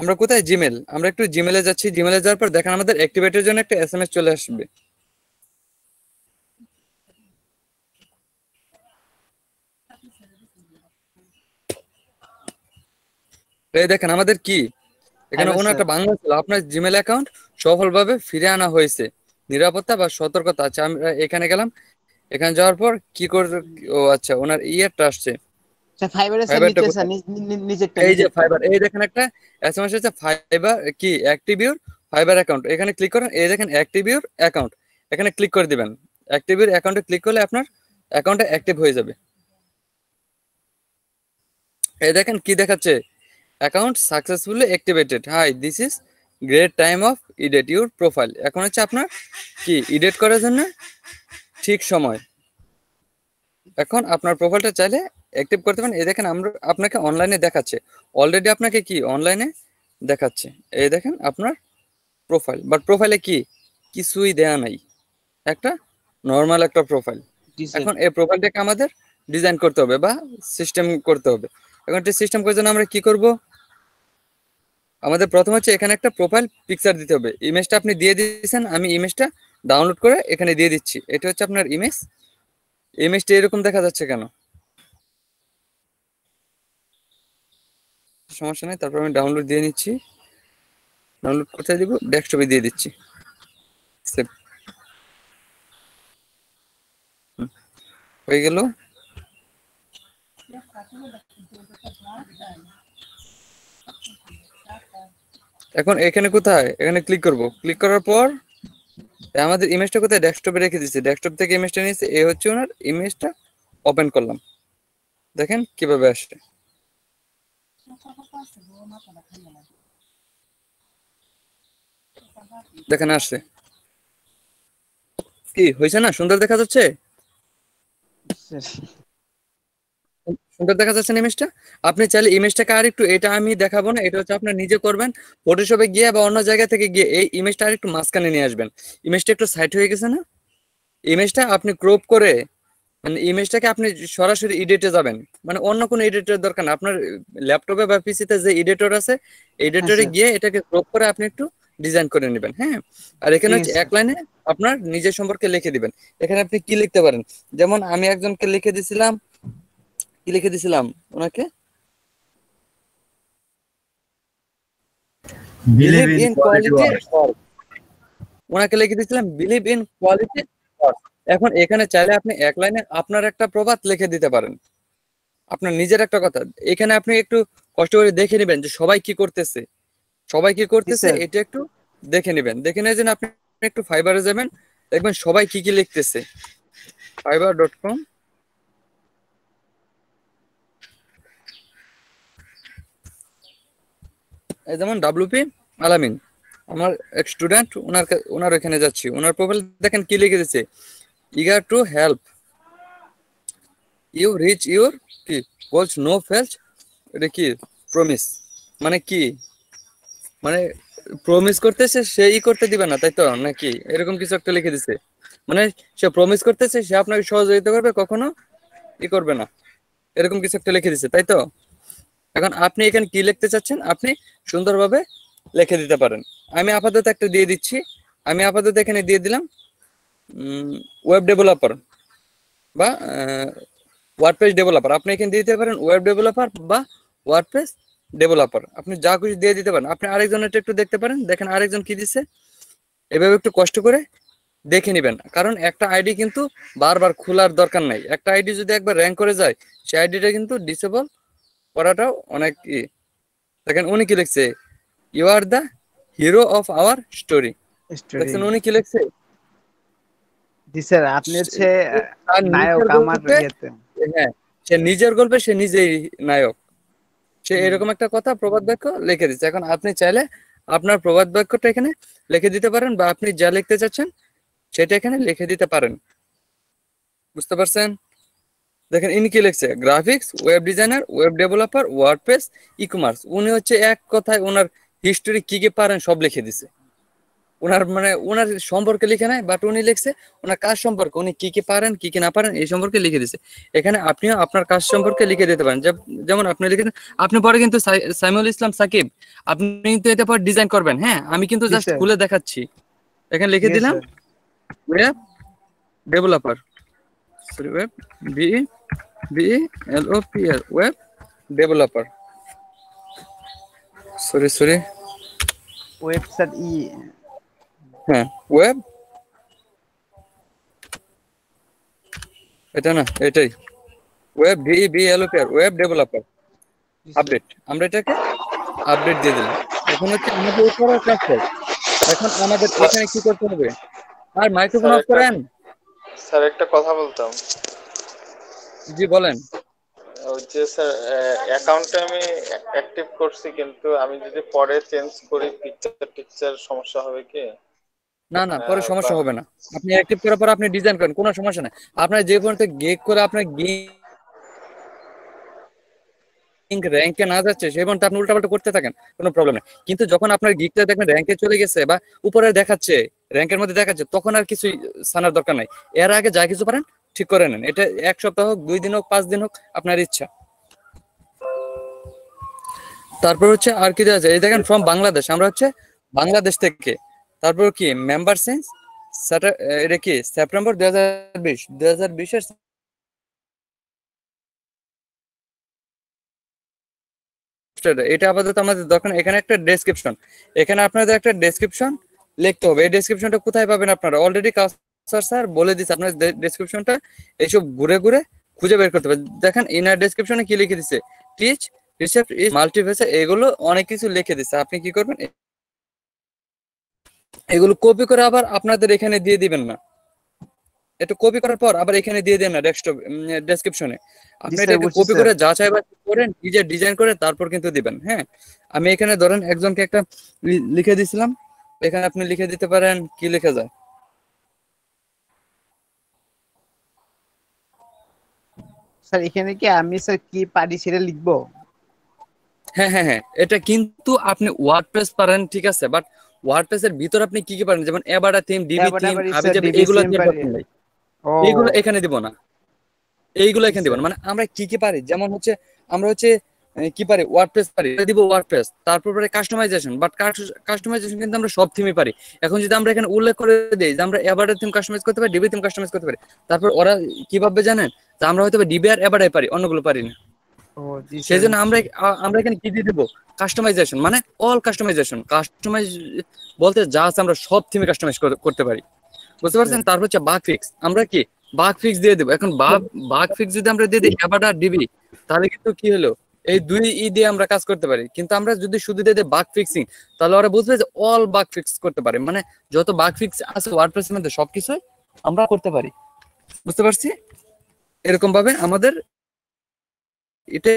আমরা কোথায় জিমেল, আমরা একটু জিমেলে যাচ্ছি। জিমেলে যাওয়ার পর দেখেন আমাদের অ্যাক্টিভেটের জন্য একটা এসএমএস চলে আসবে। এই দেখেন আমাদের কি এখানে হ্যালো কোনো স্যার। একটা বাংলা ছিল, আপনার জিমেল অ্যাকাউন্ট সফলভাবে ফিরে আনা হয়েছে, নিরাপত্তা বা সতর্কতা আছে। আমরা এখানে গেলাম, এখানে যাওয়ার পর কি করে, ও আচ্ছা ওনার ইয়েটা আসছে, স্যার ফাইবারে স্যার ফাইবারটা নিচে কোথায়? স্যার নিচেরটা এই যে নিচেরটা। ফাইবার, এই দেখেন একটা এসএমএস আছে ফাইবার কি অ্যাক্টিভ ইউর ফাইবার অ্যাকাউন্ট, এখানে ক্লিক করেন। এই দেখেন অ্যাক্টিভ ইউর অ্যাকাউন্ট, এখানে ক্লিক করে দিবেন। অ্যাক্টিভ ইউর অ্যাকাউন্টে ক্লিক করলে আপনার অ্যাকাউন্টটা অ্যাক্টিভ হয়ে যাবে। এই দেখেন কি দেখাচ্ছে, account successfully activated, hi this is great time of edit your profile. এখন হচ্ছে আপনার কি এডিট করার জন্য ঠিক সময়। এখন আপনার প্রোফাইলটা চাইলে অ্যাক্টিভ করতে পারেন। এই দেখেন আমরা আপনাকে অনলাইনে দেখাচ্ছে, অলরেডি আপনাকে কি অনলাইনে দেখাচ্ছে। এই দেখেন আপনার প্রোফাইল, বাট প্রোফাইলে কি কিছুই দেয়া নাই, একটা নর্মাল একটা প্রোফাইল। এখন এই প্রোফাইলটাকে আমাদের ডিজাইন করতে হবে বা সিস্টেম করতে হবে। এখন সিস্টেম করার জন্য আমরা কি করব, আমাদের প্রথম হচ্ছে এখানে একটা প্রোফাইল পিকচার দিতে হবে। ইমেজটা আপনি দিয়ে দিয়েছেন, আমি ইমেজটা ডাউনলোড করে এখানে দিয়ে দিচ্ছি। এটা হচ্ছে আপনার ইমেজ। ইমেজটা এরকম দেখা যাচ্ছে কেন, সমস্যা নেই। তারপর আমি ডাউনলোড দিয়ে নিচ্ছি, ডাউনলোড কোথায় দিব, ডেস্কটপে দিয়ে দিচ্ছি। সেভ হয়ে গেল। এখন এখানে কোথায়, এখানে ক্লিক করব। ক্লিক করার পর আমাদের ইমেজটা কোথায়, ডেস্কটপে রেখে দিচ্ছি। ডেস্কটপ থেকে ইমেজটা নিয়েছে, এই হচ্ছে ওনার ইমেজটা। ওপেন করলাম, দেখেন কিভাবে আসছে। দেখেন আসছে, কি হয়েছে না, সুন্দর দেখা যাচ্ছে, সুন্দর দেখা যাচ্ছে না ইমেজটা। আপনি চাইলে ইমেজটাকে আর একটু, এটা আমি দেখাবো না, এটা হচ্ছে আপনার নিজে করবেন। ফটোশপে গিয়ে বা অন্য জায়গা থেকে গিয়ে এই ইমেজটা আর একটু মাঝখানে নিয়ে আসবেন। ইমেজটা একটু সাইড হয়ে গেছে না, ইমেজটা আপনি ক্রপ করে, মানে ইমেজটাকে আপনি সরাসরি এডিটে যাবেন, মানে অন্য কোনো এডিটর দরকার না। আপনার ল্যাপটপে বা পিসিতে যে এডিটর আছে, এডিটরে গিয়ে এটাকে ক্রপ করে আপনি একটু ডিজাইন করে নেবেন। হ্যাঁ, আর এখানে হচ্ছে এক লাইনে আপনার নিজের সম্পর্কে লিখে দিবেন। এখানে আপনি কি লিখতে পারেন, যেমন আমি একজনকে লিখে দিছিলাম, কি লিখে দিছিলাম ওনাকে, বিলিভ ইন কোয়ালিটি, ওনাকে লিখে দিয়েছিলাম বিলিভ ইন কোয়ালিটি। এখন এখানে চাইলে আপনি এক লাইনে আপনার একটা প্রবাদ লিখে দিতে পারেন, আপনার নিজের একটা কথা। এখানে আপনি একটু কষ্ট করে দেখে নেবেন যে সবাই কি করতেছে, সবাই কি করতেছে, এটা একটু দেখে নেবেন। দেখে নেওয়ার জন্য আপনি একটু ফাইবারে যাবেন, দেখবেন সবাই কি কি লিখতেছে। fiverr.com, এই যেমন WP আলামিন, আমার এক স্টুডেন্ট, ওনার ওখানে যাচ্ছি, ওনার প্রোফাইল দেখেন কি লিখে দিচ্ছে, eager to help you reach your কি গোলস, নো ফেলস। এটা কি প্রমিস, মানে কি, মানে প্রমিস করতেছে সে ই করতে দিবে না, তাই তো নাকি এরকম কিছু একটা লিখে দিছে। মানে সে প্রমিস করতেছে সে আপনাকে সহযোগিতা করবে, কখনো ই করবে না, এরকম কিছু একটা লিখে দিছে, তাই তো। এখন আপনি এখানে কি লিখতে চাচ্ছেন, আপনি সুন্দরভাবে লিখে দিতে পারেন। আমি আপাতত একটা দিয়ে দিচ্ছি, আমি আপাতত এখানে দিয়ে দিলাম ওয়েব ডেভেলপার বা ওয়ার্ডপ্রেস ডেভেলপার। আপনি এখানে দিতে পারেন ওয়েব ডেভেলপার বা ওয়ার্ডপ্রেস ডেভেলপার, আপনি যা কিছু দিয়ে দিতে পারেন। আপনি আরেকজনের একটু দেখতে পারেন, দেখেন আরেকজন কি দিচ্ছে, এভাবে একটু কষ্ট করে দেখে নেবেন। কারণ একটা আইডি কিন্তু বারবার খোলার দরকার নাই, একটা আইডি যদি একবার র্যাঙ্ক করে যায় সেই আইডিটা কিন্তু ডিসেবল করাটাও অনেক ই। দেখেন উনি কি লিখছে, you are the hero of our story. দেখছেন উনি কি লিখছে, জি স্যার আপনি হচ্ছে নায়ক আমার ইয়েতে। হ্যাঁ, সে নিজের গল্পে সে নিজেই নায়ক, সে এরকম একটা কথা প্রবাদ বাক্য লিখে দিচ্ছে। এখন আপনি চাইলে আপনার প্রবাদ বাক্যটা এখানে লিখে দিতে পারেন, বা আপনি যা লিখতে চাচ্ছেন সেটা এখানে লিখে দিতে পারেন। বুঝতে পারছেন? দেখেন ইনি কি লিখছে, graphics, web designer, web developer, WordPress, e commerce. উনি হচ্ছে এক কথায় ওনার হিস্টোরি কি কি পারেন সব লিখে দিছে। ওনার মানে ওনার সম্পর্কে লিখে নাই, বাট উনি লিখছে ওনার কাজ সম্পর্কে, উনি কি কি পারেন কি কি না পারেন এই সম্পর্কে লিখে দিছে। এখানে আপনিও আপনার কাজ সম্পর্কে লিখে দিতে পারেন। যেমন আপনি লিখে দেন, আপনি পরে কিন্তু সাইমুল ইসলাম সাকিব, আপনি কিন্তু এটা পরে ডিজাইন করবেন। হ্যাঁ, আমি কিন্তু জাস্ট খুলে দেখাচ্ছি। এখানে লিখে দিলাম web developer, sorry web BELOPR web developer, sorry website হ্যাঁ ওয়েব, এটা না এটাই web BELOPR web developer update. আমরা এটাকে আপডেট দিয়ে দিলাম। এখন হচ্ছে আমাদের উপরে কাজ করে। এখন আমাদের এখানে কি করতে হবে? আর মাইক্রোফোন অফ করেন। স্যার একটা কথা বলতাম। জি বলেন। ওই যে স্যার অ্যাকাউন্টে আমি অ্যাক্টিভ করছি, কিন্তু আমি যদি পরে চেঞ্জ করি পিকচার সমস্যা হবে কি? না পরে সমস্যা হবে না। আপনি অ্যাক্টিভ করার পর আপনি ডিজাইন করেন, কোনো সমস্যা নাই। আপনার যে পর্যন্ত গেক করে আপনার গিগ র্যাঙ্কে না যাচ্ছে সেই পর্যন্ত আপনি উল্টাপাল্টা করতে থাকেন, কোনো প্রবলেম নেই। কিন্তু যখন আপনার গিগটা দেখবেন র্যাঙ্কে চলে গেছে বা উপরে দেখাচ্ছে, র্যাঙ্কের মধ্যে দেখাচ্ছে, তখন আর কিছুই জানার দরকার নাই। এর আগে যা কিছু পারেন ঠিক করে নেন। এটা 1 সপ্তাহ হোক, 2 দিন হোক, 5 দিন হোক, আপনার ইচ্ছা। তারপর হচ্ছে আর কি দেওয়া যায়, এই দেখেন ফ্রম বাংলাদেশ, আমরা হচ্ছে বাংলাদেশ থেকে। তারপর কি মেম্বার সেন্স, এটা কি সেপ্টেম্বর 2020 এর এটা আপাতত আমাদের দরকার। এখানে একটা ডেসক্রিপশন, এখানে আপনাদের একটা ডেসক্রিপশন লিখতে হবে। এই ডেসক্রিপশনটা কোথায় পাবেন আপনারা? অলরেডি কাউসার স্যার বলে দিচ্ছে, আপনার ডেসক্রিপশনটা এইসব ঘুরে ঘুরে খুঁজে বের করতে হবে। দেখেন ইনার ডেসক্রিপশনে কি লিখে দিচ্ছে, টিচ রিসেপ্ট ইজ মাল্টিভার্স, এগুলো অনেক কিছু লিখে দিচ্ছে। আপনি কি করবেন, এগুলো কপি করে আবার আপনাদের এখানে দিয়ে দিবেন না, এটা কপি করার পর আবার এখানে দিয়ে দেন না ডেস্কটপ ডেসক্রিপশনে। আপনি এটাকে কপি করে যাচাই বাছাই করেন, নিজে ডিজাইন করে তারপর কিন্তু দিবেন। হ্যাঁ, আমি এখানে ধরেন একজনকে একটা লিখে দিছিলাম, এখানে আপনি লিখে দিতে পারেন কি লিখে যায়। স্যার এখানে কি আমি স্যার কি পারি সেটা লিখবো? হ্যাঁ, এটা কিন্তু আপনি ওয়ার্ডপ্রেস পারেন, ঠিক আছে, বাট ওয়ার্ডপ্রেস এর ভিতর আপনি কি কি পারেন, যেমন এবাডা থিম, ডিবি থিম, হাবিজাবি, এগুলো এগুলো এখানে দিব না, এইগুলো এখানে দিব না। মানে আমরা কি কি পারি, যেমন হচ্ছে আমরা হচ্ছে কি পারি, ওয়ার্ডপ্রেস পারি, দিব ওয়ার্ডপ্রেস। তারপর কাস্টমাইজেশন, বাট কাস্টমাইজেশন কিন্তু আমরা সব থিমই পারি। এখন যদি আমরা এখানে উল্লেখ করে দেই যে আমরা এবারে থিম কাস্টমাইজ করতে পারি, ডিবি থিম কাস্টমাইজ করতে পারি, তারপর ওরা কিভাবে জানেন যে আমরা হয়তো ডিবি আর এবারে পারি, অন্যগুলো পারি না। সেই জন্য আমরা এখানে কি দিয়ে দেবো, কাস্টমাইজেশন, মানে অল কাস্টমাইজেশন। কাস্টমাইজ বলতে যা আছে আমরা সব থিমে কাস্টমাইজ করতে পারি, বুঝতে পারছেন? তারপর হচ্ছে বাগ ফিক্স, আমরা কি বাগ ফিক্স দিয়ে দেবো। এখন বাগ ফিক্স যদি আমরা দিয়ে দিই এবারে আর ডিবি, তাহলে কিন্তু কি হলো, এই দুই দিয়ে আমরা কাজ করতে পারি। কিন্তু আমরা যদি শুধু দিয়ে দিই বাগ ফিক্সিং, তাহলে ওরা বুঝবে যে অল বাগ ফিক্স করতে পারে, মানে যত বাগ ফিক্স আছে ওয়ার্ডপ্রেসের মধ্যে সবকিছুই আমরা করতে পারি, বুঝতে পারছি? এরকম ভাবে আমাদের এটা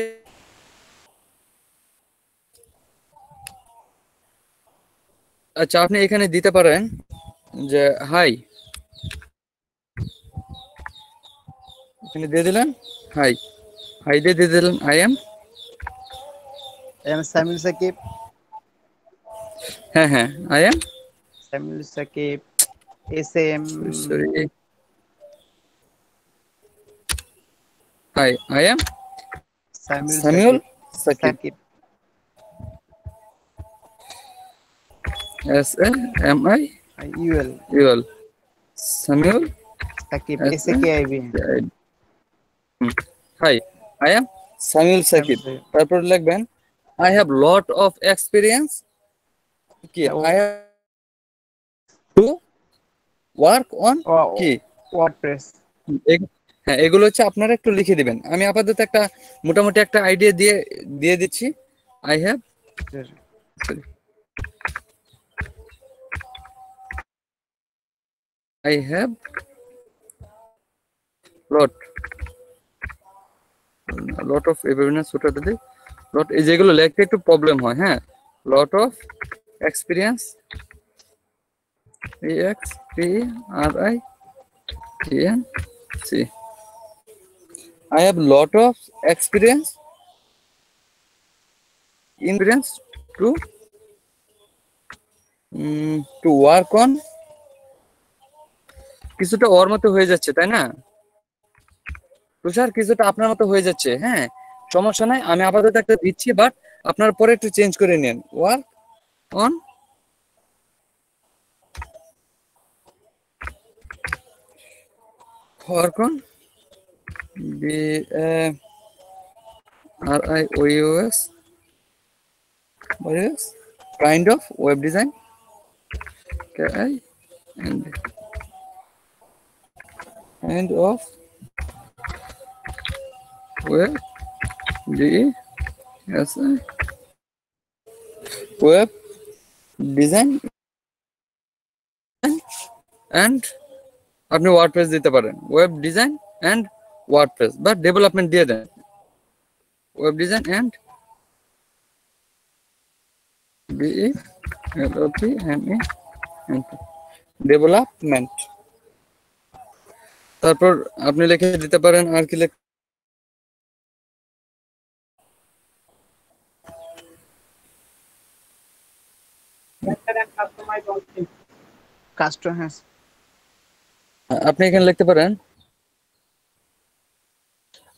আচ্ছা, আপনি এখানে দিতে পারেন যে হাই, এখানে দিয়ে দিলেন হাই দিয়ে দিলেন আই এম সামিল সাকিব। হ্যাঁ I am Samil Sakib SM sorry hi I am Samiul Sakib SAMIUL Samiul Sakib SAKIB। Hi I am Samiul Sakib. তারপর লিখবেন I have lot of experience কি I have to work on কি ওয়ার্ডপ্রেস। হ্যাঁ, এগুলো হচ্ছে আপনারা একটু লিখে দিবেন। আমি আপাতত একটা মোটামুটি একটা আইডিয়া দিয়ে দিচ্ছি। I have lot of evidence, lot এই যেগুলো লিখতে একটু প্রবলেম হয়। হ্যাঁ, lot of experience EXPRIENC I have lot of experience to to work on, কিছুটা ওর মতো হয়ে যাচ্ছে তাই না তুষার, কিছুটা আপনার মতো হয়ে যাচ্ছে। হ্যাঁ সমস্যা নাই, আমি আপাতত একটা দিচ্ছি, বাট আপনার পরে একটু চেঞ্জ করে নেন। Work on work on RIOS kind of web design kind of web web design and আপনি ওয়ার্ডপ্রেস দিতে পারেন, ওয়েব ডিজাইন এন্ড ওয়ার্ডপ্রেস, বা ডেভেলপমেন্ট দিয়ে দেন, ওয়েব ডিজাইন এন্ড ডেভেলপমেন্ট। তারপর আপনি লিখে দিতে পারেন আর কি আপনি এখানে লিখতে পারেন,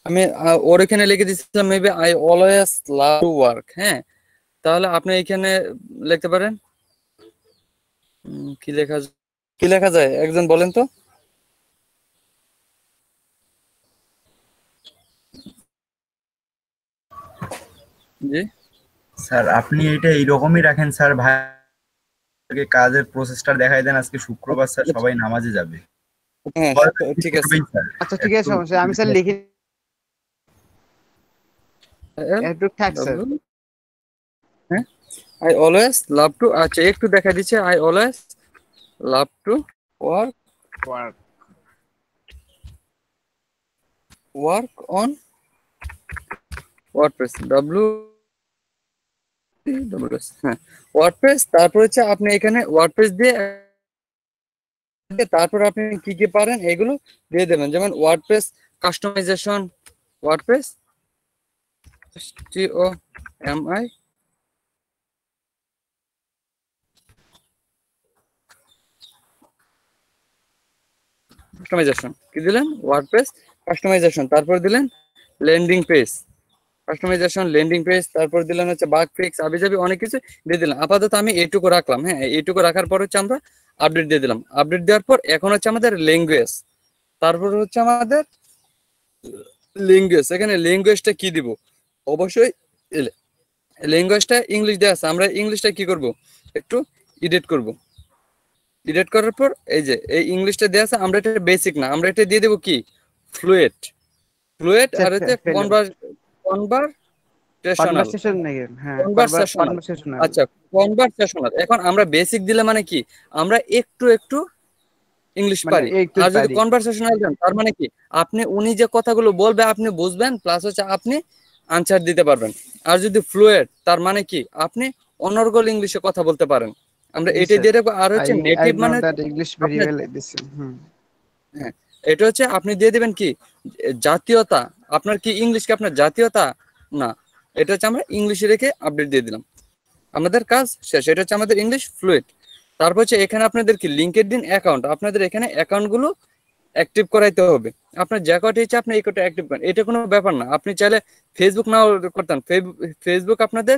আমি ওর এখানে লিখে দিচ্ছিলাম maybe I always love to work. হ্যাঁ তাহলে আপনি এখানে লিখতে পারেন কি লেখা যায় একজন বলেন তো। জি স্যার আপনি এটা এইরকমই রাখেন স্যার, ভাই কাজের প্রসেসটা দেখাই দেন। আজকে শুক্রবার স্যার, সবাই নামাজে যাবে। হ্যাঁ ঠিক আছে, আচ্ছা ঠিক আছে, সমস্যা আমি স্যার লিখে একটু থাক স্যার। হ্যাঁ আই অলওয়েজ লাভ টু, আচ্ছা একটু দেখা দিচ্ছে, I always love to work on WordPress হ্যাঁ ওয়ার্ডপ্রেস। তারপর হচ্ছে আপনি এখানে ওয়ার্ডপ্রেস দিয়ে তারপর আপনি কি কি পারেন এগুলো দিয়ে দেবেন, যেমন WordPress customization, WordPress COMI customization কি দিলেন, ওয়ার্ডপ্রেস কাস্টমাইজেশন, তারপর দিলেন landing page customization, landing page, তারপর দিলেন হচ্ছে বাগ ফিক্স, আবিজাবি অনেক কিছু দিয়ে দিলাম। আপাতত আমি এইটুকু রাখলাম। হ্যাঁ এইটুকু রাখার পর হচ্ছে আমরা আপডেট দিয়ে দিলাম। আপডেট দেওয়ার পর এখন হচ্ছে আমাদের ল্যাঙ্গুয়েজ, তারপর হচ্ছে আমাদের ল্যাঙ্গুয়েজ। এখানে ল্যাঙ্গুয়েজটা কি দিব, অবশ্যই ল্যাঙ্গুয়েজটা ইংলিশ দেওয়া আছে, আমরা ইংলিশটা কি করব একটু এডিট করব। এডিট করার পর এই যে এই ইংলিশটা দেওয়া আছে, আমরা এটা বেসিক না, আমরা এটা দিয়ে দেবো কি ফ্লুয়েন্ট আর হচ্ছে কনভারসেশনাল। আচ্ছা কনভারসেশনাল। এখন আমরা বেসিক দিলে মানে কি আমরা একটু একটু ইংলিশ পারি, আর যদি কনভারসেশনাল দেন তার মানে কি আপনি উনি যে কথাগুলো বলবে আপনি বুঝবেন, প্লাস হচ্ছে আপনি আনসার দিতে পারবেন। আর যদি ফ্লুয়েন্ট তার মানে কি আপনি অনর্গল ইংলিশে কথা বলতে পারেন, আমরা এটা দিয়ে রাখবো। আর হচ্ছে নেটিভ মানে হ্যাঁ এটা হচ্ছে আপনি দিয়ে দিবেন কি জাতীয়তা, আপনার কি ইংলিশ কি আপনার জাতীয়তা না, এটা হচ্ছে আমরা ইংলিশে রেখে আপডেট দিয়ে দিলাম, আমাদের কাজ শেষ। এটা হচ্ছে আমাদের ইংলিশ ফ্লুয়েন্ট। তারপর হচ্ছে এখানে আপনাদের কি লিঙ্কডইন অ্যাকাউন্ট, আপনাদের এখানে অ্যাকাউন্ট গুলো অ্যাক্টিভ করাইতে হবে। আপনার যে কয়টা ইচ্ছা আপনি এই কয়টা অ্যাক্টিভ করেন, এটা কোনো ব্যাপার না। আপনি চাইলে ফেসবুক নাও করতেন, ফেসবুক আপনাদের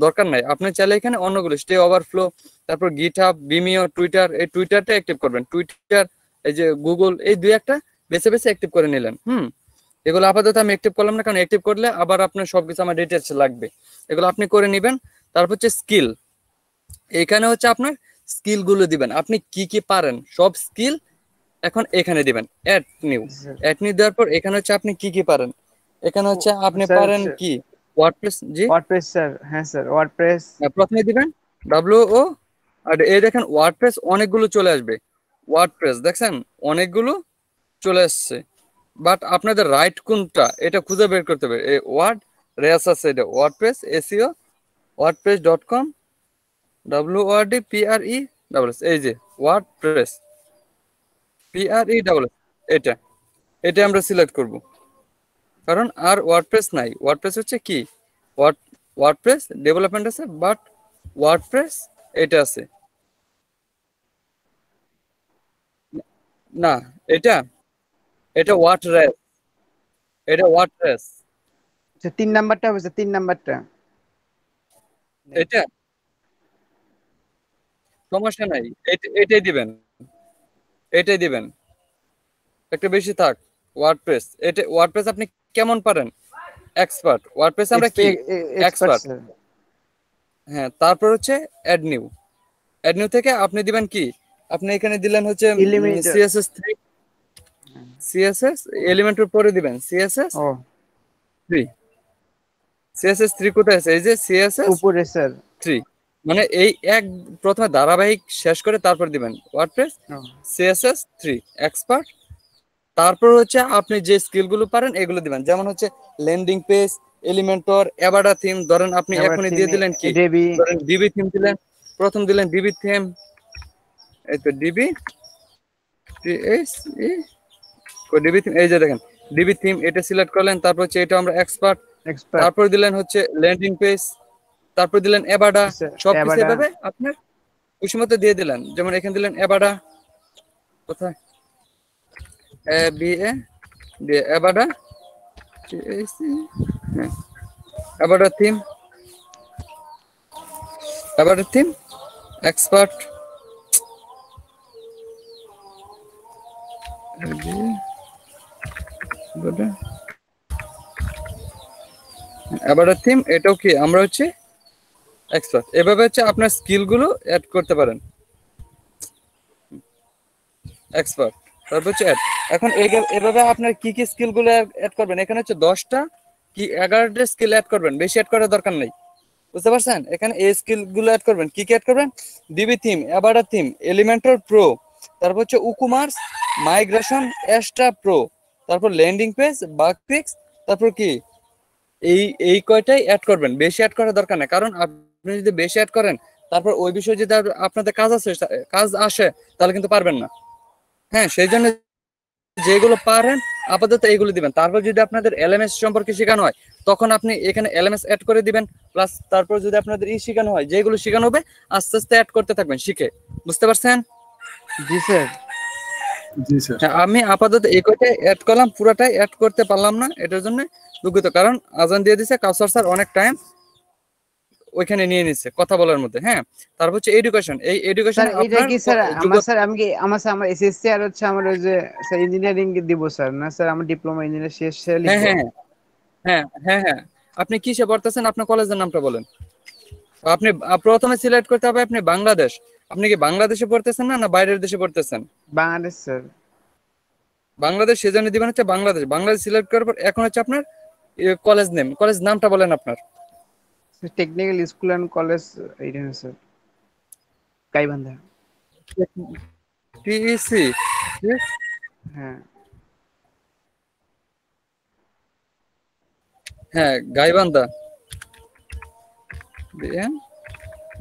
দরকার নাই, আপনি চাইলে এখানে অন্যগুলো স্টে ওভারফ্লো, তারপর গিটহাব, ভিমিও, টুইটার, এই টুইটারটা অ্যাক্টিভ করবেন। টুইটার এই যে গুগল, এই দুই একটা বেছে বেছে অ্যাক্টিভ করে নিলেন। এগুলো আপাতত আমি অ্যাক্টিভ করলাম না, কারণ অ্যাক্টিভ করলে আবার আপনার সবকিছু আমার ডিটেলস লাগবে, এগুলো আপনি করে নেবেন। তারপর হচ্ছে স্কিল, এখানে হচ্ছে আপনার স্কিল গুলো দিবেন, আপনি কি কি পারেন সব স্কিল এখন এখানে দিবেন। অ্যাড নিউ দেওয়ার পর এখানে হচ্ছে আপনি কি কি পারেন, এখানে হচ্ছে আপনি পারেন কি ওয়ার্ডপ্রেস। জি ওয়ার্ডপ্রেস স্যার, হ্যাঁ স্যার ওয়ার্ডপ্রেস প্রথমে দিবেন WO, আর এই দেখেন ওয়ার্ডপ্রেস অনেকগুলো চলে আসবে। ওয়ার্ডপ্রেস দেখছেন অনেকগুলো চলে আসছে, বাট আপনাদের রাইট কোনটা এটা খুঁজে বের করতে হবে। এই ওয়ার্ড রেস আছে, এটা ওয়ার্ডপ্রেস SEO wordpress.com WORDPRESS, এই যে ওয়ার্ডপ্রেস PRESS, এটা আমরা সিলেক্ট করব, কারণ আর ওয়ার্ডপ্রেস নাই। ওয়ার্ডপ্রেস হচ্ছে কি ওয়ার্ডপ্রেস ডেভেলপমেন্ট আছে, বাট ওয়ার্ডপ্রেস এটা আছে, না, এটা এটা ওয়াট রেস, এটা ওয়াট রেস। আচ্ছা 3 নাম্বারটা হবে স্যার, 3 নাম্বারটা। এটা সমস্যা নাই, এটাই দিবেন, এটাই দিবেন, একটু বেশি থাক। ওয়ার্ডপ্রেস, এটা ওয়ার্ডপ্রেস আপনি কেমন পারেন? এক্সপার্ট। ওয়ার্ডপ্রেস আমরা কি এক্সপার্ট। হ্যাঁ, তারপর হচ্ছে অ্যাড নিউ। অ্যাড নিউ থেকে আপনি দিবেন কি, আপনি এখানে দিলেন হচ্ছে সিএসএস 3, সিএসএস এলিমেন্টের পরে দিবেন সিএসএস 3। সিএসএস 3 কোথায় আছে? এই যে সিএসএস উপরে স্যার 3, মানে এই এক প্রথমে ধারাবাহিক শেষ করে তারপর দিবেন ওয়ার্ডপ্রেস সিএসএস 3 এক্সপার্ট। তারপর হচ্ছে আপনি যে স্কিলগুলো পারেন এগুলো দিবেন, যেমন হচ্ছে ল্যান্ডিং পেজ, এলিমেন্টর, এবাডা থিম। ধরেন আপনি এখনই দিয়ে দিলেন কি, ধরেন ডিবি থিম দিলেন, প্রথম দিলেন ডিবি থিম, এই তো ডিবি ডিবি থিম, এই যে দেখেন ডিবি থিম, এটা সিলেক্ট করলেন। তারপর হচ্ছে এটা আমরা এক্সপার্ট। তারপর দিলেন হচ্ছে ল্যান্ডিং পেজ, তারপর দিলেন এবাডা। সবকিছু এভাবে আপনার খুশি মতো দিয়ে দিলেন। যেমন এখানে দিলেন এবাডা, কোথায় এ বি এ দিয়ে এবাডা, এবাডা theme, Avada theme expert, এবাডা theme. এটাও কি আমরা হচ্ছে এক্সপার্ট। এভাবে হচ্ছে আপনার স্কিলগুলো অ্যাড করতে পারেন এক্সপার্ট। তারপর হচ্ছে অ্যাড। এখন এভাবে আপনার কি কি স্কিলগুলো অ্যাড করবেন, এখানে হচ্ছে 10টা কি 11টা স্কিল অ্যাড করবেন, বেশি অ্যাড করার দরকার নেই, বুঝতে পারছেন? এখানে এই স্কিলগুলো অ্যাড করবেন, কি কি অ্যাড করবেন? DB theme, Avada theme, Elementor pro, তারপর হচ্ছে উকুমার্স, মাইগ্রেশন, এক্সট্রা প্রো, তারপর ল্যান্ডিং পেজ, বাগ ফিক্স, তারপর কি এই কয়টাই অ্যাড করবেন, বেশি অ্যাড করার দরকার নেই। কারণ আপনি যদি বেশি অ্যাড করেন তারপর ওই বিষয়ে যদি আপনাদের কাজ আসে তাহলে কিন্তু পারবেন না। হ্যাঁ, সেই জন্য যেগুলো পারেন আপাতত এইগুলো দিবেন। তারপর যদি আপনাদের এলএমএস সম্পর্কে শেখানো হয় তখন আপনি এখানে এলএমএস অ্যাড করে দিবেন। প্লাস তারপর যদি আপনাদের শেখানো হয়, যেগুলো শেখানো হবে আস্তে আস্তে অ্যাড করতে থাকবেন শিখে, বুঝতে পারছেন? জি স্যার। জি স্যার। আমি আপাতত এই কয়টাই অ্যাড করলাম, পুরোটাই অ্যাড করতে পারলাম না, এটার জন্য দুঃখিত। কারণ আজান দিয়ে দিছে, কাউসার স্যার অনেক টাইম ওইখানে নিয়ে নিচ্ছে কথা বলার মধ্যে। হ্যাঁ, তারপর হচ্ছে এডুকেশন। এই এডুকেশন স্যার এটা কি স্যার আমার স্যার আমি কি আমার স্যার আমার এসএসসি আর হচ্ছে আমার ওই যে স্যার ইঞ্জিনিয়ারিং দিব স্যার, না স্যার আমার ডিপ্লোমা ইঞ্জিনিয়ার শেষ লিখব। হ্যাঁ হ্যাঁ হ্যাঁ হ্যাঁ হ্যাঁ। আপনি কিসে পড়তেছেন? আপনার কলেজের নামটা বলেন। আপনি প্রথমে সিলেক্ট করতে হবে আপনি বাংলাদেশ। আপনি কি বাংলাদেশে পড়তেছেন না বাইরের দেশে পড়তেছেন? বাংলাদেশ স্যার। বাংলাদেশ, সেজন্য দিবেন হচ্ছে বাংলাদেশ। বাংলাদেশ সিলেক্ট করার পর এখন হচ্ছে আপনার কলেজ নেম, কলেজ নামটা বলেন আপনার। টেকনিক্যাল স্কুল এন্ড কলেজ এইটা স্যার, গাইবান্ধা। টিইসি। হ্যাঁ হ্যাঁ, গাইবান্ধা।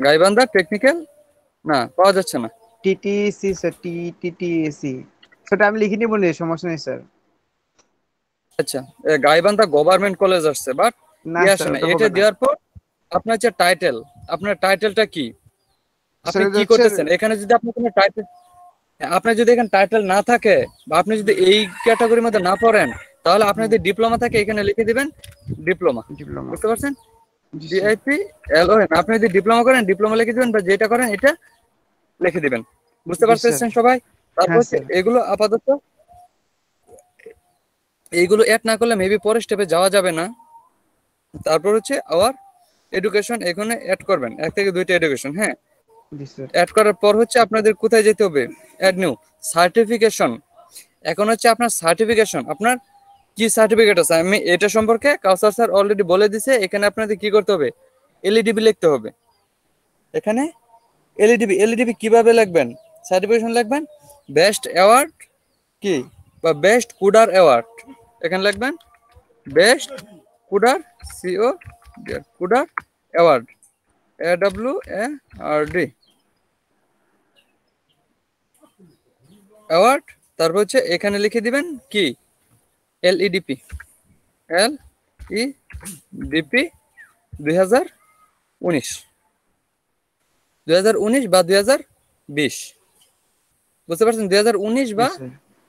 গাইবান্ধা টেকনিক্যাল না, পাওয়া যাচ্ছে না। টিটিসি স্যার, টিটিসি সেটা আমি লিখে নিব না, সমস্যা নেই স্যার। আচ্ছা, গাইবান্ধা গভর্নমেন্ট কলেজ আসছে, বাট আসে না। এটা দেওয়ার পর আপনার হচ্ছে টাইটেল, আপনার টাইটেলটা কি, আপনি কি করতেছেন? এখানে যদি আপনার কোনো টাইটেল, আপনার যদি এখানে টাইটেল না থাকে বা আপনি যদি এই ক্যাটাগরির মধ্যে না পড়েন তাহলে আপনার যদি ডিপ্লোমা থাকে এখানে লিখে দিবেন ডিপ্লোমা, বুঝতে পারছেন? ডিআইপি এলওএন। আপনি যদি ডিপ্লোমা করেন ডিপ্লোমা লিখে দিবেন, বা যেটা করেন এটা লিখে দিবেন, বুঝতে পারছেন সবাই? তারপর এগুলো আপাতত এইগুলো অ্যাড না করলে মেবি পরের স্টেপে যাওয়া যাবে না। তারপর হচ্ছে আওয়ার এডুকেশন, এখানে অ্যাড করবেন 1 থেকে 2টা এডুকেশন। হ্যাঁ, অ্যাড করার পর হচ্ছে আপনাদের কোথায় যেতে হবে? Add new certification. এখন হচ্ছে আপনার সার্টিফিকেশন, আপনার কি সার্টিফিকেট আছে আমি এটা সম্পর্কে কাউসার স্যার অলরেডি বলে দিছে। এখানে আপনাদের কি করতে হবে? এলইডিবি লিখতে হবে। এখানে এলইডিবি কিভাবে লিখবেন? সার্টিফিকেশন লিখবেন বেস্ট অ্যাওয়ার্ড কি বা বেস্ট কোডার অ্যাওয়ার্ড, এখানে লিখবেন বেস্ট কোডার সিও কোডার অ্যাওয়ার্ড AWARD অ্যাওয়ার্ড। তারপর হচ্ছে এখানে লিখে দিবেন কি LEDP 2019 বা 2020। বুঝতে পারছেন 2019 বা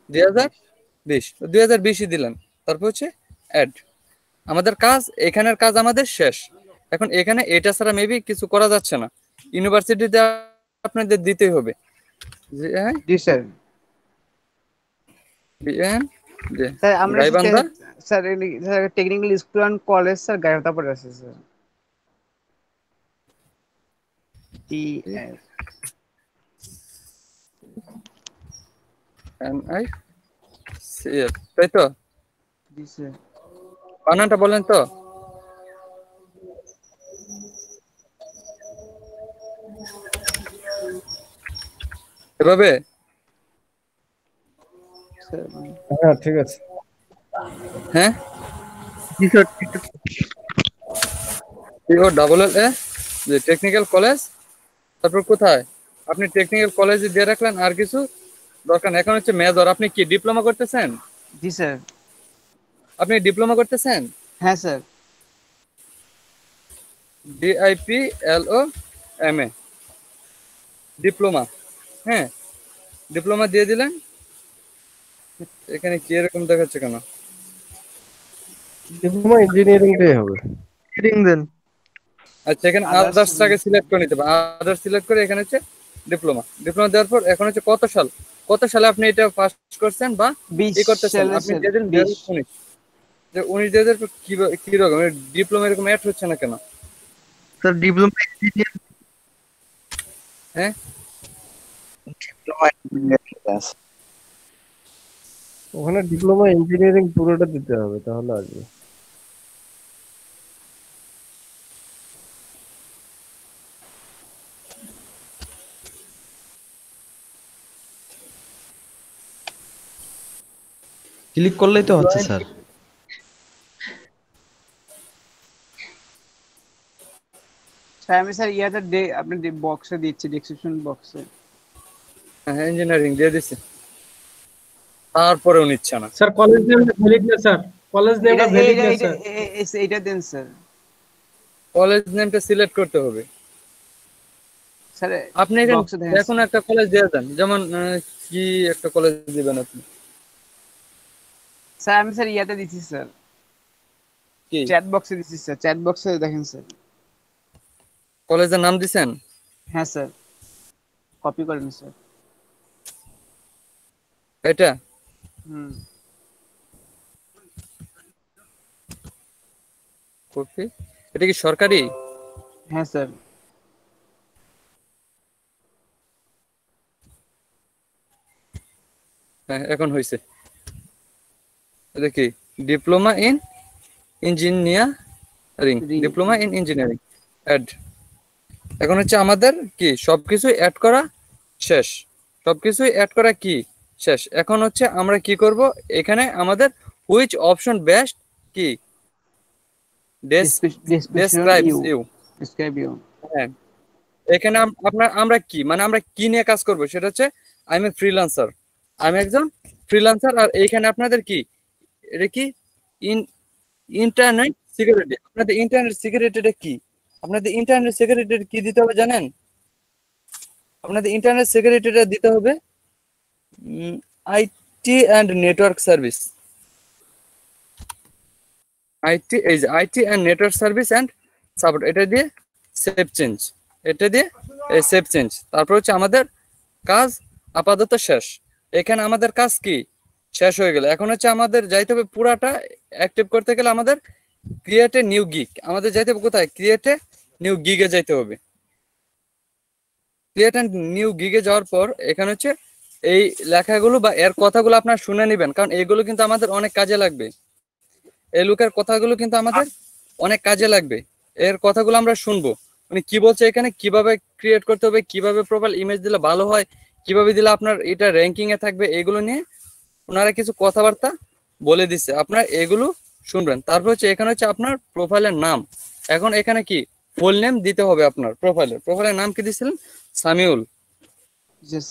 2020 2020ই দিলেন তারপর হচ্ছে অ্যাড আমাদের কাজ এখানের কাজ আমাদের শেষ এখন এখানে এটা ছাড়া মেবি কিছু করা যাচ্ছে না ইউনিভার্সিটিতে আপনাদের দিতেই হবে জি স্যার বিএন স্যার আমরা Gaibandha sir technical school and college sir Gaibandha পড়ে আছে স্যার টিএস এমআই সিএফ তাই তো জি স্যার বানানটা বলেন তো এভাবে হ্যাঁ ঠিক আছে হ্যাঁ জি স্যার ডাবল এল এ যে টেকনিক্যাল কলেজ তারপর কোথায় আপনি টেকনিক্যাল কলেজে দিয়ে রাখলেন আর কিছু দরকার এখন হচ্ছে মেজর আপনি কি ডিপ্লোমা করতেছেন জি স্যার আপনি ডিপ্লোমা করতেছেন হ্যাঁ স্যার DIPLOMA ডিপ্লোমা হ্যাঁ ডিপ্লোমা দিয়ে দিলেন এখানে কি এরকম দেখাচ্ছে কেন ডিপ্লোমা ইঞ্জিনিয়ারিংটাই হবে ইঞ্জিনিয়ারিং দেন আচ্ছা এখানে আদার্সটাকে সিলেক্ট করে নিতে হবে আদার্স সিলেক্ট করে এখানে হচ্ছে ডিপ্লোমা দেওয়ার পর এখন হচ্ছে কত সালে আপনি এটা পাস করছেন বা কি করতেছেন আপনি দিয়ে দিন 2019 যে 19 দিয়ে দেওয়ার পর কি রকম ডিপ্লোমা এরকম অ্যাড হচ্ছে না কেন স্যার ডিপ্লোমা ইঞ্জিনিয়ার হ্যাঁ ওখানে ডিপ্লোমা ইঞ্জিনিয়ারিং পুরোটা দিতে হবে তাহলে আসবে ক্লিক করলেই তো হচ্ছে স্যার আমি স্যার ইয়াতে আপনি বক্সে দিচ্ছি ডেসক্রিপশন বক্সে হ্যাঁ ইঞ্জিনিয়ারিং দিয়ে দিছি তারপরেও নিচ্ছে না স্যার কলেজ নেমটা ভ্যালিড না স্যার কলেজ নেমটা ভ্যালিড না স্যার এইটা দেন স্যার কলেজ নেমটা সিলেক্ট করতে হবে স্যার আপনি এখন একটা কলেজ দিয়ে দেন যেমন কি একটা কলেজ দিবেন আপনি স্যার আমি স্যার ইয়াতে দিচ্ছি স্যার কি চ্যাট বক্সে দিচ্ছি স্যার চ্যাট বক্সে দেখেন স্যার কলেজের নাম দিবেন হ্যাঁ স্যার কপি করেন স্যার এটা কপি এটা কি সরকারি হ্যাঁ স্যার হ্যাঁ এখন হইছে এটা কি diploma in engineering diploma in engineering add এখন হচ্ছে আমাদের কি সবকিছু অ্যাড করা শেষ সবকিছু অ্যাড করা কি শেষ এখন হচ্ছে আমরা কি করব এখানে আমাদের হুইচ অপশন বেস্ট কি describes you হ্যাঁ এখানে আমরা কি মানে আমরা কি নিয়ে কাজ করব সেটা হচ্ছে আই এম এ ফ্রিল্যান্সার আমি একজন ফ্রিল্যান্সার আর এইখানে আপনাদের কি এটা কি ইন্টারনেট সিকিউরিটি আপনাদের ইন্টারনেট সিকিউরিটিটা কি আপনাদের ইন্টারনেট সিকিউরিটি কি দিতে হবে জানেন আপনাদের ইন্টারনেট সিকিউরিটিটা দিতে হবে IT and network service IT and network service and support এটা দিয়ে সেভ চেঞ্জ তারপর হচ্ছে আমাদের কাজ আপাতত শেষ এখানে আমাদের কাজ কি শেষ হয়ে গেল এখন হচ্ছে আমাদের যাইতে হবে পুরাটা অ্যাক্টিভ করতে গেলে আমাদের ক্রিয়েট এ নিউ গিগ আমাদের যাইতে হবে কোথায় ক্রিয়েট এ নিউ গিগে যাইতে হবে ক্রিয়েট এ নিউ গিগে যাওয়ার পর এখানে হচ্ছে এই লেখাগুলো বা এর কথাগুলো আপনারা শুনে নেবেন কারণ এগুলো কিন্তু আমাদের অনেক কাজে লাগবে এই লোকের কথাগুলো কিন্তু আমাদের অনেক কাজে লাগবে এর কথাগুলো আমরা শুনবো মানে কি বলছে এখানে কিভাবে ক্রিয়েট করতে হবে কিভাবে প্রোফাইল ইমেজ দিলে ভালো হয় কিভাবে দিলে আপনার এটা র্যাঙ্কিং এ থাকবে এগুলো নিয়ে ওনারা কিছু কথাবার্তা বলে দিচ্ছে আপনারা এগুলো শুনবেন তারপর হচ্ছে এখানে হচ্ছে আপনার প্রোফাইলের নাম এখন এখানে কি ফুল নেম দিতে হবে আপনার প্রোফাইলের নাম কি দিয়েছিলেন সামিউল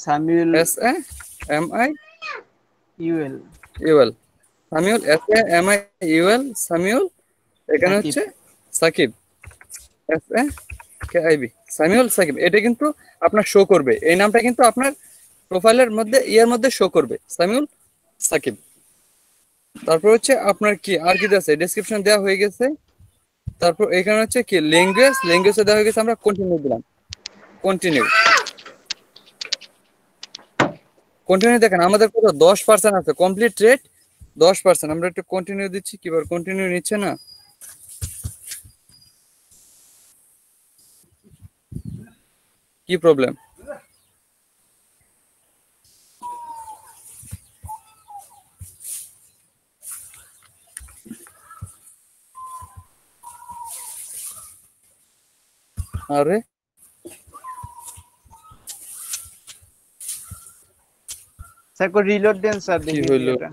সামিউল SAMIUL সামিউল SAMIUL সামিউল এখানে হচ্ছে সাকিব SAKIB সামিউল সাকিব এটা কিন্তু আপনার শো করবে এই নামটা কিন্তু আপনার প্রোফাইলের মধ্যে ইয়ার মধ্যে শো করবে সামিউল সাকিব। তারপর হচ্ছে আপনার কি আর কি আছে, ডেসক্রিপশন দেওয়া হয়ে গেছে। তারপর এখানে হচ্ছে কি ল্যাঙ্গুয়েজে দেওয়া হয়ে গেছে, আমরা কন্টিনিউ দিলাম। কন্টিনিউ দেখেন আমাদের কত 10% আছে, কমপ্লিট রেট 10%। আমরা একটু কন্টিনিউ দিচ্ছি, কিবার কন্টিনিউ নিচ্ছে না। কি প্রবলেম? আরে স্যার কো রিলোড দেন স্যার, কি দেখি হইলো? এটা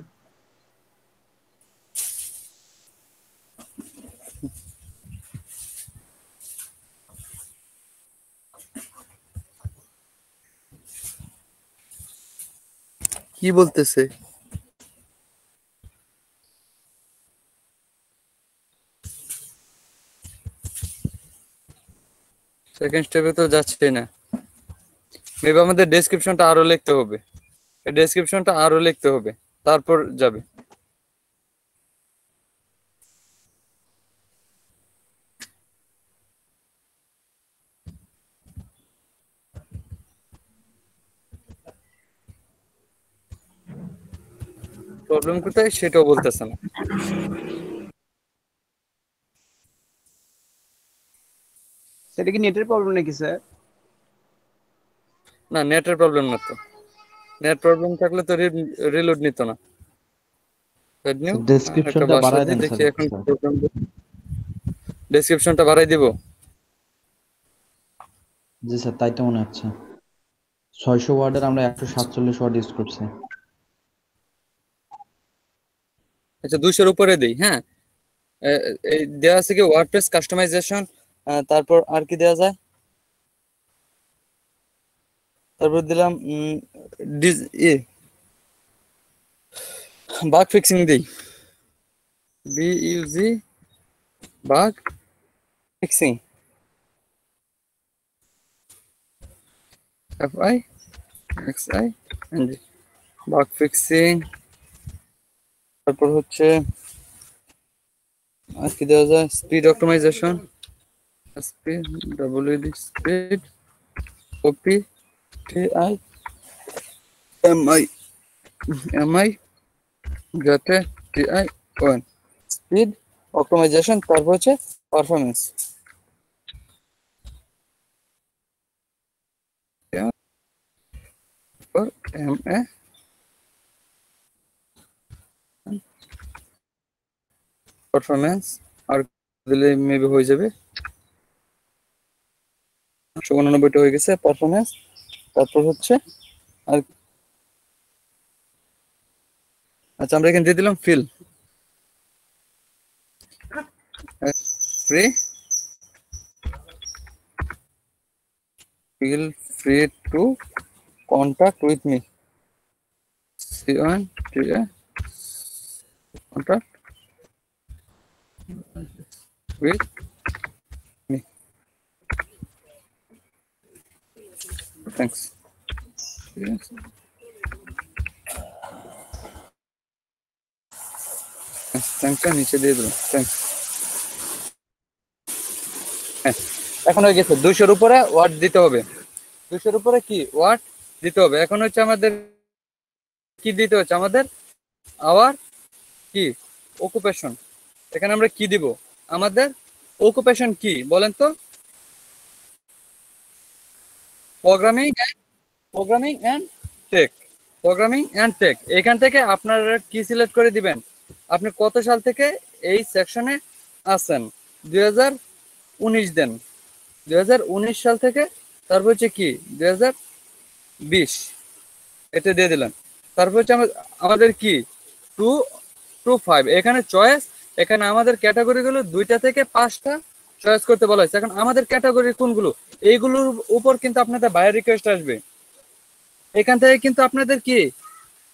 কি বলতেছে? সেকেন্ড স্টেপে তো যাচ্ছে না। মেবি আমাদের ডেসক্রিপশনটা আরো লিখতে হবে, ডেসক্রিপশনটা আরো লিখতে হবে, তারপর যাবে। প্রবলেম কোথায় সেটাও বলতেছে না। সেটা কি নেটের প্রবলেম নাকি স্যার? না, নেটের প্রবলেম না তো। নেট প্রবলেম থাকলে তো রিলোড নিত না। ডেসক্রিপশনটা বাড়ায় দেন দেখি স্যার। এখন ডেসক্রিপশনটা বাড়াই দিব। জি স্যার, তাই তো মনে হচ্ছে। 600 ওয়ার্ডের আমরা 147 ওয়ার্ড ইউজ করছি। আচ্ছা 200-এর উপরে দেই। হ্যাঁ, এই দেওয়া আছে কি ওয়ার্ডপ্রেস কাস্টমাইজেশন, তারপর আর কি দেওয়া যায়, তারপর দিলাম বাগ ফিক্সিং দেই, B U G bug fixing, F I X I N G bug fixing. তারপর হচ্ছে আর কি দেওয়া যায়, speed optimisation, speed W D speed copy T I M I যাতে টিআই ওয়ান স্পিড অপটিমাইজেশন। তারপর হচ্ছে পারফরমেন্স, এমএ পারফরমেন্স। আর দিলে মেবি হয়ে যাবে। 189টা হয়ে গেছে পারফরমেন্স। তারপর হচ্ছে আর আচ্ছা আমরা এখানে দিয়ে দিলাম feel free, feel free to contact with me. Contact with me. Thanks. Yes. থ্যাংকসটা নিচে দিয়ে দিলাম। থ্যাংকস। হ্যাঁ, এখন হয়ে গেছে। 200-এর উপরে ওয়ার্ড দিতে হবে। 200-এর উপরে কি ওয়ার্ড দিতে হবে। এখন হচ্ছে আমাদের কি দিতে হচ্ছে, আমাদের আওয়ার কি অকুপেশন। এখানে আমরা কি দিব, আমাদের অকুপেশন কি বলেন তো? Programming and tech. এখান থেকে আপনারা কি সিলেক্ট করে দিবেন, আপনি কত সাল থেকে এই সেকশনে আছেন। 2019 দেন, 2019 সাল থেকে। তারপর হচ্ছে কি 2020 এটা দিয়ে দিলাম। তারপর হচ্ছে আমাদের কি 2 to 5 এখানে চয়েস। এখানে আমাদের ক্যাটাগরি গুলো 2টা থেকে 5টা চয়েস করতে বলা হয়েছে। এখন আমাদের ক্যাটাগরি কোনগুলো, এইগুলোর উপর কিন্তু আপনাদের বায়ার রিকোয়েস্ট আসবে। এখান থেকে কিন্তু আপনাদের কি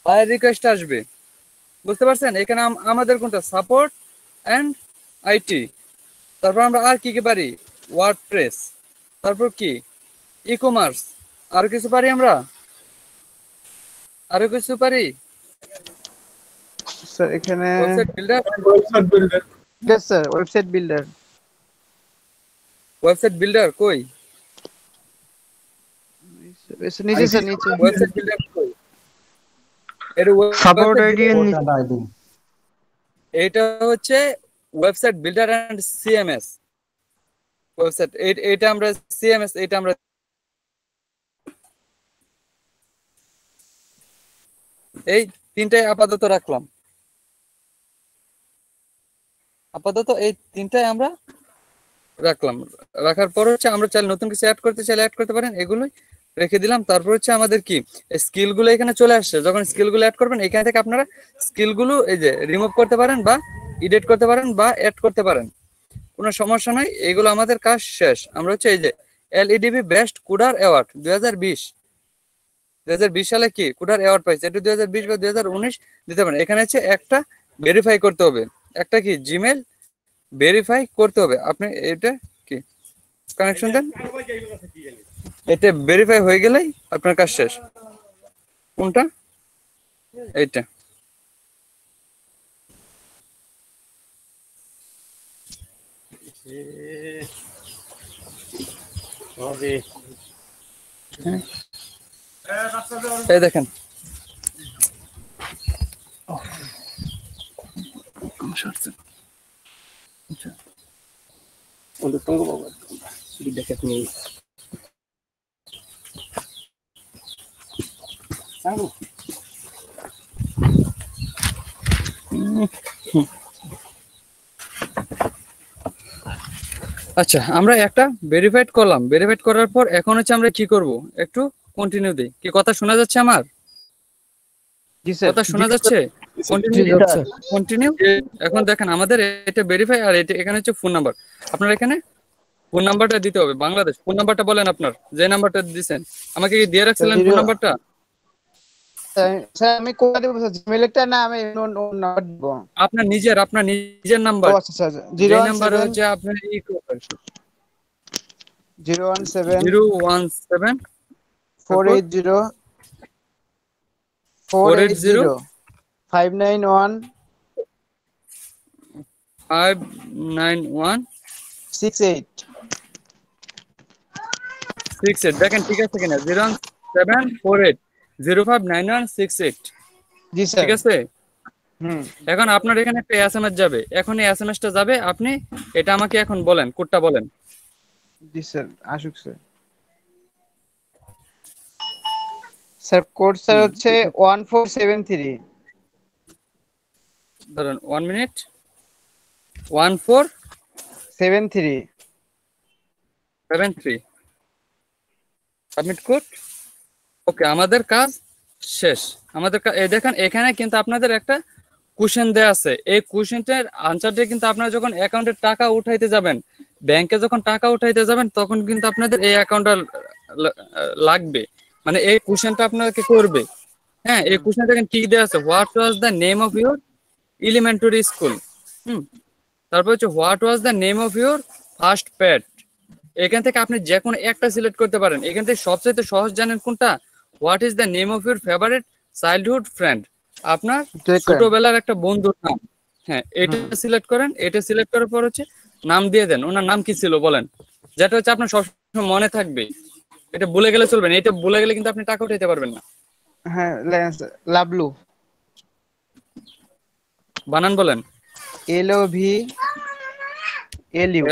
বায়ার রিকোয়েস্ট আসবে, বুঝতে পারছেন? এখানে আমাদের কোনটা সাপোর্ট এন্ড আইটি। তারপর আমরা আর কি কি পারি, ওয়ার্ডপ্রেস, তারপর কি ই কমার্স, আর কিছু পারি আমরা আরো কিছু পারি স্যার এখানে website builder yes sir website builder কই নিচে স্যার নিচে ওয়েবসাইট বিল্ডার কই সাপোর্ট আইডি এটা হচ্ছে website builder and CMS website এটা আমরা সিএমএস এটা আমরা এই তিনটাই আপাতত রাখলাম এই তিনটাই আমরা রাখলাম রাখার পর হচ্ছে আমরা চাইলে নতুন কিছু অ্যাড করতে চাইলে অ্যাড করতে পারেন এগুলোই রেখে দিলাম তারপর হচ্ছে আমাদের কি স্কিলগুলো এখানে চলে আসছে যখন স্কিলগুলো অ্যাড করবেন এখান থেকে আপনারা স্কিলগুলো এই যে রিমুভ করতে পারেন বা এডিট করতে পারেন বা অ্যাড করতে পারেন কোনো সমস্যা নাই এগুলো আমাদের কাজ শেষ আমরা হচ্ছে এই যে এলইডিবি বেস্ট কুডার অ্যাওয়ার্ড 2020 সালে কি কুডার অ্যাওয়ার্ড পাইছে এটা 2020 বা 2019 দিতে পারেন এখানে হচ্ছে একটা ভেরিফাই করতে হবে একটা কি জিমেল ভেরিফাই করতে হবে আপনি এটা কি কানেকশন দেন এটা ভেরিফাই হয়ে গেলেই আপনার কাজ শেষ কোনটা এইটা এই দেখেন আচ্ছা আমরা একটা ভেরিফাইড করলাম ভেরিফাইড করার পর এখন হচ্ছে আমরা কি করব একটু কন্টিনিউ দেই কি কথা শোনা যাচ্ছে আমার জি স্যার কথা শোনা যাচ্ছে কন্টিনিউ এখন দেখেন আমাদের এটা ভেরিফাই আর এটা এখানে হচ্ছে ফোন নাম্বার আপনার এখানে ফোন নাম্বারটা দিতে হবে বাংলাদেশ ফোন নাম্বারটা বলেন আপনার যে নাম্বারটা দিবেন আমাকে কি দিয়ে রাখছিলেন ফোন নাম্বারটা স্যার আমি কোথা দেব স্যার জিমেইলটা না আমি নাম্বার দেব আপনার নিজের নাম্বার আচ্ছা স্যার যে নাম্বার হচ্ছে আপনার ই করবেন 017 480 591 68 দেখেন ঠিক আছে কিনা 07480599168 জি স্যার ঠিক আছে এখন আপনার এখানে একটা এসএমএস যাবে এখন এই এসএমএসটা যাবে আপনি এটা আমাকে এখন বলেন কোডটা বলেন জি স্যার আসুক স্যার স্যার কোড স্যার হচ্ছে 1473 ধরুন 1 মিনিট 1473 সাবমিট কোড ওকে আমাদের কাজ শেষ আমাদের এই দেখেন এখানে কিন্তু আপনাদের একটা কোশ্চেন দেয়া আছে এই কোশ্চেনটার আনসারটা কিন্তু আপনারা যখন অ্যাকাউন্টে টাকা উঠাইতে যাবেন ব্যাংকে যখন টাকা উঠাইতে যাবেন তখন কিন্তু আপনাদের এই অ্যাকাউন্টটা লাগবে মানে এই কোশ্চেনটা আপনাকে করবে হ্যাঁ এই কোশ্চেনটা দেখেন কি দেয়া আছে what was the name of your elementary school তারপর হচ্ছে what was the name of your first pet এখান থেকে আপনি যে কোনো একটা সিলেক্ট করতে পারেন এখান থেকে সবচেয়ে সহজ জানেন কোনটা what is the name of your favourite childhood friend আপনার ছোটবেলার একটা বন্ধুর নাম হ্যাঁ এটা সিলেক্ট করেন এটা সিলেক্ট করার পর হচ্ছে নাম দিয়ে দেন ওনার নাম কি ছিল বলেন যেটা হচ্ছে আপনার সবসময় মনে থাকবে এটা ভুলে গেলে চলবে না এটা ভুলে গেলে কিন্তু আপনি টাকা উঠাইতে পারবেন না হ্যাঁ লাভলু বানান বলেন LOV LU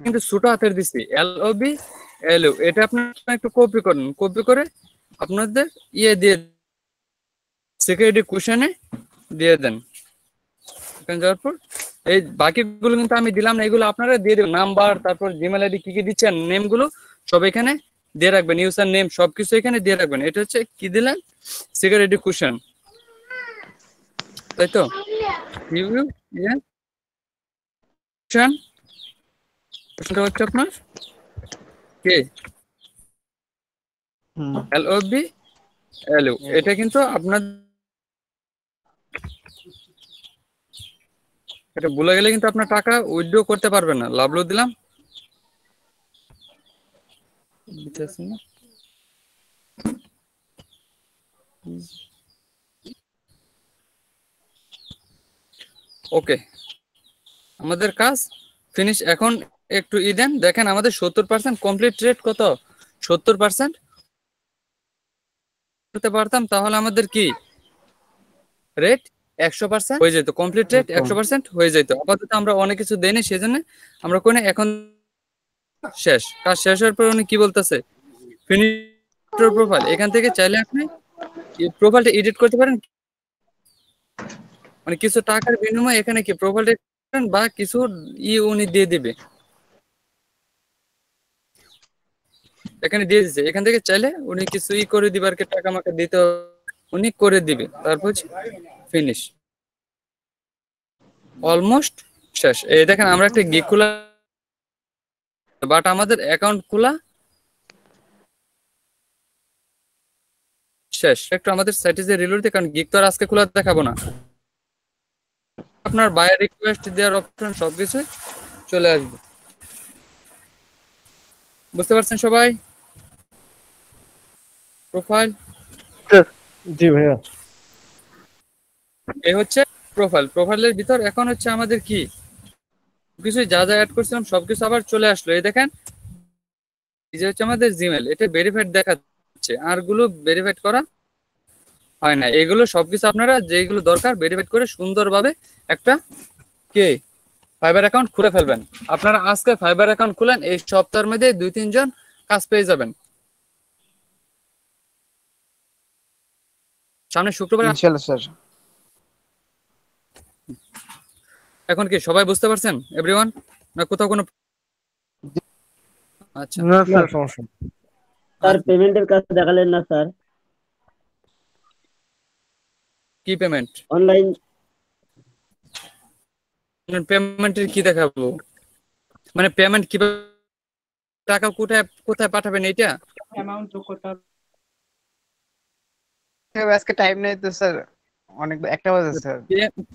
কিন্তু ছোট হাতের দিছি LOV LU এটা আপনারা একটু কপি করেন কপি করে আপনাদের দিয়ে সিকিউরিটি কোশ্চেনে দিয়ে দেন এখানে যাওয়ার পর এই বাকিগুলো কিন্তু আমি দিলাম না এগুলো আপনারা দিয়ে দেবেন নাম্বার তারপর জিমেল আইডি কি দিচ্ছেন নেমগুলো সব এখানে দিয়ে রাখবেন ইউজার নেম সবকিছু এখানে দিয়ে রাখবেন এটা হচ্ছে কি দিলেন সিকিউরিটি কোশ্চেন তাই তো কোশ্চেনটা হচ্ছে আপনার কে LOV LU এটা কিন্তু আপনার এটা ভুলে গেলে কিন্তু আপনার টাকা উইথড্র করতে পারবেন না লাভলু দিলাম ওকে, আমাদের কাজ ফিনিশ। এখন একটু দেন, দেখেন আমাদের 70% কমপ্লিট রেট কত? 70% করতে পারতাম তাহলে আমাদের কি রেট 100% হয়ে যেত, কমপ্লিট রেট 100% হয়ে যেত। আপাতত আমরা অনেক কিছু দেইনি, সেজন্য আমরা কোনে এখন শেষ। কাজ শেষ হওয়ার পর উনি কি বলতেছে, ফিনিশ প্রোফাইল। এখান থেকে চাইলে আপনি প্রোফাইলটা এডিট করতে পারেন, মানে কিছু টাকার বিনিময়ে এখানে কি প্রোফাইলটা বা কিছু উনি দিয়ে দিবে, এখানে দিয়ে দিচ্ছে। এখান থেকে চাইলে উনি কিছু করে দিবে আর কি, টাকা আমাকে দিতে উনি করে দিবে। তারপর ফিনিশ, অলমোস্ট শেষ। এই দেখেন আমরা একটা গিগ খোলা, বাট আমাদের অ্যাকাউন্ট খোলা শেষ। একটু আমাদের সাইটে যে রিলোড দিই, কারণ গিগ তো আর আজকে খোলা দেখাবো না। আপনার বায়ার রিকোয়েস্ট দেওয়ার অপশন সবকিছু চলে আসবে। বুঝতে পারছেন সবাই? প্রোফাইল, জি ভাইয়া, এই হচ্ছে প্রোফাইল। প্রোফাইলের ভিতর এখন হচ্ছে আমাদের কি কিছু যা যা অ্যাড করছিলাম সবকিছু আবার চলে আসলো। এই দেখেন, এই যে হচ্ছে আমাদের জিমেল, এটা ভেরিফাইড দেখাচ্ছে, আর গুলো ভেরিফাইড করা হয় না। এগুলো সবকিছু আপনারা যেগুলো দরকার ভেরিফাইড করে সুন্দরভাবে একটা কি ফাইবার অ্যাকাউন্ট খুলে ফেলবেন। আপনারা আজকে ফাইবার অ্যাকাউন্ট খুলেন, এই সপ্তাহের মধ্যে 2-3 জন কাজ পেয়ে যাবেন। সামনে শুক্রবার ইনশাআল্লাহ স্যার। এখন কি সবাই বুঝতে পারছেন এভরিওয়ান, না কোথাও কোনো? আচ্ছা, না স্যার সমস্যা। স্যার পেমেন্টের কাজ দেখালেন না স্যার। কি পেমেন্ট? অনলাইন পেমেন্টের কি দেখাবো, মানে পেমেন্ট কিভাবে, টাকা কোথায় কোথায় পাঠাবেন এটা? অ্যামাউন্ট যোগ করতে হবে। আজকে টাইম নেই তো স্যার, অনেক একটা বাজে স্যার।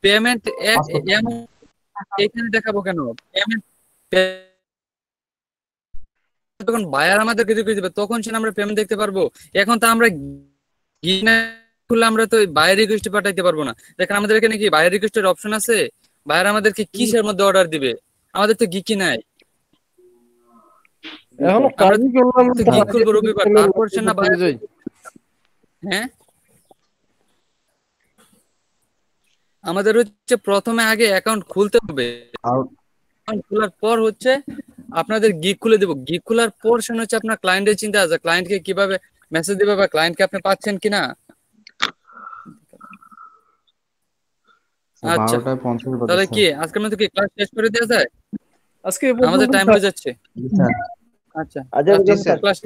পেমেন্ট এখানে দেখাবো কেন? পেমেন্ট তখন বায়ার আমাদেরকে দিয়ে দিবে, তখন সে আমরা পেমেন্ট দেখতে পারবো। এখন তো আমরা খুললে আমরা তো বায়ার রিকোয়েস্ট পাঠাইতে পারবো না। দেখেন আমাদের এখানে কি বায়ার রিকোয়েস্টের অপশন আছে? বায়ার আমাদেরকে কিসের মধ্যে অর্ডার দিবে? আমাদের তো গিকি নাই। এখন কাজই করলাম তো গিক খুলবো রবিবার, তারপর সে না বায়ার। হ্যাঁ, আমাদের হচ্ছে প্রথমে আগে অ্যাকাউন্ট খুলতে হবে। অ্যাকাউন্ট খোলার পর হচ্ছে আপনাদের গিগ খুলে দেব। গিগ খোলার পর সে হচ্ছে আপনার ক্লায়েন্টের চিন্তা আছে, ক্লায়েন্টকে কিভাবে মেসেজ দিবে বা ক্লায়েন্টকে আপনি পাচ্ছেন কিনা। আচ্ছা, 12:50 তাহলে কি আজকের মধ্যে কি ক্লাস শেষ করে দেওয়া যায়? আজকে আমাদের টাইম হয়ে যাচ্ছে। আচ্ছা, আচ্ছা ক্লাস